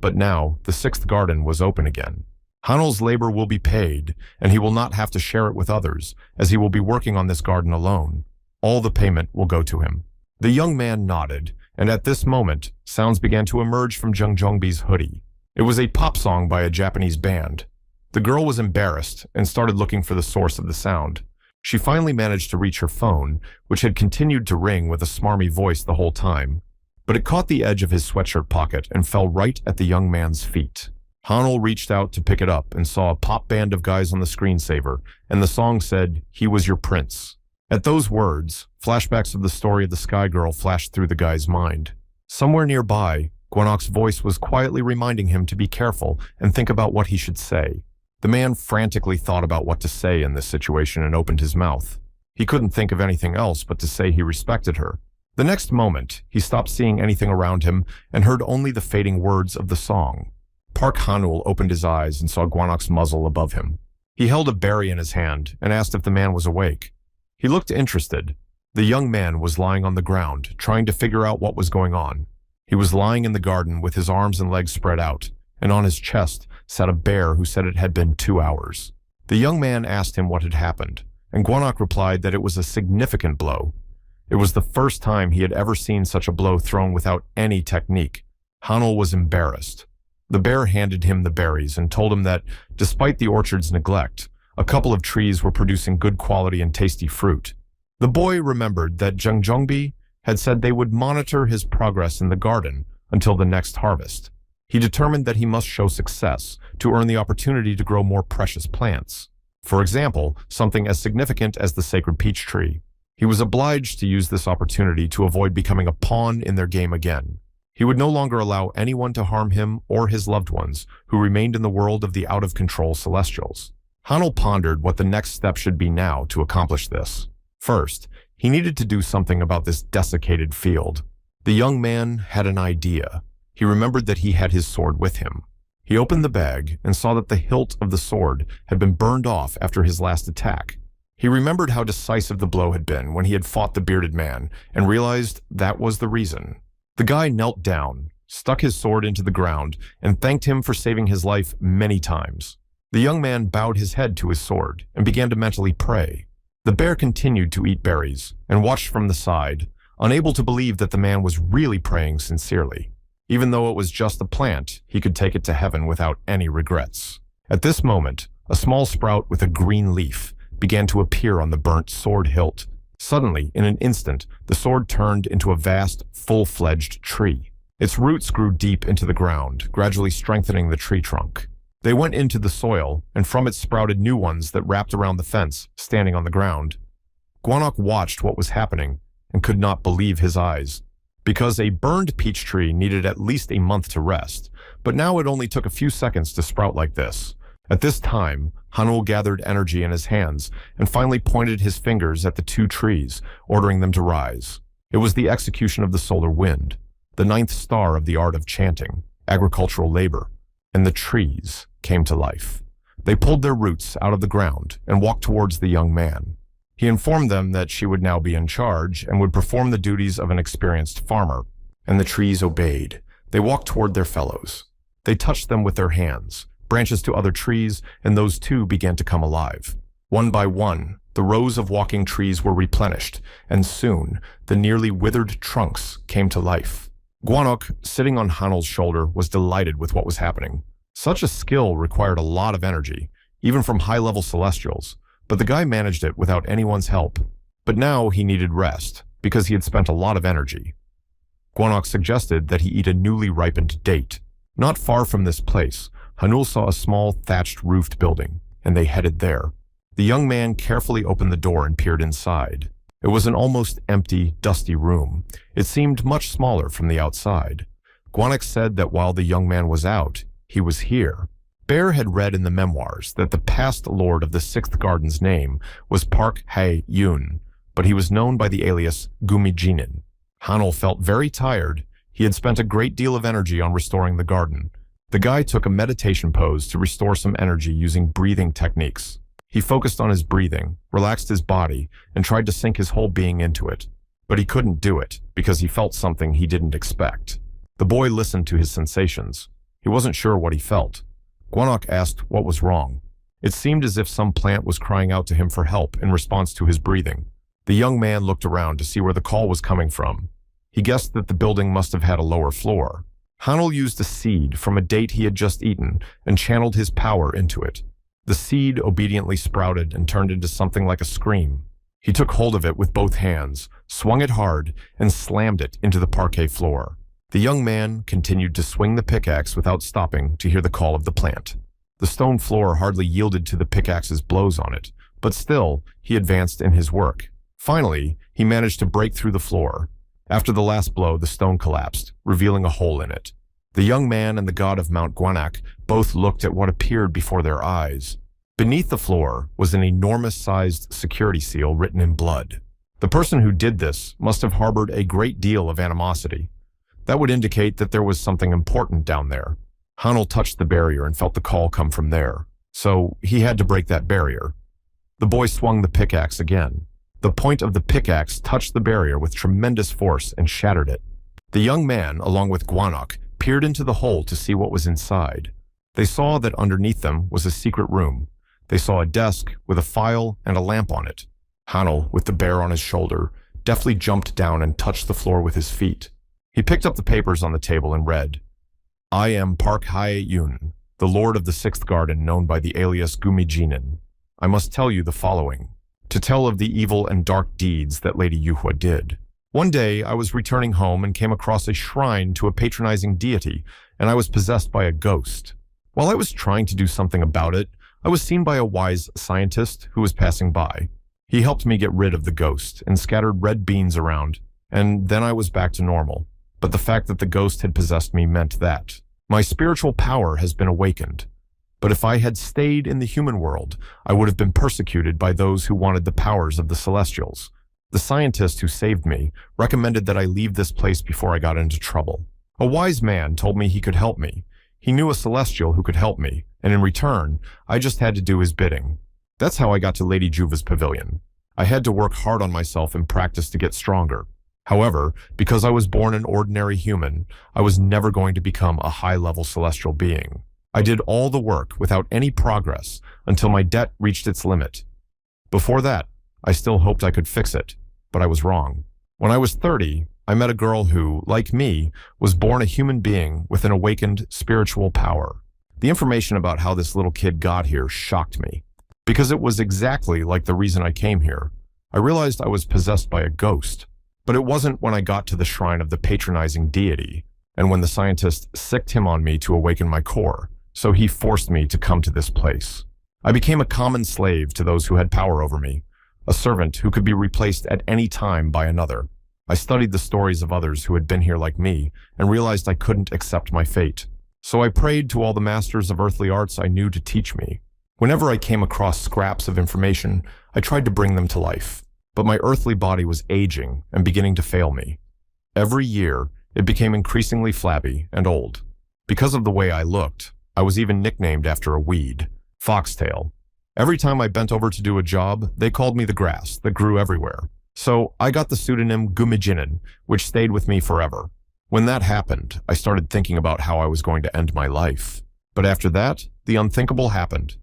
But now, the 6th garden was open again. Hanul's labor will be paid, and he will not have to share it with others, as he will be working on this garden alone. All the payment will go to him. The young man nodded, and at this moment, sounds began to emerge from Zheng Zhongbi's hoodie. It was a pop song by a Japanese band. The girl was embarrassed and started looking for the source of the sound. She finally managed to reach her phone, which had continued to ring with a smarmy voice the whole time. But it caught the edge of his sweatshirt pocket and fell right at the young man's feet. Hanul reached out to pick it up and saw a pop band of guys on the screensaver, and the song said, "He was your prince." At those words, flashbacks of the story of the Sky Girl flashed through the guy's mind. Somewhere nearby, Gwanok's voice was quietly reminding him to be careful and think about what he should say. The man frantically thought about what to say in this situation and opened his mouth. He couldn't think of anything else but to say he respected her. The next moment, he stopped seeing anything around him and heard only the fading words of the song. Park Hanul opened his eyes and saw Gwanok's muzzle above him. He held a berry in his hand and asked if the man was awake. He looked interested. The young man was lying on the ground, trying to figure out what was going on. He was lying in the garden with his arms and legs spread out, and on his chest sat a bear who said it had been 2 hours. The young man asked him what had happened, and Gwanok replied that it was a significant blow. It was the first time he had ever seen such a blow thrown without any technique. Hanul was embarrassed. The bear handed him the berries and told him that, despite the orchard's neglect, a couple of trees were producing good quality and tasty fruit. The boy remembered that Jungbi had said they would monitor his progress in the garden until the next harvest. He determined that he must show success to earn the opportunity to grow more precious plants. For example, something as significant as the sacred peach tree. He was obliged to use this opportunity to avoid becoming a pawn in their game again. He would no longer allow anyone to harm him or his loved ones who remained in the world of the out-of-control Celestials. Hanul pondered what the next step should be now to accomplish this. First, he needed to do something about this desiccated field. The young man had an idea. He remembered that he had his sword with him. He opened the bag and saw that the hilt of the sword had been burned off after his last attack. He remembered how decisive the blow had been when he had fought the bearded man and realized that was the reason. The guy knelt down, stuck his sword into the ground, and thanked him for saving his life many times. The young man bowed his head to his sword and began to mentally pray. The bear continued to eat berries and watched from the side, unable to believe that the man was really praying sincerely. Even though it was just a plant, he could take it to heaven without any regrets. At this moment, a small sprout with a green leaf began to appear on the burnt sword hilt. Suddenly, in an instant, the sword turned into a vast, full-fledged tree. Its roots grew deep into the ground, gradually strengthening the tree trunk. They went into the soil, and from it sprouted new ones that wrapped around the fence, standing on the ground. Gwanok watched what was happening and could not believe his eyes. Because a burned peach tree needed at least a month to rest, but now it only took a few seconds to sprout like this. At this time, Hanul gathered energy in his hands and finally pointed his fingers at the 2 trees, ordering them to rise. It was the execution of the solar wind, the 9th star of the art of chanting, agricultural labor, and the trees came to life. They pulled their roots out of the ground and walked towards the young man. He informed them that she would now be in charge and would perform the duties of an experienced farmer, and the trees obeyed. They walked toward their fellows. They touched them with their hands, branches to other trees, and those too began to come alive. One by one, the rows of walking trees were replenished, and soon the nearly withered trunks came to life. Gwanok, sitting on Hanul's shoulder, was delighted with what was happening. Such a skill required a lot of energy, even from high-level Celestials, but the guy managed it without anyone's help. But now he needed rest, because he had spent a lot of energy. Gwanok suggested that he eat a newly ripened date. Not far from this place, Hanul saw a small thatched roofed building, and they headed there. The young man carefully opened the door and peered inside. It was an almost empty, dusty room. It seemed much smaller from the outside. Gwanok said that while the young man was out, he was here. Bear had read in the memoirs that the past lord of the 6th Garden's name was Park Hae-yoon, but he was known by the alias Gumijinin. Hanul felt very tired. He had spent a great deal of energy on restoring the garden. The guy took a meditation pose to restore some energy using breathing techniques. He focused on his breathing, relaxed his body, and tried to sink his whole being into it. But he couldn't do it because he felt something he didn't expect. The boy listened to his sensations. He wasn't sure what he felt. Gwanok asked what was wrong. It seemed as if some plant was crying out to him for help in response to his breathing. The young man looked around to see where the call was coming from. He guessed that the building must have had a lower floor. Hanul used a seed from a date he had just eaten and channeled his power into it. The seed obediently sprouted and turned into something like a scream. He took hold of it with both hands, swung it hard, and slammed it into the parquet floor. The young man continued to swing the pickaxe without stopping to hear the call of the plant. The stone floor hardly yielded to the pickaxe's blows on it, but still, he advanced in his work. Finally, he managed to break through the floor. After the last blow, the stone collapsed, revealing a hole in it. The young man and the god of Mount Guanak both looked at what appeared before their eyes. Beneath the floor was an enormous-sized security seal written in blood. The person who did this must have harbored a great deal of animosity. That would indicate that there was something important down there. Hanel touched the barrier and felt the call come from there, so he had to break that barrier. The boy swung the pickaxe again. The point of the pickaxe touched the barrier with tremendous force and shattered it. The young man, along with Guanak, peered into the hole to see what was inside. They saw that underneath them was a secret room. They saw a desk with a file and a lamp on it. Hanel, with the bear on his shoulder, deftly jumped down and touched the floor with his feet. He picked up the papers on the table and read, "I am Park Hae-yun, the lord of the Sixth Garden known by the alias Gumijinin. I must tell you the following, to tell of the evil and dark deeds that Lady Yuhua did. One day, I was returning home and came across a shrine to a patronizing deity, and I was possessed by a ghost. While I was trying to do something about it, I was seen by a wise scientist who was passing by. He helped me get rid of the ghost and scattered red beans around, and then I was back to normal. But the fact that the ghost had possessed me meant that my spiritual power has been awakened. But if I had stayed in the human world, I would have been persecuted by those who wanted the powers of the Celestials. The scientist who saved me recommended that I leave this place before I got into trouble. A wise man told me he could help me. He knew a Celestial who could help me, and in return, I just had to do his bidding. That's how I got to Lady Juva's pavilion. I had to work hard on myself and practice to get stronger. However, because I was born an ordinary human, I was never going to become a high-level celestial being. I did all the work without any progress until my debt reached its limit. Before that, I still hoped I could fix it, but I was wrong. When I was 30, I met a girl who, like me, was born a human being with an awakened spiritual power. The information about how this little kid got here shocked me, because it was exactly like the reason I came here. I realized I was possessed by a ghost, but it wasn't when I got to the shrine of the patronizing deity, and when the scientist sicked him on me to awaken my core, so he forced me to come to this place. I became a common slave to those who had power over me, a servant who could be replaced at any time by another. I studied the stories of others who had been here like me and realized I couldn't accept my fate. So I prayed to all the masters of earthly arts I knew to teach me. Whenever I came across scraps of information, I tried to bring them to life. But my earthly body was aging and beginning to fail me. Every year, it became increasingly flabby and old. Because of the way I looked, I was even nicknamed after a weed, foxtail. Every time I bent over to do a job, they called me the grass that grew everywhere. So I got the pseudonym Gumijinin, which stayed with me forever. When that happened, I started thinking about how I was going to end my life. But after that, the unthinkable happened.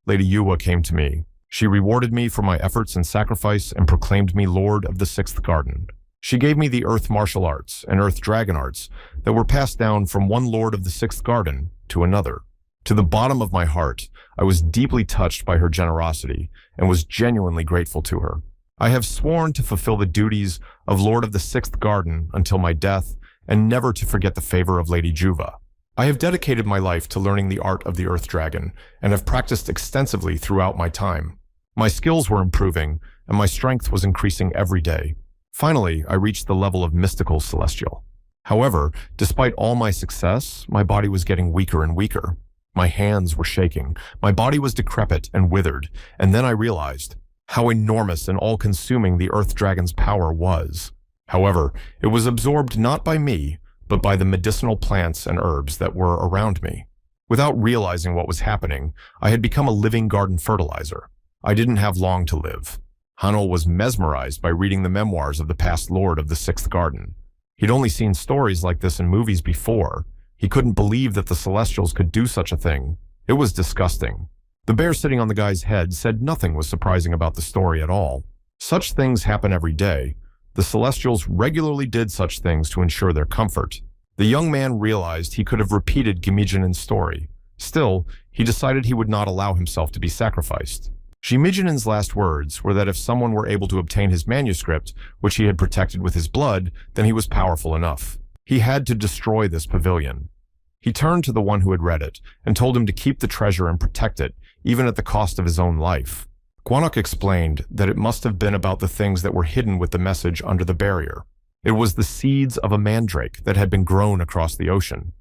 Lady Yuhua came to me. She rewarded me for my efforts and sacrifice and proclaimed me Lord of the Sixth Garden. She gave me the Earth Martial Arts and Earth Dragon Arts that were passed down from one Lord of the Sixth Garden to another. To the bottom of my heart, I was deeply touched by her generosity and was genuinely grateful to her. I have sworn to fulfill the duties of Lord of the Sixth Garden until my death and never to forget the favor of Lady Juva. I have dedicated my life to learning the art of the Earth Dragon and have practiced extensively throughout my time. My skills were improving and my strength was increasing every day. Finally, I reached the level of mystical celestial. However, despite all my success, my body was getting weaker and weaker. My hands were shaking, my body was decrepit and withered, and then I realized how enormous and all-consuming the Earth Dragon's power was. However, it was absorbed not by me, but by the medicinal plants and herbs that were around me. Without realizing what was happening, I had become a living garden fertilizer. I didn't have long to live. Hanel was mesmerized by reading the memoirs of the past Lord of the Sixth Garden. He'd only seen stories like this in movies before. He couldn't believe that the Celestials could do such a thing. It was disgusting. The bear sitting on the guy's head said nothing was surprising about the story at all. Such things happen every day. The Celestials regularly did such things to ensure their comfort. The young man realized he could have repeated Gimijinin's story. Still, he decided he would not allow himself to be sacrificed. Gimijinin's last words were that if someone were able to obtain his manuscript, which he had protected with his blood, then he was powerful enough. He had to destroy this pavilion. He turned to the one who had read it and told him to keep the treasure and protect it, even at the cost of his own life. Guanak explained that it must have been about the things that were hidden with the message under the barrier. It was the seeds of a mandrake that had been grown across the ocean.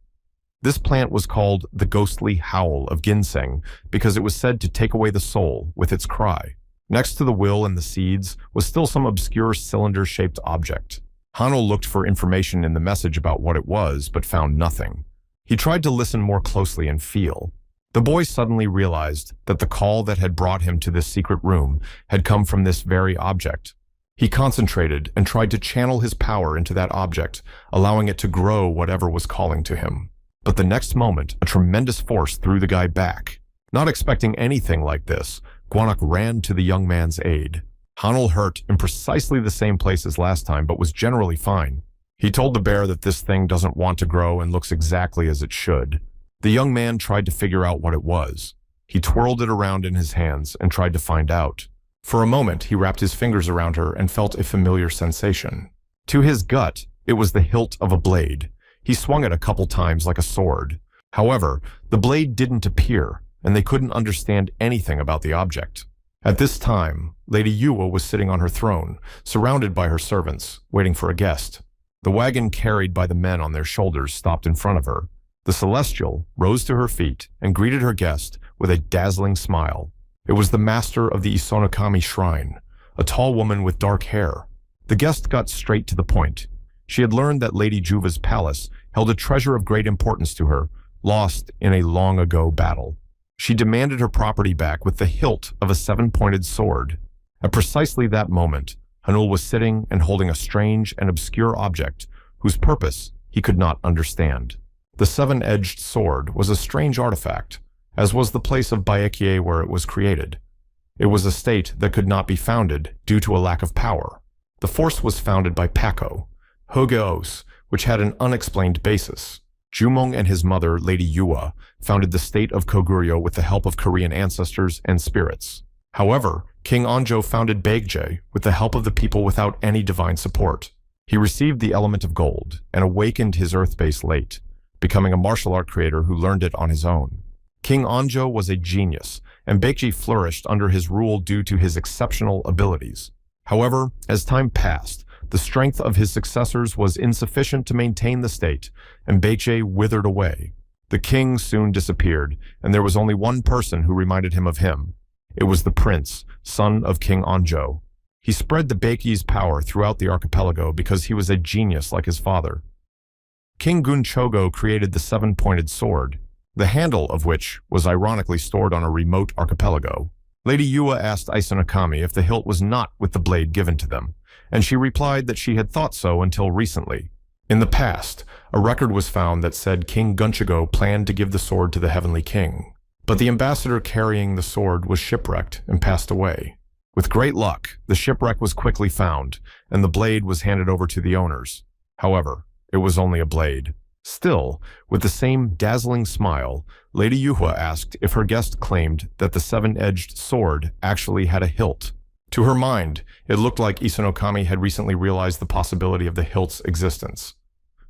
This plant was called the ghostly howl of ginseng because it was said to take away the soul with its cry. Next to the will and the seeds was still some obscure cylinder-shaped object. Hanul looked for information in the message about what it was, but found nothing. He tried to listen more closely and feel. The boy suddenly realized that the call that had brought him to this secret room had come from this very object. He concentrated and tried to channel his power into that object, allowing it to grow whatever was calling to him. But the next moment, a tremendous force threw the guy back. Not expecting anything like this, Gwanak ran to the young man's aid. Hanul hurt in precisely the same place as last time, but was generally fine. He told the bear that this thing doesn't want to grow and looks exactly as it should. The young man tried to figure out what it was. He twirled it around in his hands and tried to find out. For a moment, he wrapped his fingers around her and felt a familiar sensation. To his gut, it was the hilt of a blade. He swung it a couple times like a sword. However, the blade didn't appear, and they couldn't understand anything about the object. At this time, Lady Yuwa was sitting on her throne, surrounded by her servants, waiting for a guest. The wagon carried by the men on their shoulders stopped in front of her. The Celestial rose to her feet and greeted her guest with a dazzling smile. It was the master of the Isonokami shrine, a tall woman with dark hair. The guest got straight to the point. She had learned that Lady Juva's palace held a treasure of great importance to her, lost in a long-ago battle. She demanded her property back with the hilt of a seven-pointed sword. At precisely that moment, Hanul was sitting and holding a strange and obscure object whose purpose he could not understand. The seven-edged sword was a strange artifact, as was the place of Baekye where it was created. It was a state that could not be founded due to a lack of power. The force was founded by Pako, Hogeos, which had an unexplained basis. Jumong and his mother, Lady Yuwa, founded the state of Koguryo with the help of Korean ancestors and spirits. However, King Anjo founded Baekje with the help of the people without any divine support. He received the element of gold and awakened his earth base late, becoming a martial art creator who learned it on his own. King Anjo was a genius, and Baekje flourished under his rule due to his exceptional abilities. However, as time passed, the strength of his successors was insufficient to maintain the state, and Baekje withered away. The king soon disappeared, and there was only one person who reminded him of him. It was the prince, son of King Anjo. He spread the Baekje's power throughout the archipelago because he was a genius like his father. King Gunchogo created the seven-pointed sword, the handle of which was ironically stored on a remote archipelago. Lady Yuwa asked Isonokami if the hilt was not with the blade given to them, and she replied that she had thought so until recently. In the past, a record was found that said King Gunchogo planned to give the sword to the Heavenly King, but the ambassador carrying the sword was shipwrecked and passed away. With great luck, the shipwreck was quickly found, and the blade was handed over to the owners. However, it was only a blade. Still, with the same dazzling smile, Lady Yuhua asked if her guest claimed that the seven-edged sword actually had a hilt. To her mind, it looked like Isonokami had recently realized the possibility of the hilt's existence.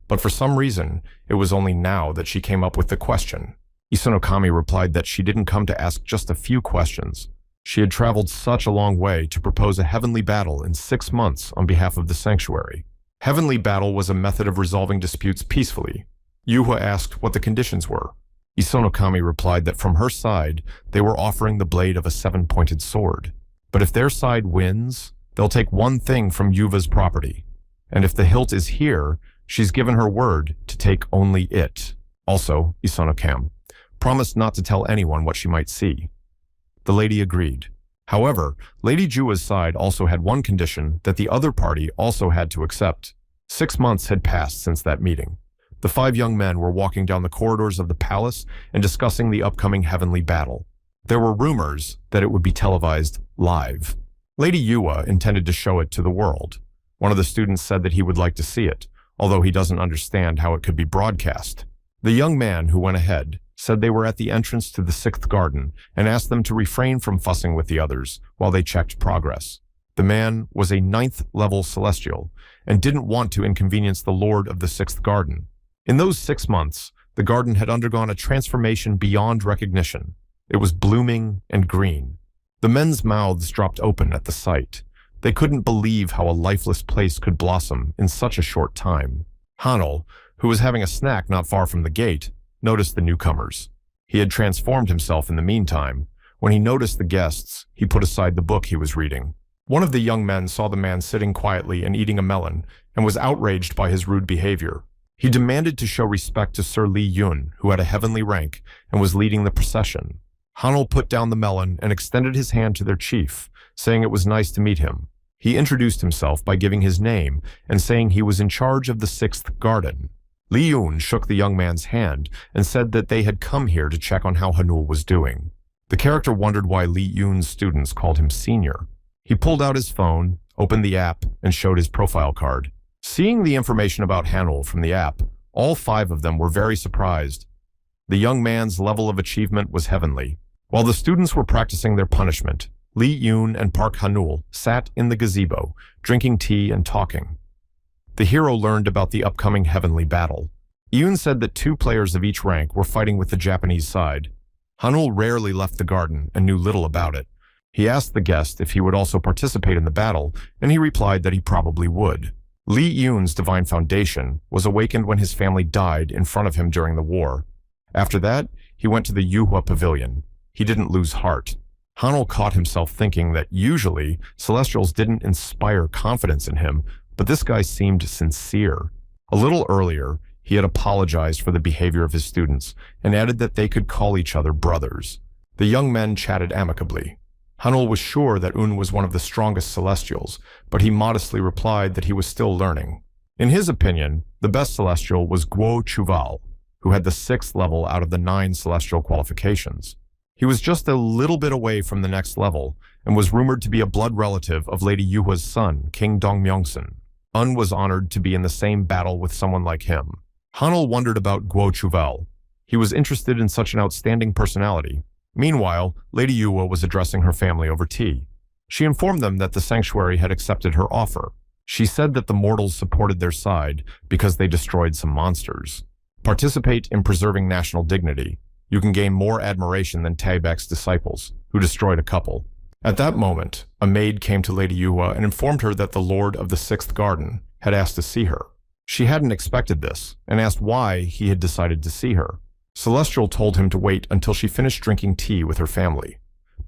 But for some reason, it was only now that she came up with the question. Isonokami replied that she didn't come to ask just a few questions. She had traveled such a long way to propose a heavenly battle in 6 months on behalf of the sanctuary. Heavenly battle was a method of resolving disputes peacefully. Yuhua asked what the conditions were. Isonokami replied that from her side, they were offering the blade of a seven-pointed sword. But if their side wins, they'll take one thing from Yuva's property. And if the hilt is here, she's given her word to take only it. Also, Isonokam promised not to tell anyone what she might see. The lady agreed. However, Lady Juwa's side also had one condition that the other party also had to accept. 6 months had passed since that meeting. The 5 young men were walking down the corridors of the palace and discussing the upcoming heavenly battle. There were rumors that it would be televised live. Lady Yuwa intended to show it to the world. One of the students said that he would like to see it, although he doesn't understand how it could be broadcast. The young man who went ahead said they were at the entrance to the 6th garden and asked them to refrain from fussing with the others while they checked progress. The man was a 9th level celestial and didn't want to inconvenience the lord of the 6th garden. In those 6 months, the garden had undergone a transformation beyond recognition. It was blooming and green. The men's mouths dropped open at the sight. They couldn't believe how a lifeless place could blossom in such a short time. Hanul, who was having a snack not far from the gate, noticed the newcomers. He had transformed himself in the meantime. When he noticed the guests, he put aside the book he was reading. One of the young men saw the man sitting quietly and eating a melon and was outraged by his rude behavior. He demanded to show respect to Sir Li Yun, who had a heavenly rank and was leading the procession. Hanul put down the melon and extended his hand to their chief, saying it was nice to meet him. He introduced himself by giving his name and saying he was in charge of the 6th garden. Li Yun shook the young man's hand and said that they had come here to check on how Hanul was doing. The character wondered why Li Yun's students called him senior. He pulled out his phone, opened the app, and showed his profile card. Seeing the information about Hanul from the app, all 5 of them were very surprised. The young man's level of achievement was heavenly. While the students were practicing their punishment, Li Yun and Park Hanul sat in the gazebo, drinking tea and talking. The hero learned about the upcoming heavenly battle. Yun said that 2 players of each rank were fighting with the Japanese side. Hanul rarely left the garden and knew little about it. He asked the guest if he would also participate in the battle, and he replied that he probably would. Li Yun's divine foundation was awakened when his family died in front of him during the war. After that, he went to the Yuhua Pavilion. He didn't lose heart. Hanul caught himself thinking that usually Celestials didn't inspire confidence in him, but this guy seemed sincere. A little earlier, he had apologized for the behavior of his students and added that they could call each other brothers. The young men chatted amicably. Hanul was sure that Un was one of the strongest Celestials, but he modestly replied that he was still learning. In his opinion, the best Celestial was Guo Chuval, who had the 6th level out of the 9 Celestial qualifications. He was just a little bit away from the next level and was rumored to be a blood relative of Lady Yuhua's son, King Dongmyongsun. Un was honored to be in the same battle with someone like him. Hanul wondered about Guo Chuval. He was interested in such an outstanding personality. Meanwhile, Lady Yuhua was addressing her family over tea. She informed them that the sanctuary had accepted her offer. She said that the mortals supported their side because they destroyed some monsters. Participate in preserving national dignity. You can gain more admiration than Taebek's disciples, who destroyed a couple. At that moment, a maid came to Lady Yuhua and informed her that the Lord of the 6th Garden had asked to see her. She hadn't expected this and asked why he had decided to see her. Celestial told him to wait until she finished drinking tea with her family.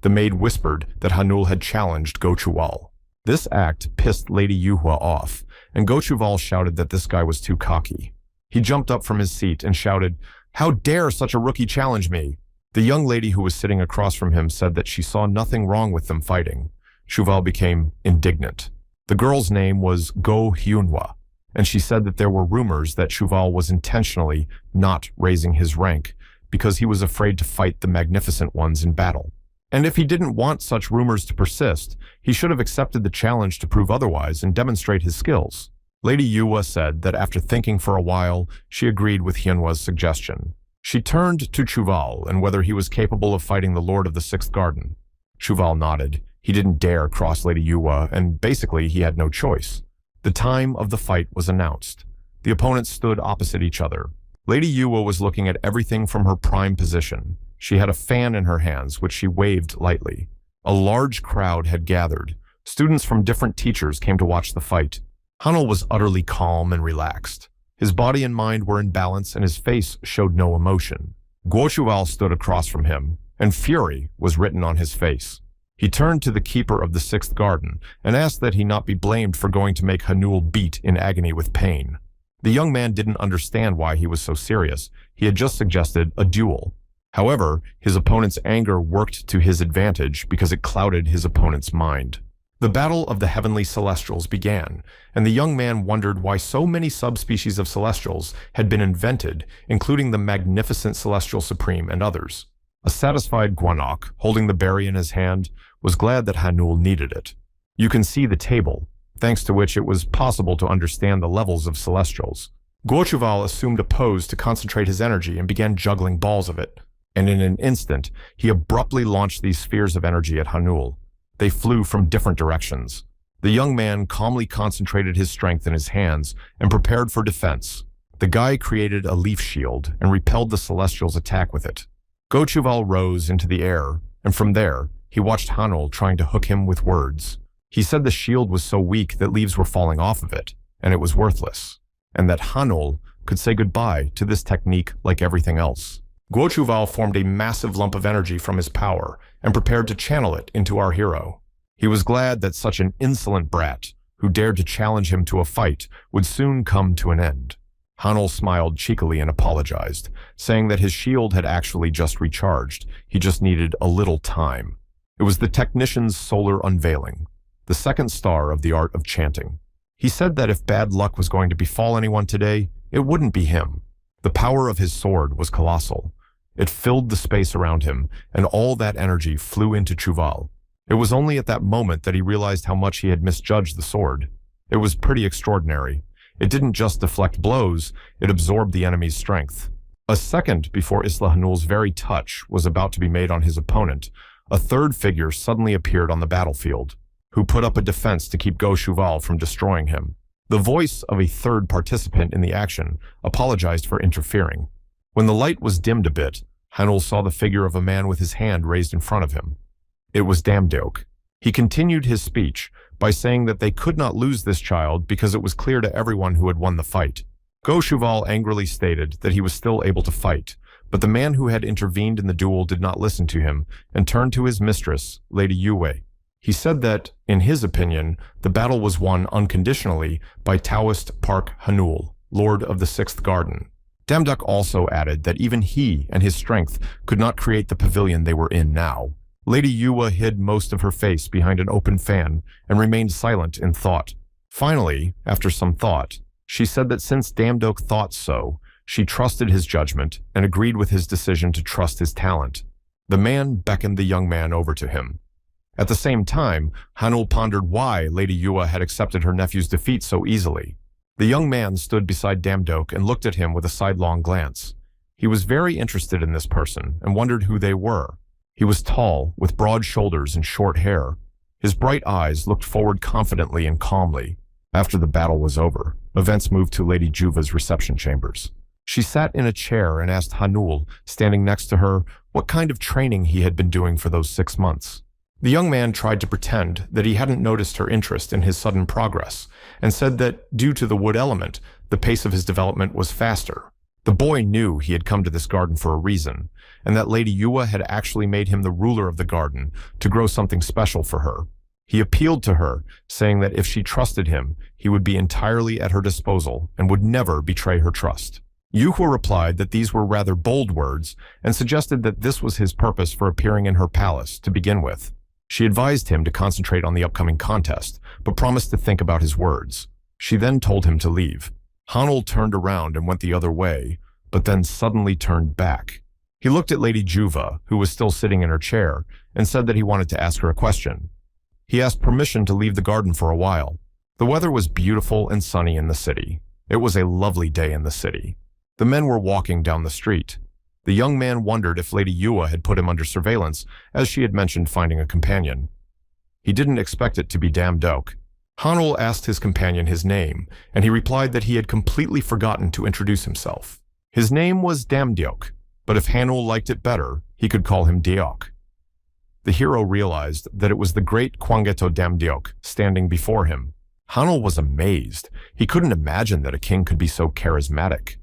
The maid whispered that Hanul had challenged Gochuval. This act pissed Lady Yuhua off, and Gochuval shouted that this guy was too cocky. He jumped up from his seat and shouted, "How dare such a rookie challenge me?" The young lady who was sitting across from him said that she saw nothing wrong with them fighting. Chuval became indignant. The girl's name was Go Hyunhwa, and she said that there were rumors that Chuval was intentionally not raising his rank because he was afraid to fight the magnificent ones in battle. And if he didn't want such rumors to persist, he should have accepted the challenge to prove otherwise and demonstrate his skills. Lady Yuhua said that after thinking for a while, she agreed with Hyunhwa's suggestion. She turned to Chuval and whether he was capable of fighting the Lord of the 6th Garden. Chuval nodded. He didn't dare cross Lady Yuhua, and basically he had no choice. The time of the fight was announced. The opponents stood opposite each other. Lady Yuhua was looking at everything from her prime position. She had a fan in her hands, which she waved lightly. A large crowd had gathered. Students from different teachers came to watch the fight. Hanul was utterly calm and relaxed. His body and mind were in balance, and his face showed no emotion. Guo Chuval stood across from him, and fury was written on his face. He turned to the keeper of the 6th Garden and asked that he not be blamed for going to make Hanul beat in agony with pain. The young man didn't understand why he was so serious. He had just suggested a duel. However, his opponent's anger worked to his advantage because it clouded his opponent's mind. The battle of the heavenly celestials began, and the young man wondered why so many subspecies of celestials had been invented, including the magnificent celestial supreme and others. A satisfied Guanok, holding the berry in his hand, was glad that Hanul needed it. You can see the table, thanks to which it was possible to understand the levels of celestials. Guochuval assumed a pose to concentrate his energy and began juggling balls of it, and in an instant, he abruptly launched these spheres of energy at Hanul. They flew from different directions. The young man calmly concentrated his strength in his hands and prepared for defense. The guy created a leaf shield and repelled the Celestial's attack with it. Gochuval rose into the air, and from there, he watched Hanul trying to hook him with words. He said the shield was so weak that leaves were falling off of it, and it was worthless, and that Hanul could say goodbye to this technique like everything else. Guo Chuval formed a massive lump of energy from his power and prepared to channel it into our hero. He was glad that such an insolent brat, who dared to challenge him to a fight, would soon come to an end. Hanul smiled cheekily and apologized, saying that his shield had actually just recharged. He just needed a little time. It was the technician's solar unveiling, the second star of the art of chanting. He said that if bad luck was going to befall anyone today, it wouldn't be him. The power of his sword was colossal. It filled the space around him, and all that energy flew into Chuval. It was only at that moment that he realized how much he had misjudged the sword. It was pretty extraordinary. It didn't just deflect blows, it absorbed the enemy's strength. A second before Isla Hanul's very touch was about to be made on his opponent, a third figure suddenly appeared on the battlefield, who put up a defense to keep Guo Chuval from destroying him. The voice of a third participant in the action apologized for interfering. When the light was dimmed a bit, Hanul saw the figure of a man with his hand raised in front of him. It was Damdeok. He continued his speech by saying that they could not lose this child because it was clear to everyone who had won the fight. Guo Chuval angrily stated that he was still able to fight, but the man who had intervened in the duel did not listen to him and turned to his mistress, Lady Yue. He said that, in his opinion, the battle was won unconditionally by Taoist Park Hanul, Lord of the Sixth Garden. Damdeok also added that even he and his strength could not create the pavilion they were in now. Lady Yue hid most of her face behind an open fan and remained silent in thought. Finally, after some thought, she said that since Damdeok thought so, she trusted his judgment and agreed with his decision to trust his talent. The man beckoned the young man over to him. At the same time, Hanul pondered why Lady Yue had accepted her nephew's defeat so easily. The young man stood beside Damdeok and looked at him with a sidelong glance. He was very interested in this person and wondered who they were. He was tall, with broad shoulders and short hair. His bright eyes looked forward confidently and calmly. After the battle was over, events moved to Lady Juva's reception chambers. She sat in a chair and asked Hanul, standing next to her, what kind of training he had been doing for those 6 months. The young man tried to pretend that he hadn't noticed her interest in his sudden progress, and said that, due to the wood element, the pace of his development was faster. The boy knew he had come to this garden for a reason, and that Lady Yue had actually made him the ruler of the garden to grow something special for her. He appealed to her, saying that if she trusted him, he would be entirely at her disposal and would never betray her trust. Yuhua replied that these were rather bold words and suggested that this was his purpose for appearing in her palace to begin with. She advised him to concentrate on the upcoming contest, but promised to think about his words. She then told him to leave. Hanul turned around and went the other way, but then suddenly turned back. He looked at Lady Juva, who was still sitting in her chair, and said that he wanted to ask her a question. He asked permission to leave the garden for a while. The weather was beautiful and sunny in the city. It was a lovely day in the city. The men were walking down the street. The young man wondered if Lady Yue had put him under surveillance, as she had mentioned finding a companion. He didn't expect it to be Damdeok. Hanul asked his companion his name, and he replied that he had completely forgotten to introduce himself. His name was Damdeok, but if Hanul liked it better, he could call him Deok. The hero realized that it was the great Kwangeto Damdeok standing before him. Hanul was amazed. He couldn't imagine that a king could be so charismatic.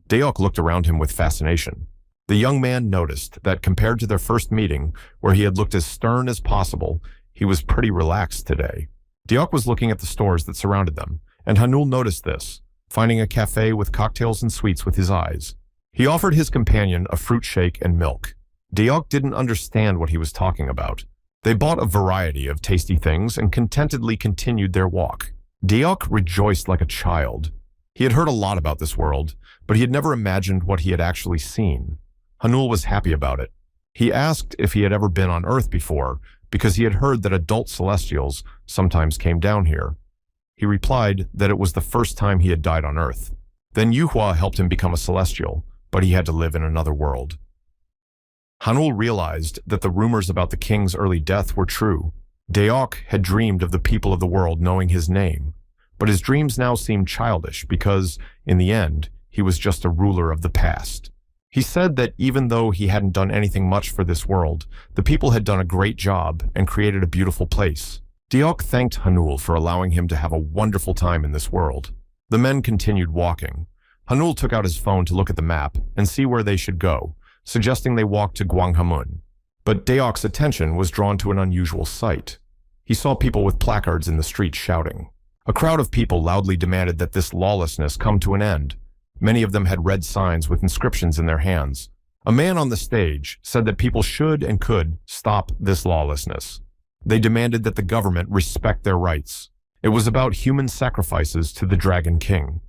Deok looked around him with fascination. The young man noticed that compared to their first meeting, where he had looked as stern as possible, he was pretty relaxed today. Deok was looking at the stores that surrounded them, and Hanul noticed this, finding a cafe with cocktails and sweets with his eyes. He offered his companion a fruit shake and milk. Deok didn't understand what he was talking about. They bought a variety of tasty things and contentedly continued their walk. Deok rejoiced like a child. He had heard a lot about this world, but he had never imagined what he had actually seen. Hanul was happy about it. He asked if he had ever been on Earth before, because he had heard that adult celestials sometimes came down here. He replied that it was the first time he had died on Earth. Then Yuhua helped him become a celestial, but he had to live in another world. Hanul realized that the rumors about the king's early death were true. Deok had dreamed of the people of the world knowing his name, but his dreams now seemed childish because, in the end, he was just a ruler of the past. He said that even though he hadn't done anything much for this world, the people had done a great job and created a beautiful place. Deok thanked Hanul for allowing him to have a wonderful time in this world. The men continued walking. Hanul took out his phone to look at the map and see where they should go, suggesting they walk to Gwanghamun. But Deok's attention was drawn to an unusual sight. He saw people with placards in the street shouting. A crowd of people loudly demanded that this lawlessness come to an end. Many of them had red signs with inscriptions in their hands. A man on the stage said that people should and could stop this lawlessness. They demanded that the government respect their rights. It was about human sacrifices to the Dragon King.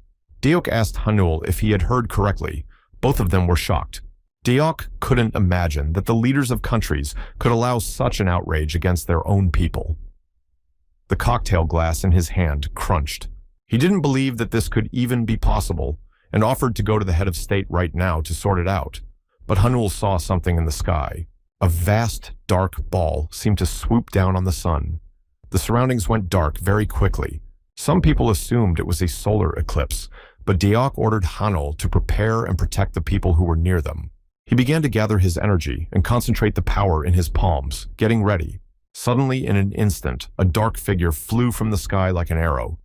Deok asked Hanul if he had heard correctly. Both of them were shocked. Deok couldn't imagine that the leaders of countries could allow such an outrage against their own people. The cocktail glass in his hand crunched. He didn't believe that this could even be possible and offered to go to the head of state right now to sort it out. But Hanul saw something in the sky. A vast, dark ball seemed to swoop down on the sun. The surroundings went dark very quickly. Some people assumed it was a solar eclipse, but Deok ordered Hanul to prepare and protect the people who were near them. He began to gather his energy and concentrate the power in his palms, getting ready. Suddenly, in an instant, a dark figure flew from the sky like an arrow.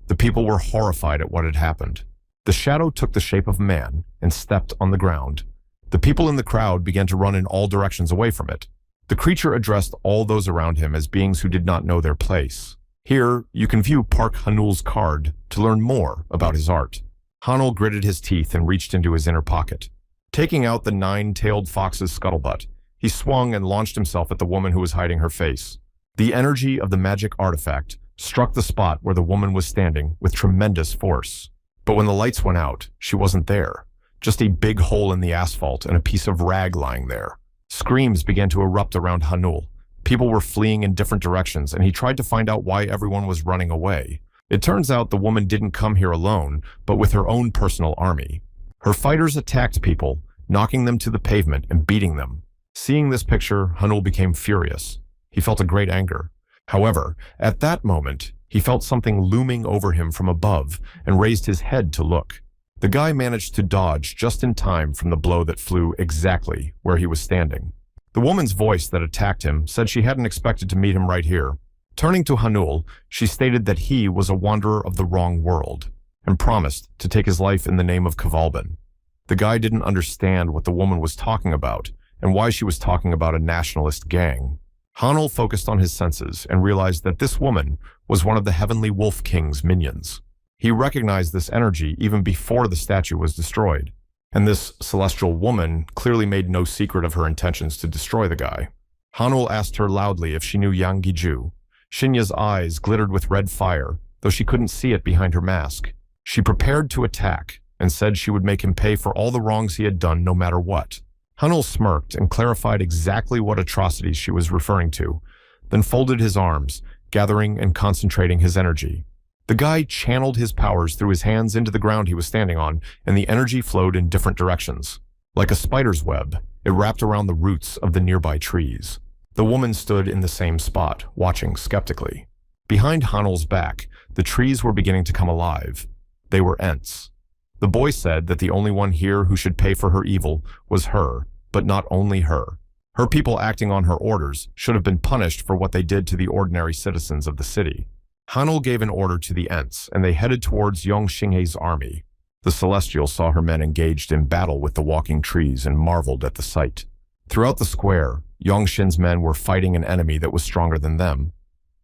The people were horrified at what had happened. The shadow took the shape of a man and stepped on the ground. The people in the crowd began to run in all directions away from it. The creature addressed all those around him as beings who did not know their place. Here, you can view Park Hanul's card to learn more about his art. Hanul gritted his teeth and reached into his inner pocket. Taking out the nine-tailed fox's scuttlebutt, he swung and launched himself at the woman who was hiding her face. The energy of the magic artifact struck the spot where the woman was standing with tremendous force. But when the lights went out, she wasn't there. Just a big hole in the asphalt and a piece of rag lying there. Screams began to erupt around Hanul. People were fleeing in different directions, and he tried to find out why everyone was running away. It turns out the woman didn't come here alone, but with her own personal army. Her fighters attacked people, knocking them to the pavement and beating them. Seeing this picture, Hanul became furious. He felt a great anger. However, at that moment, he felt something looming over him from above and raised his head to look. The guy managed to dodge just in time from the blow that flew exactly where he was standing. The woman's voice that attacked him said she hadn't expected to meet him right here. Turning to Hanul, she stated that he was a wanderer of the wrong world and promised to take his life in the name of Kavalban. The guy didn't understand what the woman was talking about and why she was talking about a nationalist gang. Hanul focused on his senses and realized that this woman was one of the Heavenly Wolf King's minions. He recognized this energy even before the statue was destroyed, and this celestial woman clearly made no secret of her intentions to destroy the guy. Hanul asked her loudly if she knew Yang Giju. Shinya's eyes glittered with red fire, though she couldn't see it behind her mask. She prepared to attack and said she would make him pay for all the wrongs he had done no matter what. Hanul smirked and clarified exactly what atrocities she was referring to, then folded his arms, gathering and concentrating his energy. The guy channeled his powers through his hands into the ground he was standing on, and the energy flowed in different directions. Like a spider's web, it wrapped around the roots of the nearby trees. The woman stood in the same spot, watching skeptically. Behind Hanul's back, the trees were beginning to come alive. They were Ents. The boy said that the only one here who should pay for her evil was her, but not only her. Her people acting on her orders should have been punished for what they did to the ordinary citizens of the city. Hanul gave an order to the Ents, and they headed towards Yong Xinghei's army. The Celestial saw her men engaged in battle with the walking trees and marveled at the sight. Throughout the square, Yong Xin's men were fighting an enemy that was stronger than them.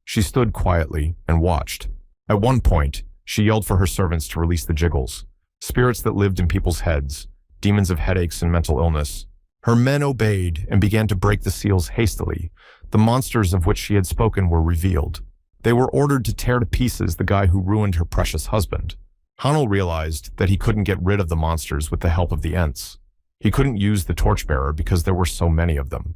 She stood quietly and watched. At one point, she yelled for her servants to release the jiggles, spirits that lived in people's heads, demons of headaches and mental illness. Her men obeyed and began to break the seals hastily. The monsters of which she had spoken were revealed. They were ordered to tear to pieces the guy who ruined her precious husband. Hanul realized that he couldn't get rid of the monsters with the help of the Ents. He couldn't use the torchbearer because there were so many of them.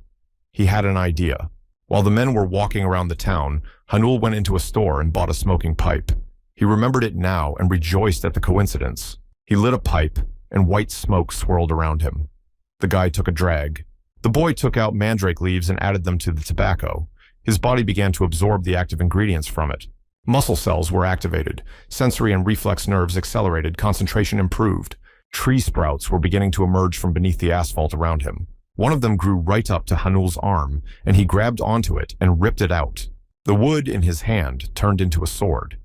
He had an idea. While the men were walking around the town, Hanul went into a store and bought a smoking pipe. He remembered it now and rejoiced at the coincidence. He lit a pipe, and white smoke swirled around him. The guy took a drag. The boy took out mandrake leaves and added them to the tobacco. His body began to absorb the active ingredients from it. Muscle cells were activated, sensory and reflex nerves accelerated, concentration improved. Tree sprouts were beginning to emerge from beneath the asphalt around him. One of them grew right up to Hanul's arm, and he grabbed onto it and ripped it out. The wood in his hand turned into a sword.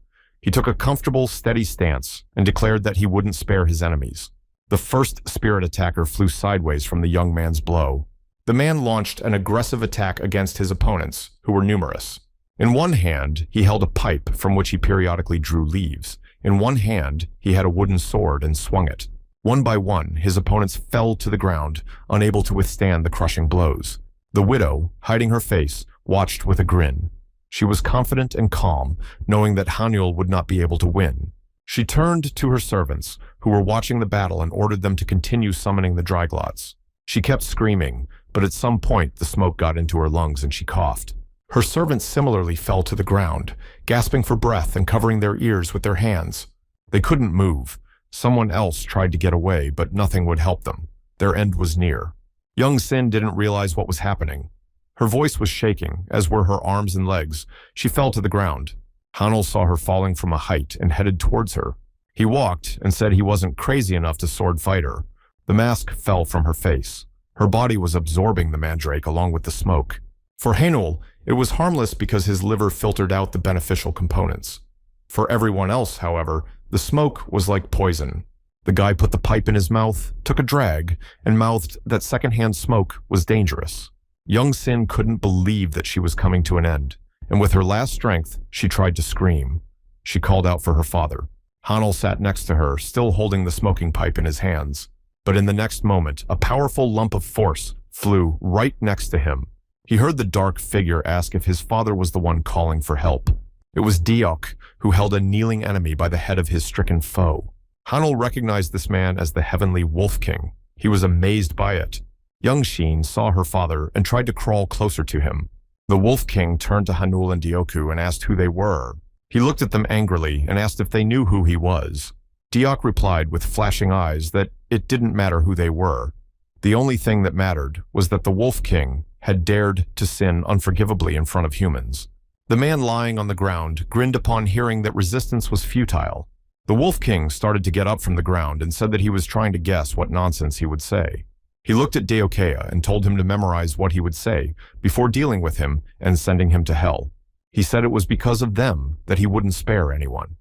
He took a comfortable, steady stance and declared that he wouldn't spare his enemies. The first spirit attacker flew sideways from the young man's blow. The man launched an aggressive attack against his opponents, who were numerous. In one hand, he held a pipe from which he periodically drew leaves. In one hand, he had a wooden sword and swung it. One by one, his opponents fell to the ground, unable to withstand the crushing blows. The widow, hiding her face, watched with a grin. She was confident and calm, knowing that Haniul would not be able to win. She turned to her servants, who were watching the battle, and ordered them to continue summoning the Dryglots. She kept screaming, but at some point the smoke got into her lungs and she coughed. Her servants similarly fell to the ground, gasping for breath and covering their ears with their hands. They couldn't move. Someone else tried to get away, but nothing would help them. Their end was near. Young Sin didn't realize what was happening. Her voice was shaking, as were her arms and legs. She fell to the ground. Hanul saw her falling from a height and headed towards her. He walked and said he wasn't crazy enough to sword fight her. The mask fell from her face. Her body was absorbing the mandrake along with the smoke. For Hanul, it was harmless because his liver filtered out the beneficial components. For everyone else, however, the smoke was like poison. The guy put the pipe in his mouth, took a drag, and mouthed that secondhand smoke was dangerous. Young Sin couldn't believe that she was coming to an end, and with her last strength, she tried to scream. She called out for her father. Hanul sat next to her, still holding the smoking pipe in his hands. But in the next moment, a powerful lump of force flew right next to him. He heard the dark figure ask if his father was the one calling for help. It was Diok, who held a kneeling enemy by the head of his stricken foe. Hanul recognized this man as the heavenly Wolf King. He was amazed by it. Young Sheen saw her father and tried to crawl closer to him. The Wolf King turned to Hanul and Dioku and asked who they were. He looked at them angrily and asked if they knew who he was. Diok replied with flashing eyes that it didn't matter who they were. The only thing that mattered was that the Wolf King had dared to sin unforgivably in front of humans. The man lying on the ground grinned upon hearing that resistance was futile. The Wolf King started to get up from the ground and said that he was trying to guess what nonsense he would say. He looked at Deokea and told him to memorize what he would say before dealing with him and sending him to hell. He said it was because of them that he wouldn't spare anyone.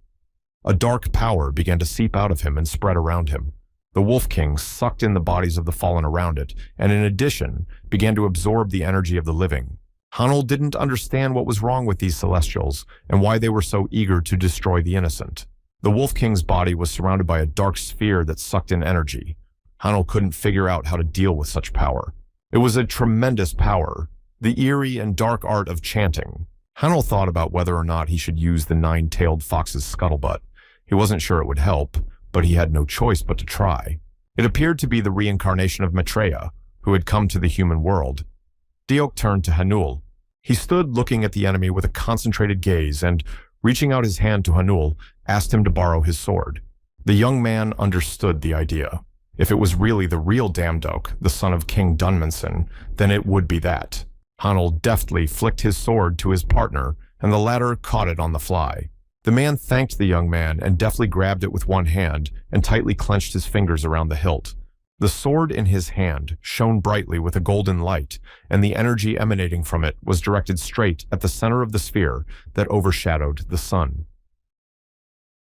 A dark power began to seep out of him and spread around him. The Wolf King sucked in the bodies of the fallen around it, and in addition, began to absorb the energy of the living. Hanul didn't understand what was wrong with these Celestials and why they were so eager to destroy the innocent. The Wolf King's body was surrounded by a dark sphere that sucked in energy. Hanul couldn't figure out how to deal with such power. It was a tremendous power, the eerie and dark art of chanting. Hanul thought about whether or not he should use the nine-tailed fox's scuttlebutt. He wasn't sure it would help, but he had no choice but to try. It appeared to be the reincarnation of Maitreya, who had come to the human world. Diok turned to Hanul. He stood looking at the enemy with a concentrated gaze and, reaching out his hand to Hanul, asked him to borrow his sword. The young man understood the idea. If it was really the real Damdok, the son of King Dunmanson, then it would be that. Hanul deftly flicked his sword to his partner, and the latter caught it on the fly. The man thanked the young man and deftly grabbed it with one hand and tightly clenched his fingers around the hilt. The sword in his hand shone brightly with a golden light, and the energy emanating from it was directed straight at the center of the sphere that overshadowed the sun.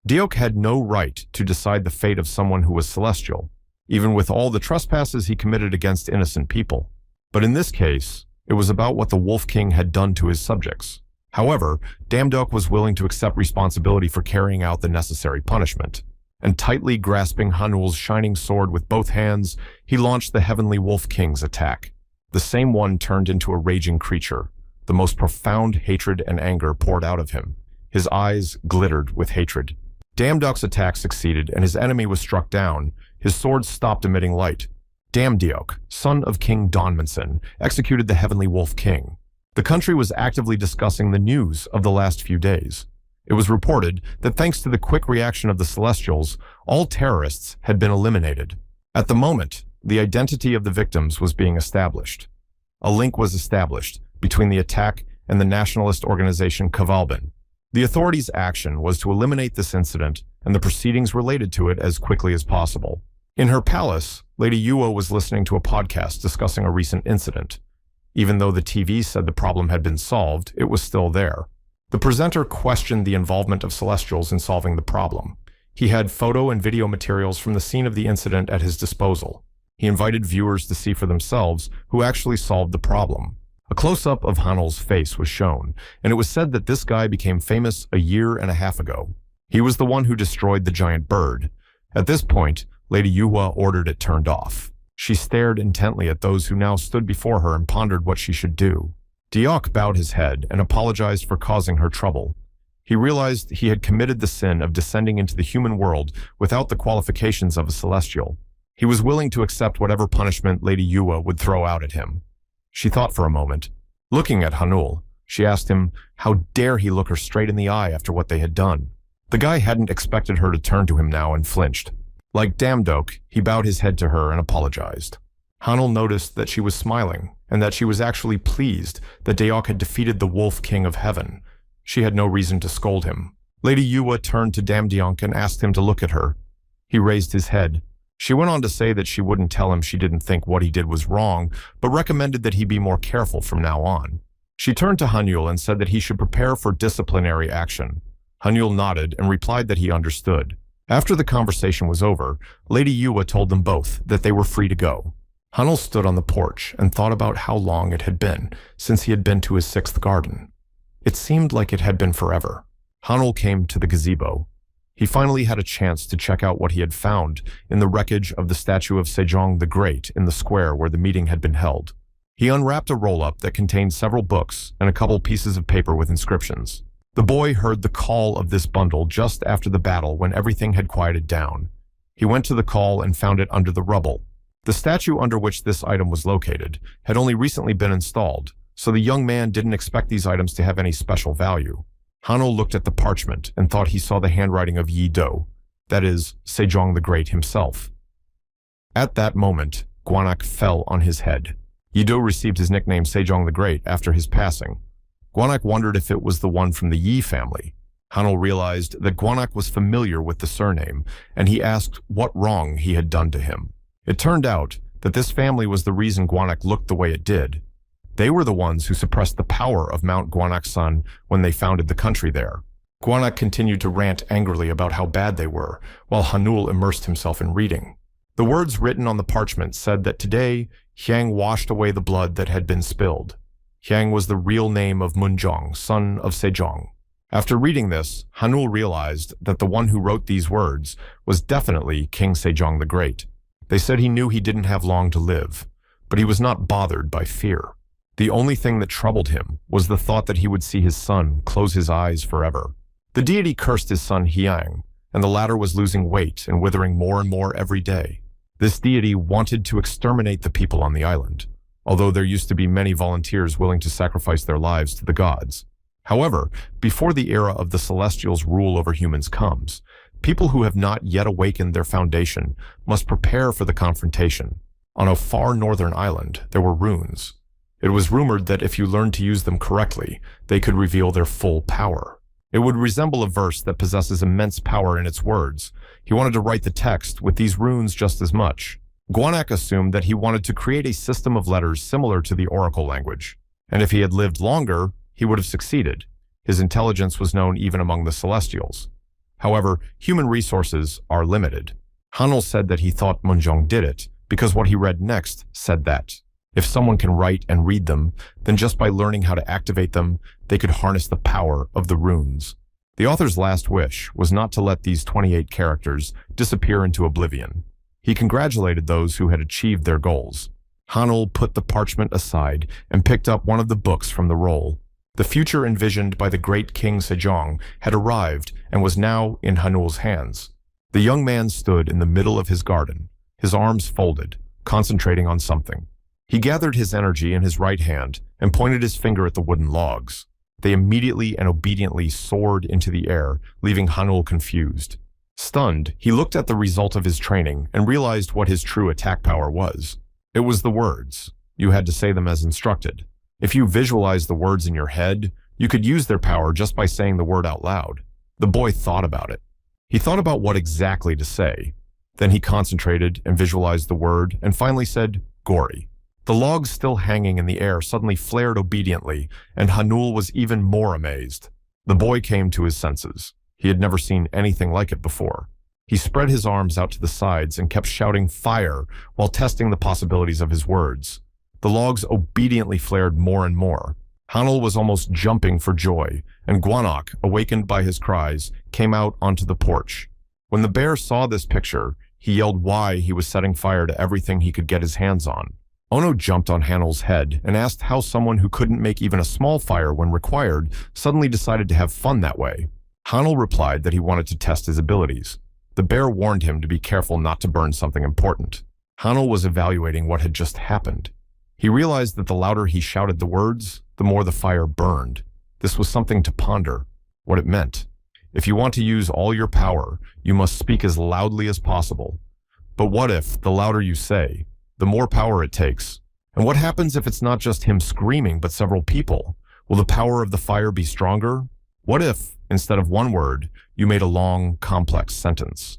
Diok had no right to decide the fate of someone who was celestial, even with all the trespasses he committed against innocent people. But in this case, it was about what the Wolf King had done to his subjects. However, Damdok was willing to accept responsibility for carrying out the necessary punishment, and tightly grasping Hanul's shining sword with both hands, he launched the Heavenly Wolf King's attack. The same one turned into a raging creature. The most profound hatred and anger poured out of him. His eyes glittered with hatred. Damdok's attack succeeded, and his enemy was struck down. His sword stopped emitting light. Damdiok, son of King Donmanson, executed the Heavenly Wolf King. The country was actively discussing the news of the last few days. It was reported that thanks to the quick reaction of the Celestials, all terrorists had been eliminated. At the moment, the identity of the victims was being established. A link was established between the attack and the nationalist organization Kavalban. The authorities' action was to eliminate this incident and the proceedings related to it as quickly as possible. In her palace, Lady Yuo was listening to a podcast discussing a recent incident. Even though the TV said the problem had been solved, it was still there. The presenter questioned the involvement of Celestials in solving the problem. He had photo and video materials from the scene of the incident at his disposal. He invited viewers to see for themselves who actually solved the problem. A close-up of Hanul's face was shown, and it was said that this guy became famous a year and a half ago. He was the one who destroyed the giant bird. At this point, Lady Yuhua ordered it turned off. She stared intently at those who now stood before her and pondered what she should do. Deok bowed his head and apologized for causing her trouble. He realized he had committed the sin of descending into the human world without the qualifications of a celestial. He was willing to accept whatever punishment Lady Yuhua would throw out at him. She thought for a moment. Looking at Hanul, she asked him how dare he look her straight in the eye after what they had done. The guy hadn't expected her to turn to him now and flinched. Like Damdok, he bowed his head to her and apologized. Hanul noticed that she was smiling and that she was actually pleased that Deok had defeated the Wolf King of Heaven. She had no reason to scold him. Lady Yuhua turned to Damdionk and asked him to look at her. He raised his head. She went on to say that she wouldn't tell him she didn't think what he did was wrong, but recommended that he be more careful from now on. She turned to Hanul and said that he should prepare for disciplinary action. Hanul nodded and replied that he understood. After the conversation was over, Lady Yuhua told them both that they were free to go. Hanul stood on the porch and thought about how long it had been since he had been to his 6th garden. It seemed like it had been forever. Hanul came to the gazebo. He finally had a chance to check out what he had found in the wreckage of the statue of Sejong the Great in the square where the meeting had been held. He unwrapped a roll-up that contained several books and a couple pieces of paper with inscriptions. The boy heard the call of this bundle just after the battle when everything had quieted down. He went to the call and found it under the rubble. The statue under which this item was located had only recently been installed, so the young man didn't expect these items to have any special value. Hanul looked at the parchment and thought he saw the handwriting of Yi Do, that is, Sejong the Great himself. At that moment, Gwanak fell on his head. Yi Do received his nickname Sejong the Great after his passing. Gwanak wondered if it was the one from the Yi family. Hanul realized that Gwanak was familiar with the surname, and he asked what wrong he had done to him. It turned out that this family was the reason Gwanak looked the way it did. They were the ones who suppressed the power of Mount Gwanak-san when they founded the country there. Gwanak continued to rant angrily about how bad they were, while Hanul immersed himself in reading. The words written on the parchment said that today, Hyang washed away the blood that had been spilled. Hyang was the real name of Munjong, son of Sejong. After reading this, Hanul realized that the one who wrote these words was definitely King Sejong the Great. They said he knew he didn't have long to live, but he was not bothered by fear. The only thing that troubled him was the thought that he would see his son close his eyes forever. The deity cursed his son Hyang, and the latter was losing weight and withering more and more every day. This deity wanted to exterminate the people on the island, although there used to be many volunteers willing to sacrifice their lives to the gods. However, before the era of the Celestials' rule over humans comes, people who have not yet awakened their foundation must prepare for the confrontation. On a far northern island, there were runes. It was rumored that if you learned to use them correctly, they could reveal their full power. It would resemble a verse that possesses immense power in its words. He wanted to write the text with these runes just as much. Gwanak assumed that he wanted to create a system of letters similar to the oracle language. And if he had lived longer, he would have succeeded. His intelligence was known even among the Celestials. However, human resources are limited. Hanul said that he thought Munjong did it because what he read next said that if someone can write and read them, then just by learning how to activate them, they could harness the power of the runes. The author's last wish was not to let these 28 characters disappear into oblivion. He congratulated those who had achieved their goals. Hanul put the parchment aside and picked up one of the books from the roll. The future envisioned by the great King Sejong had arrived and was now in Hanul's hands. The young man stood in the middle of his garden, his arms folded, concentrating on something. He gathered his energy in his right hand and pointed his finger at the wooden logs. They immediately and obediently soared into the air, leaving Hanul confused. Stunned, he looked at the result of his training and realized what his true attack power was. It was the words. You had to say them as instructed. If you visualized the words in your head, you could use their power just by saying the word out loud. The boy thought about it. He thought about what exactly to say. Then he concentrated and visualized the word and finally said, Gory. The logs still hanging in the air suddenly flared obediently, and Hanul was even more amazed. The boy came to his senses. He had never seen anything like it before. He spread his arms out to the sides and kept shouting fire while testing the possibilities of his words. The logs obediently flared more and more. Hanul was almost jumping for joy, and Guanok, awakened by his cries, came out onto the porch. When the bear saw this picture, he yelled why he was setting fire to everything he could get his hands on. Ono jumped on Hanul's head and asked how someone who couldn't make even a small fire when required suddenly decided to have fun that way. Hanul replied that he wanted to test his abilities. The bear warned him to be careful not to burn something important. Hanul was evaluating what had just happened. He realized that the louder he shouted the words, the more the fire burned. This was something to ponder, what it meant. If you want to use all your power, you must speak as loudly as possible. But what if, the louder you say, the more power it takes? And what happens if it's not just him screaming, but several people? Will the power of the fire be stronger? What if, instead of one word, you made a long, complex sentence?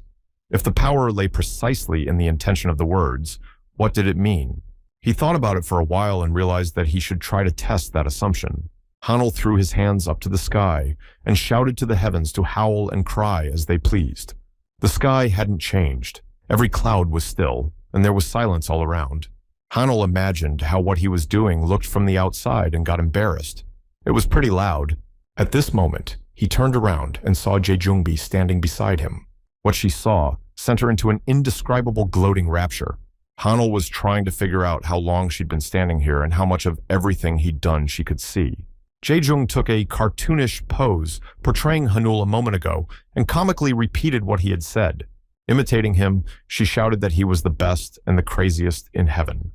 If the power lay precisely in the intention of the words, what did it mean? He thought about it for a while and realized that he should try to test that assumption. Hanul threw his hands up to the sky and shouted to the heavens to howl and cry as they pleased. The sky hadn't changed. Every cloud was still, and there was silence all around. Hanul imagined how what he was doing looked from the outside and got embarrassed. It was pretty loud. At this moment, he turned around and saw Jejungbi standing beside him. What she saw sent her into an indescribable gloating rapture. Hanul was trying to figure out how long she'd been standing here and how much of everything he'd done she could see. Jejung took a cartoonish pose, portraying Hanul a moment ago, and comically repeated what he had said. Imitating him, she shouted that he was the best and the craziest in heaven.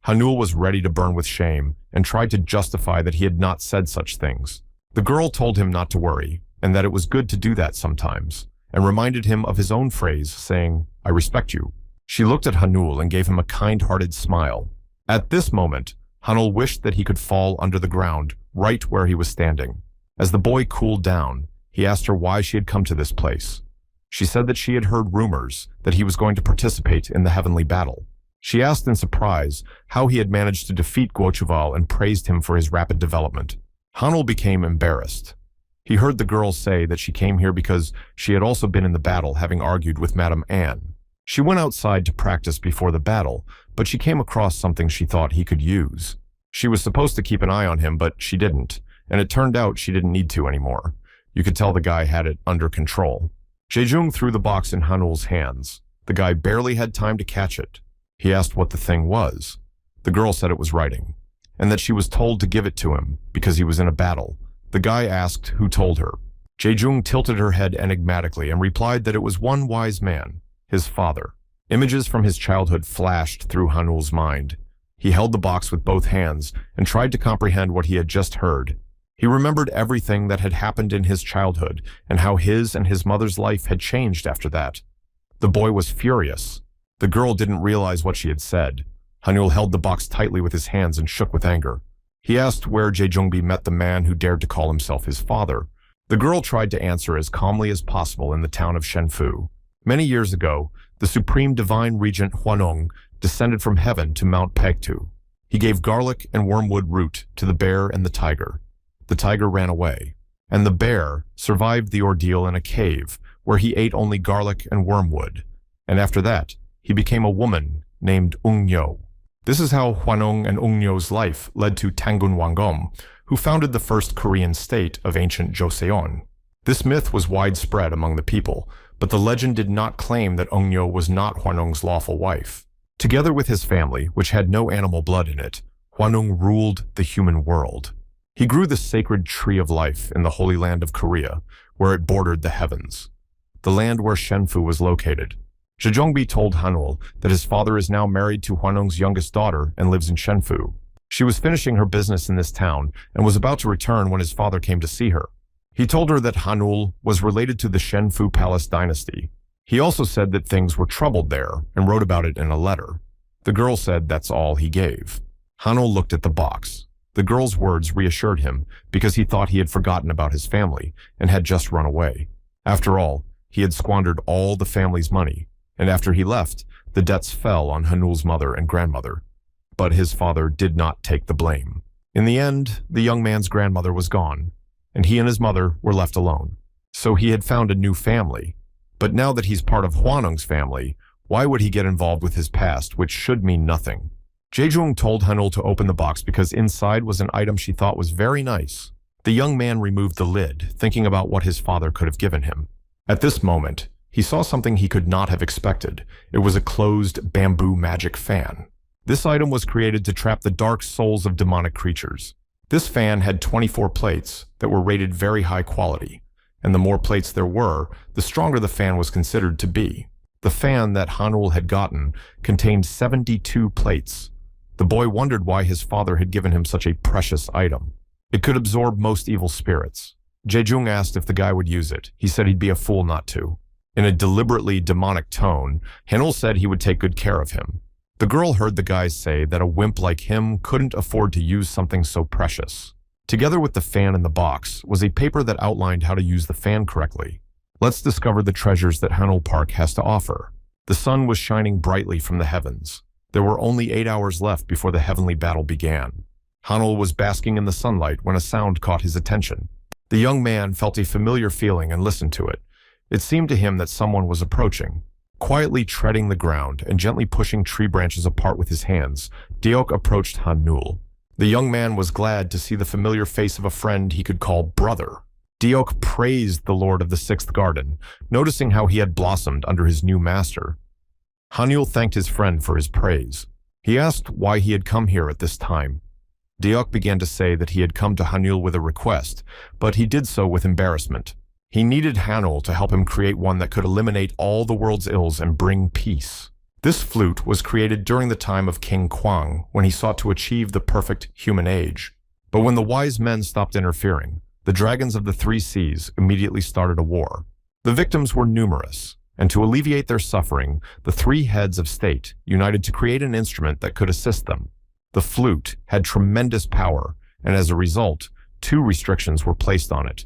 Hanul was ready to burn with shame and tried to justify that he had not said such things. The girl told him not to worry, and that it was good to do that sometimes, and reminded him of his own phrase, saying, "I respect you." She looked at Hanul and gave him a kind-hearted smile. At this moment, Hanul wished that he could fall under the ground, right where he was standing. As the boy cooled down, he asked her why she had come to this place. She said that she had heard rumors that he was going to participate in the heavenly battle. She asked in surprise how he had managed to defeat Guochuval and praised him for his rapid development. Hanul became embarrassed. He heard the girl say that she came here because she had also been in the battle, having argued with Madame Anne. She went outside to practice before the battle, but she came across something she thought he could use. She was supposed to keep an eye on him, but she didn't, and it turned out she didn't need to anymore. You could tell the guy had it under control. Jejung threw the box in Hanul's hands. The guy barely had time to catch it. He asked what the thing was. The girl said it was writing, and that she was told to give it to him because he was in a battle. The guy asked who told her. Jejung tilted her head enigmatically and replied that it was one wise man, his father. Images from his childhood flashed through Hanul's mind. He held the box with both hands and tried to comprehend what he had just heard. He remembered everything that had happened in his childhood and how his and his mother's life had changed after that. The boy was furious. The girl didn't realize what she had said. Hanul held the box tightly with his hands and shook with anger. He asked where Jejungbi met the man who dared to call himself his father. The girl tried to answer as calmly as possible in the town of Shenfu. Many years ago, the supreme divine regent Huanong descended from heaven to Mount Pegtu. He gave garlic and wormwood root to the bear and the tiger. The tiger ran away, and the bear survived the ordeal in a cave where he ate only garlic and wormwood. And after that, he became a woman named Ungnyo. This is how Huanong and Ungnyo's life led to Tangun Wangom, who founded the first Korean state of ancient Joseon. This myth was widespread among the people, but the legend did not claim that Ungnyo was not Huanong's lawful wife. Together with his family, which had no animal blood in it, Huanong ruled the human world. He grew the sacred tree of life in the Holy Land of Korea, where it bordered the heavens, the land where Shenfu was located. Jejongbi told Hanul that his father is now married to Huanong's youngest daughter and lives in Shenfu. She was finishing her business in this town and was about to return when his father came to see her. He told her that Hanul was related to the Shenfu Palace dynasty. He also said that things were troubled there and wrote about it in a letter. The girl said that's all he gave. Hanul looked at the box. The girl's words reassured him because he thought he had forgotten about his family and had just run away. After all, he had squandered all the family's money, and after he left, the debts fell on Hanul's mother and grandmother. But his father did not take the blame. In the end, the young man's grandmother was gone. and he and his mother were left alone. So he had found a new family. But now that he's part of Hwanung's family, why would he get involved with his past, which should mean nothing? Jaejung told Hanul to open the box because inside was an item she thought was very nice. The young man removed the lid, thinking about what his father could have given him. At this moment, he saw something he could not have expected. It was a closed bamboo magic fan. This item was created to trap the dark souls of demonic creatures. This fan had 24 plates that were rated very high quality, and the more plates there were, the stronger the fan was considered to be. The fan that Hanul had gotten contained 72 plates. The boy wondered why his father had given him such a precious item. It could absorb most evil spirits. Jaejung asked if the guy would use it. He said he'd be a fool not to. In a deliberately demonic tone, Hanul said he would take good care of him. The girl heard the guys say that a wimp like him couldn't afford to use something so precious. Together with the fan in the box was a paper that outlined how to use the fan correctly. Let's discover the treasures that Hanul Park has to offer. The sun was shining brightly from the heavens. There were only 8 hours left before the heavenly battle began. Hanul was basking in the sunlight when a sound caught his attention. The young man felt a familiar feeling and listened to it. It seemed to him that someone was approaching. Quietly treading the ground and gently pushing tree branches apart with his hands, Deok approached Hanul. The young man was glad to see the familiar face of a friend he could call brother. Deok praised the Lord of the Sixth Garden, noticing how he had blossomed under his new master. Hanul thanked his friend for his praise. He asked why he had come here at this time. Deok began to say that he had come to Hanul with a request, but he did so with embarrassment. He needed Hanul to help him create one that could eliminate all the world's ills and bring peace. This flute was created during the time of King Kwang, when he sought to achieve the perfect human age. But when the wise men stopped interfering, the dragons of the three seas immediately started a war. The victims were numerous, and to alleviate their suffering, the three heads of state united to create an instrument that could assist them. The flute had tremendous power, and as a result, 2 restrictions were placed on it.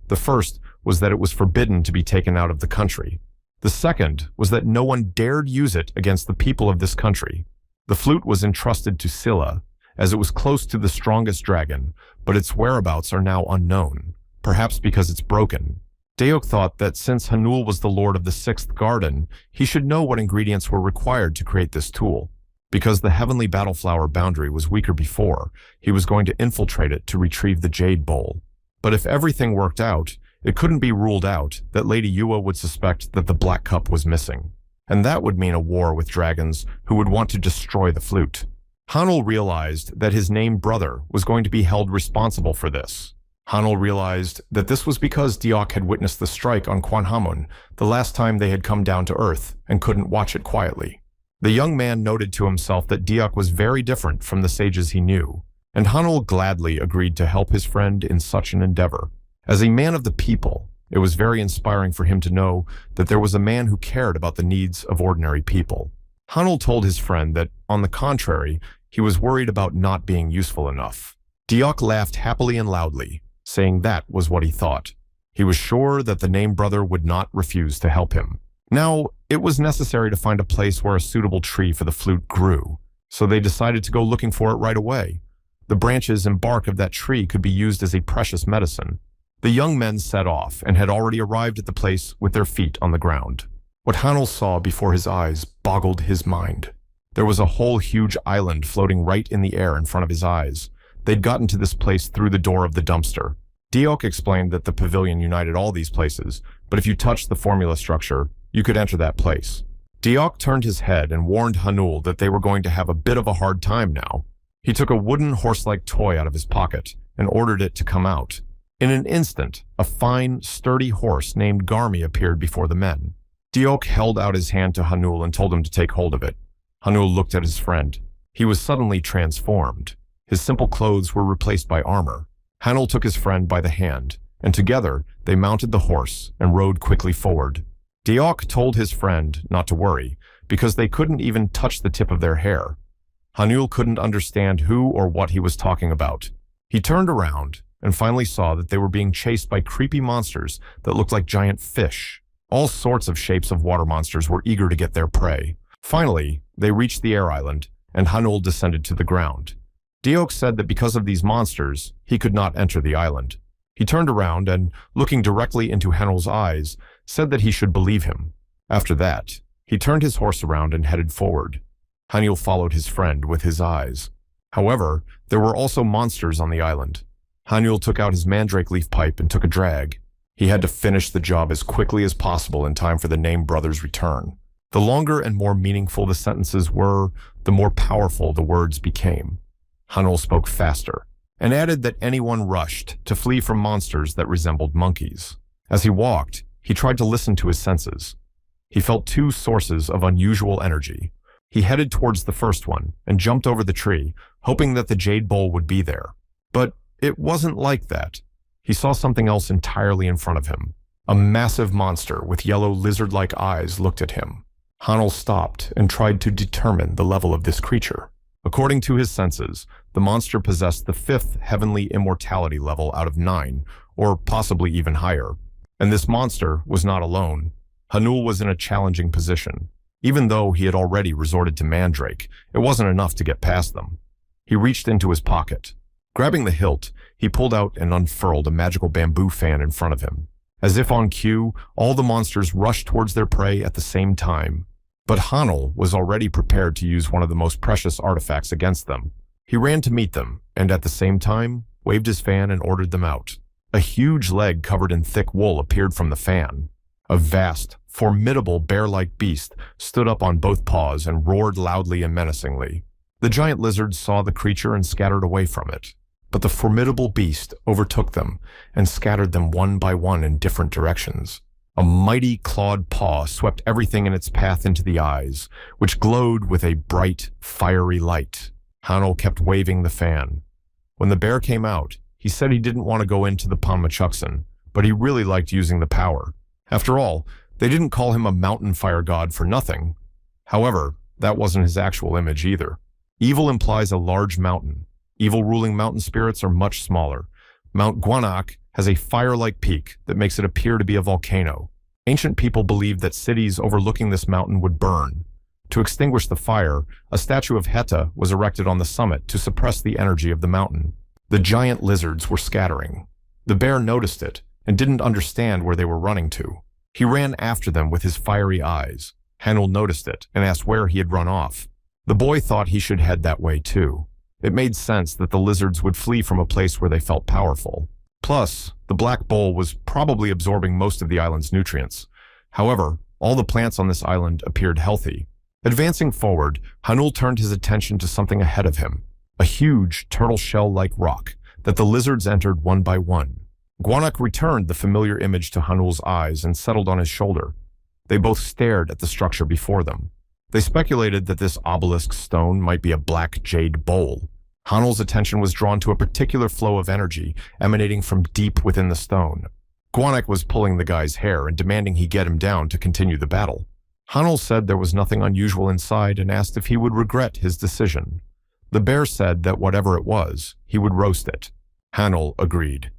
The first was that it was forbidden to be taken out of the country. The second was that no one dared use it against the people of this country. The flute was entrusted to Scylla, as it was close to the strongest dragon, but its whereabouts are now unknown, perhaps because it's broken. Deok thought that since Hanul was the lord of the Sixth Garden, he should know what ingredients were required to create this tool. Because the heavenly battleflower boundary was weaker before, he was going to infiltrate it to retrieve the jade bowl. But if everything worked out, it couldn't be ruled out that Lady Yua would suspect that the Black Cup was missing. And that would mean a war with dragons who would want to destroy the flute. Hanul realized that his named brother was going to be held responsible for this. Hanul realized that this was because Deok had witnessed the strike on Kwanhamun the last time they had come down to Earth and couldn't watch it quietly. The young man noted to himself that Deok was very different from the sages he knew, and Hanul gladly agreed to help his friend in such an endeavor. As a man of the people, it was very inspiring for him to know that there was a man who cared about the needs of ordinary people. Hanul told his friend that, on the contrary, he was worried about not being useful enough. Deok laughed happily and loudly, saying that was what he thought. He was sure that the named brother would not refuse to help him. Now, it was necessary to find a place where a suitable tree for the flute grew, so they decided to go looking for it right away. The branches and bark of that tree could be used as a precious medicine. The young men set off and had already arrived at the place with their feet on the ground. What Hanul saw before his eyes boggled his mind. There was a whole huge island floating right in the air in front of his eyes. They'd gotten to this place through the door of the dumpster. Deok explained that the pavilion united all these places, but if you touched the formula structure, you could enter that place. Deok turned his head and warned Hanul that they were going to have a bit of a hard time now. He took a wooden horse-like toy out of his pocket and ordered it to come out. In an instant, a fine, sturdy horse named Garmi appeared before the men. Deok held out his hand to Hanul and told him to take hold of it. Hanul looked at his friend. He was suddenly transformed. His simple clothes were replaced by armor. Hanul took his friend by the hand, and together they mounted the horse and rode quickly forward. Deok told his friend not to worry, because they couldn't even touch the tip of their hair. Hanul couldn't understand who or what he was talking about. He turned around and finally saw that they were being chased by creepy monsters that looked like giant fish. All sorts of shapes of water monsters were eager to get their prey. Finally, they reached the air island, and Hanul descended to the ground. Deok said that because of these monsters, he could not enter the island. He turned around and, looking directly into Hanul's eyes, said that he should believe him. After that, he turned his horse around and headed forward. Hanul followed his friend with his eyes. However, there were also monsters on the island. Hanul took out his mandrake leaf pipe and took a drag. He had to finish the job as quickly as possible in time for the Name Brothers' return. The longer and more meaningful the sentences were, the more powerful the words became. Hanul spoke faster, and added that anyone rushed to flee from monsters that resembled monkeys. As he walked, he tried to listen to his senses. He felt two sources of unusual energy. He headed towards the first one and jumped over the tree, hoping that the jade bowl would be there. But it wasn't like that. He saw something else entirely in front of him. A massive monster with yellow lizard-like eyes looked at him. Hanul stopped and tried to determine the level of this creature. According to his senses, the monster possessed the 5th heavenly immortality level out of 9, or possibly even higher. And this monster was not alone. Hanul was in a challenging position. Even though he had already resorted to mandrake, it wasn't enough to get past them. He reached into his pocket. Grabbing the hilt, he pulled out and unfurled a magical bamboo fan in front of him. As if on cue, all the monsters rushed towards their prey at the same time. But Hanul was already prepared to use one of the most precious artifacts against them. He ran to meet them, and at the same time, waved his fan and ordered them out. A huge leg covered in thick wool appeared from the fan. A vast, formidable bear-like beast stood up on both paws and roared loudly and menacingly. The giant lizards saw the creature and scattered away from it. But the formidable beast overtook them and scattered them one by one in different directions. A mighty clawed paw swept everything in its path into the eyes, which glowed with a bright, fiery light. Hanul kept waving the fan. When the bear came out, he said he didn't want to go into the Panmachuksan, but he really liked using the power. After all, they didn't call him a mountain fire god for nothing. However, that wasn't his actual image either. Evil implies a large mountain. Evil ruling mountain spirits are much smaller. Mount Gwanak has a fire-like peak that makes it appear to be a volcano. Ancient people believed that cities overlooking this mountain would burn. To extinguish the fire, a statue of Heta was erected on the summit to suppress the energy of the mountain. The giant lizards were scattering. The bear noticed it and didn't understand where they were running to. He ran after them with his fiery eyes. Hanul noticed it and asked where he had run off. The boy thought he should head that way too. It made sense that the lizards would flee from a place where they felt powerful. Plus, the black bowl was probably absorbing most of the island's nutrients. However, all the plants on this island appeared healthy. Advancing forward, Hanul turned his attention to something ahead of him, a huge turtle shell-like rock that the lizards entered one by one. Gwanak returned the familiar image to Hanul's eyes and settled on his shoulder. They both stared at the structure before them. They speculated that this obelisk stone might be a black jade bowl. Hanul's attention was drawn to a particular flow of energy emanating from deep within the stone. Gwanak was pulling the guy's hair and demanding he get him down to continue the battle. Hanul said there was nothing unusual inside and asked if he would regret his decision. The bear said that whatever it was, he would roast it. Hanul agreed.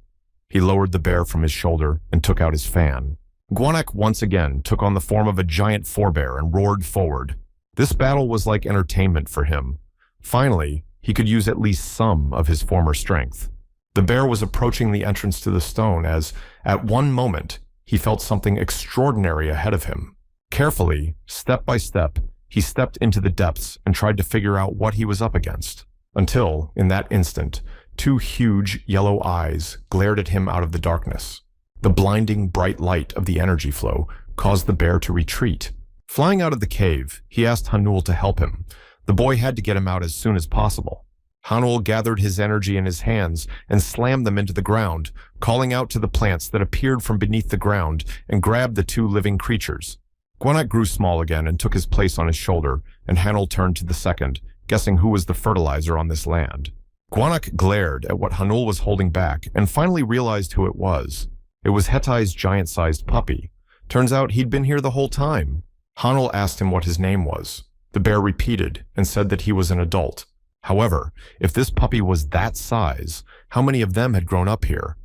He lowered the bear from his shoulder and took out his fan. Gwanak once again took on the form of a giant forebear and roared forward. This battle was like entertainment for him. Finally, he could use at least some of his former strength. The bear was approaching the entrance to the stone as, at one moment, he felt something extraordinary ahead of him. Carefully, step by step, he stepped into the depths and tried to figure out what he was up against. Until, in that instant, two huge yellow eyes glared at him out of the darkness. The blinding bright light of the energy flow caused the bear to retreat. Flying out of the cave, he asked Hanul to help him. The boy had to get him out as soon as possible. Hanul gathered his energy in his hands and slammed them into the ground, calling out to the plants that appeared from beneath the ground and grabbed the two living creatures. Gwanak grew small again and took his place on his shoulder, and Hanul turned to the second, guessing who was the fertilizer on this land. Gwanak glared at what Hanul was holding back and finally realized who it was. It was Hetai's giant-sized puppy. Turns out he'd been here the whole time. Hanul asked him what his name was. The bear repeated and said that he was an adult. However, if this puppy was that size, how many of them had grown up here?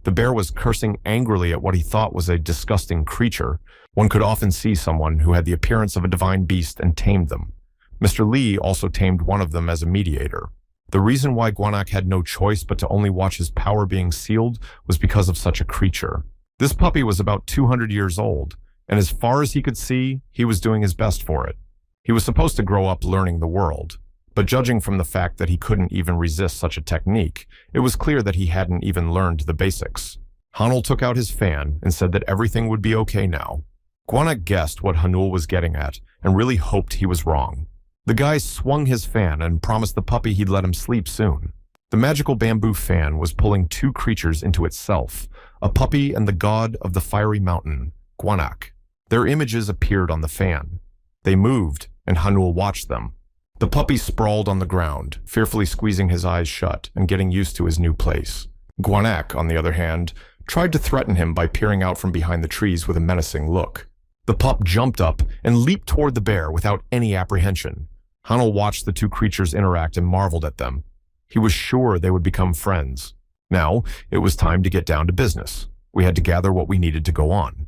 The bear was cursing angrily at what he thought was a disgusting creature. One could often see someone who had the appearance of a divine beast and tamed them. Mr. Lee also tamed one of them as a mediator. The reason why Gwanak had no choice but to only watch his power being sealed was because of such a creature. This puppy was about 200 years old, and as far as he could see, he was doing his best for it. He was supposed to grow up learning the world, but judging from the fact that he couldn't even resist such a technique, it was clear that he hadn't even learned the basics. Hanul took out his fan and said that everything would be okay now. Gwanak guessed what Hanul was getting at and really hoped he was wrong. The guy swung his fan and promised the puppy he'd let him sleep soon. The magical bamboo fan was pulling two creatures into itself, a puppy and the god of the fiery mountain, Gwanak. Their images appeared on the fan. They moved, and Hanul watched them. The puppy sprawled on the ground, fearfully squeezing his eyes shut and getting used to his new place. Gwanak, on the other hand, tried to threaten him by peering out from behind the trees with a menacing look. The pup jumped up and leaped toward the bear without any apprehension. Hanul watched the two creatures interact and marveled at them. He was sure they would become friends. Now, it was time to get down to business. We had to gather what we needed to go on.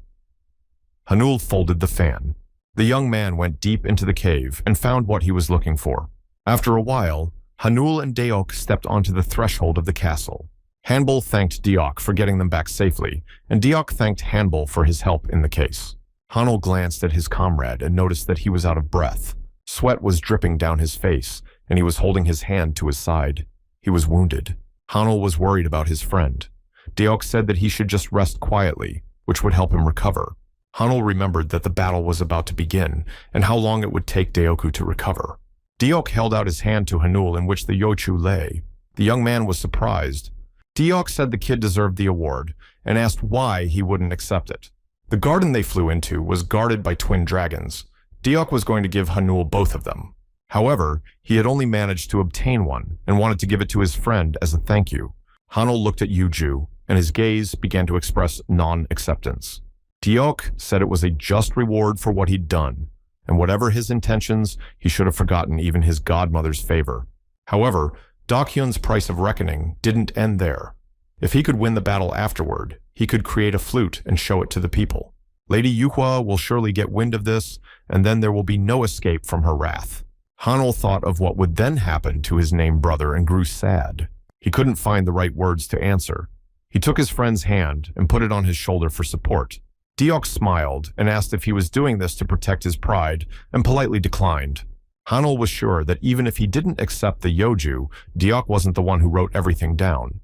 Hanul folded the fan. The young man went deep into the cave and found what he was looking for. After a while, Hanul and Deok stepped onto the threshold of the castle. Hanbul thanked Deok for getting them back safely, and Deok thanked Hanbul for his help in the case. Hanul glanced at his comrade and noticed that he was out of breath. Sweat was dripping down his face, and he was holding his hand to his side. He was wounded. Hanul was worried about his friend. Deok said that he should just rest quietly, which would help him recover. Hanul remembered that the battle was about to begin, and how long it would take Deoku to recover. Deok held out his hand to Hanul in which the Yochu lay. The young man was surprised. Deok said the kid deserved the award, and asked why he wouldn't accept it. The garden they flew into was guarded by twin dragons. Deok was going to give Hanul both of them. However, he had only managed to obtain one and wanted to give it to his friend as a thank you. Hanul looked at Yuju, and his gaze began to express non-acceptance. Deok said it was a just reward for what he'd done, and whatever his intentions, he should have forgotten even his godmother's favor. However, Dokhyun's price of reckoning didn't end there. If he could win the battle afterward, he could create a flute and show it to the people. Lady Yuhua will surely get wind of this, and then there will be no escape from her wrath. Hanul thought of what would then happen to his named brother and grew sad. He couldn't find the right words to answer. He took his friend's hand and put it on his shoulder for support. Deok smiled and asked if he was doing this to protect his pride, and politely declined. Hanul was sure that even if he didn't accept the Yoju, Deok wasn't the one who wrote everything down.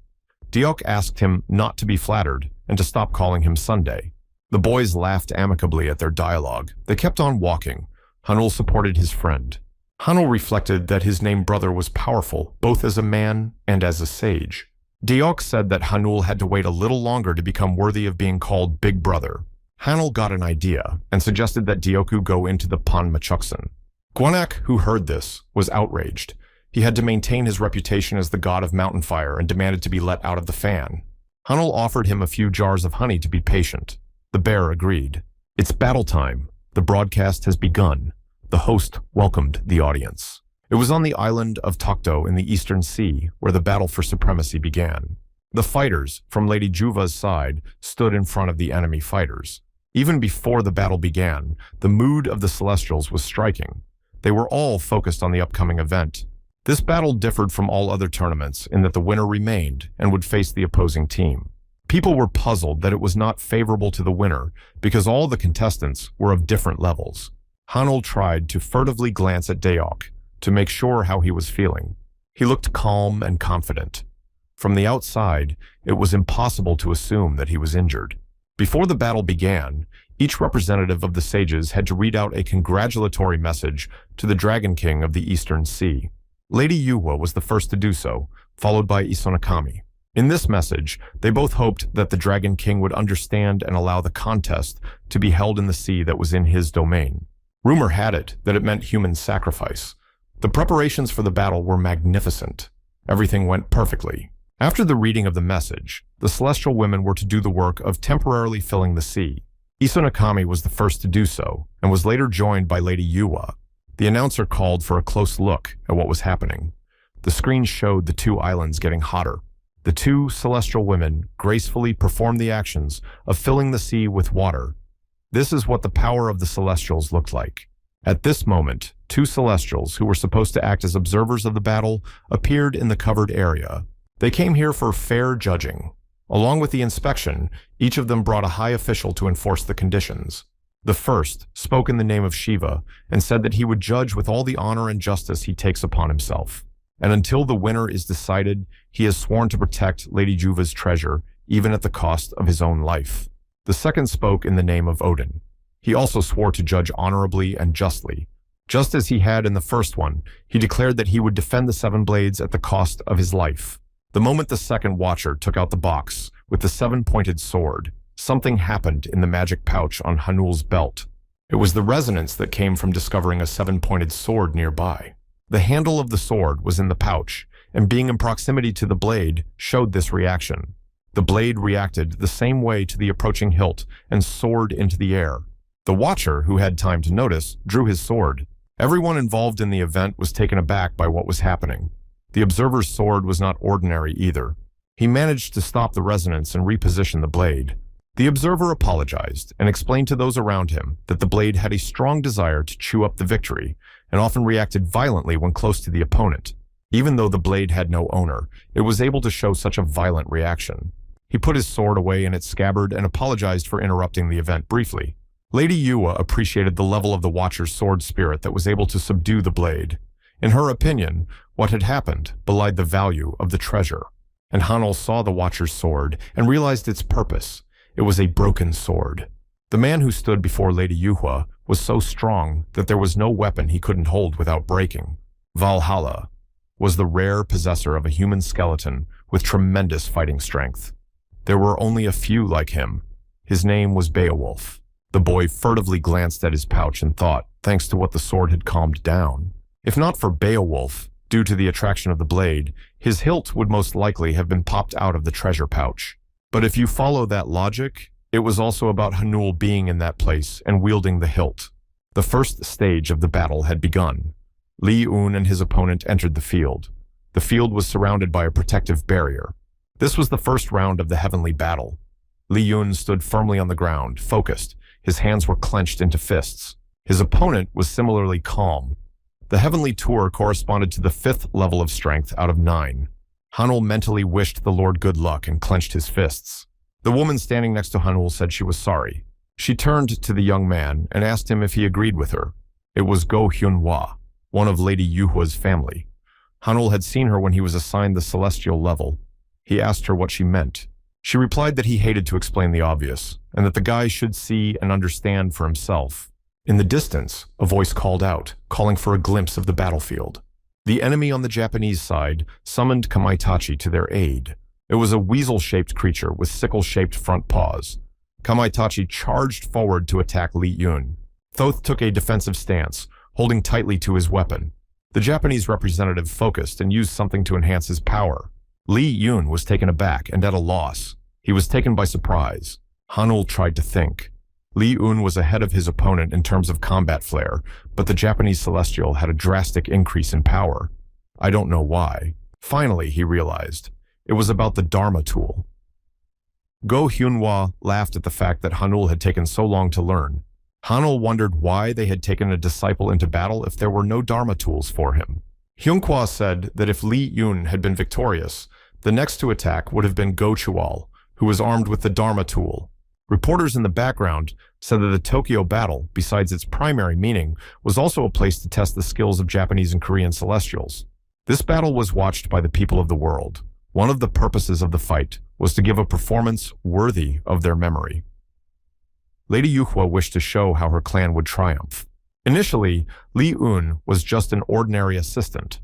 Deok asked him not to be flattered and to stop calling him Sunday. The boys laughed amicably at their dialogue. They kept on walking. Hanul supported his friend. Hanul reflected that his named brother was powerful, both as a man and as a sage. Deok said that Hanul had to wait a little longer to become worthy of being called Big Brother. Hanul got an idea and suggested that Deoku go into the Panmachuksan. Gwanak, who heard this, was outraged. He had to maintain his reputation as the god of mountain fire and demanded to be let out of the fan. Hanul offered him a few jars of honey to be patient. The bear agreed. It's battle time. The broadcast has begun. The host welcomed the audience. It was on the island of Tokto in the Eastern Sea where the battle for supremacy began. The fighters, from Lady Juva's side, stood in front of the enemy fighters. Even before the battle began, the mood of the Celestials was striking. They were all focused on the upcoming event. This battle differed from all other tournaments in that the winner remained and would face the opposing team. People were puzzled that it was not favorable to the winner because all the contestants were of different levels. Hanul tried to furtively glance at Deok to make sure how he was feeling. He looked calm and confident. From the outside, it was impossible to assume that he was injured. Before the battle began, each representative of the sages had to read out a congratulatory message to the Dragon King of the Eastern Sea. Lady Yuhua was the first to do so, followed by Isonakami. In this message, they both hoped that the Dragon King would understand and allow the contest to be held in the sea that was in his domain. Rumor had it that it meant human sacrifice. The preparations for the battle were magnificent. Everything went perfectly. After the reading of the message, the celestial women were to do the work of temporarily filling the sea. Isonakami was the first to do so, and was later joined by Lady Yuhua. The announcer called for a close look at what was happening. The screen showed the two islands getting hotter. The two celestial women gracefully performed the actions of filling the sea with water. This is what the power of the celestials looked like. At this moment, two celestials who were supposed to act as observers of the battle appeared in the covered area. They came here for fair judging. Along with the inspection, each of them brought a high official to enforce the conditions. The first spoke in the name of Shiva and said that he would judge with all the honor and justice he takes upon himself. And until the winner is decided, he has sworn to protect Lady Juva's treasure, even at the cost of his own life. The second spoke in the name of Odin. He also swore to judge honorably and justly. Just as he had in the first one, he declared that he would defend the seven blades at the cost of his life. The moment the second watcher took out the box with the seven-pointed sword, something happened in the magic pouch on Hanul's belt. It was the resonance that came from discovering a seven-pointed sword nearby. The handle of the sword was in the pouch, and being in proximity to the blade showed this reaction. The blade reacted the same way to the approaching hilt and soared into the air. The watcher, who had time to notice, drew his sword. Everyone involved in the event was taken aback by what was happening. The observer's sword was not ordinary either. He managed to stop the resonance and reposition the blade. The observer apologized and explained to those around him that the blade had a strong desire to chew up the victory and often reacted violently when close to the opponent. Even though the blade had no owner, it was able to show such a violent reaction. He put his sword away in its scabbard and apologized for interrupting the event briefly. Lady Yua appreciated the level of the Watcher's sword spirit that was able to subdue the blade. In her opinion, what had happened belied the value of the treasure. And Hanul saw the Watcher's sword and realized its purpose. It was a broken sword. The man who stood before Lady Yuhua was so strong that there was no weapon he couldn't hold without breaking. Valhalla was the rare possessor of a human skeleton with tremendous fighting strength. There were only a few like him. His name was Beowulf. The boy furtively glanced at his pouch and thought, thanks to what the sword had calmed down. If not for Beowulf, due to the attraction of the blade, his hilt would most likely have been popped out of the treasure pouch. But if you follow that logic, it was also about Hanul being in that place and wielding the hilt. The first stage of the battle had begun. Li Yun and his opponent entered the field. The field was surrounded by a protective barrier. This was the first round of the heavenly battle. Li Yun stood firmly on the ground, focused. His hands were clenched into fists. His opponent was similarly calm. The heavenly tour corresponded to the 5th level of strength out of 9. Hanul mentally wished the Lord good luck and clenched his fists. The woman standing next to Hanul said she was sorry. She turned to the young man and asked him if he agreed with her. It was Go Hyunhwa, one of Lady Yuhua's family. Hanul had seen her when he was assigned the celestial level. He asked her what she meant. She replied that he hated to explain the obvious, and that the guy should see and understand for himself. In the distance, a voice called out, calling for a glimpse of the battlefield. The enemy on the Japanese side summoned Kamaitachi to their aid. It was a weasel-shaped creature with sickle-shaped front paws. Kamaitachi charged forward to attack Li Yun. Thoth took a defensive stance, holding tightly to his weapon. The Japanese representative focused and used something to enhance his power. Li Yun was taken aback and at a loss. He was taken by surprise. Hanul tried to think. Li Yun was ahead of his opponent in terms of combat flair, but the Japanese Celestial had a drastic increase in power. I don't know why. Finally, he realized. It was about the Dharma tool. Go Hyunhwa laughed at the fact that Hanul had taken so long to learn. Hanul wondered why they had taken a disciple into battle if there were no Dharma tools for him. Hyunhwa said that if Li Yun had been victorious, the next to attack would have been Go Chual, who was armed with the Dharma tool. Reporters in the background said that the Tokyo battle, besides its primary meaning, was also a place to test the skills of Japanese and Korean Celestials. This battle was watched by the people of the world. One of the purposes of the fight was to give a performance worthy of their memory. Lady Yuhua wished to show how her clan would triumph. Initially, Li Yun was just an ordinary assistant.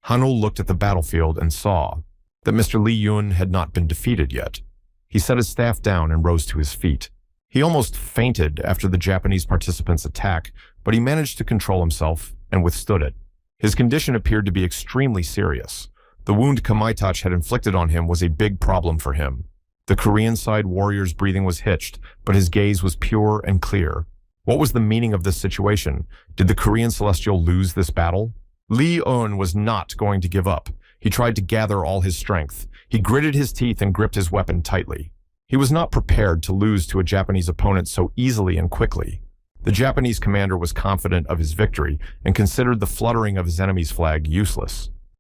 Hanul looked at the battlefield and saw that Mr. Li Yun had not been defeated yet. He set his staff down and rose to his feet. He almost fainted after the Japanese participants' attack, but he managed to control himself and withstood it. His condition appeared to be extremely serious. The wound Kamaitachi had inflicted on him was a big problem for him. The Korean side warrior's breathing was hitched, but his gaze was pure and clear. What was the meaning of this situation? Did the Korean Celestial lose this battle? Li Yun was not going to give up. He tried to gather all his strength. He gritted his teeth and gripped his weapon tightly. He was not prepared to lose to a Japanese opponent so easily and quickly. The Japanese commander was confident of his victory and considered the fluttering of his enemy's flag useless.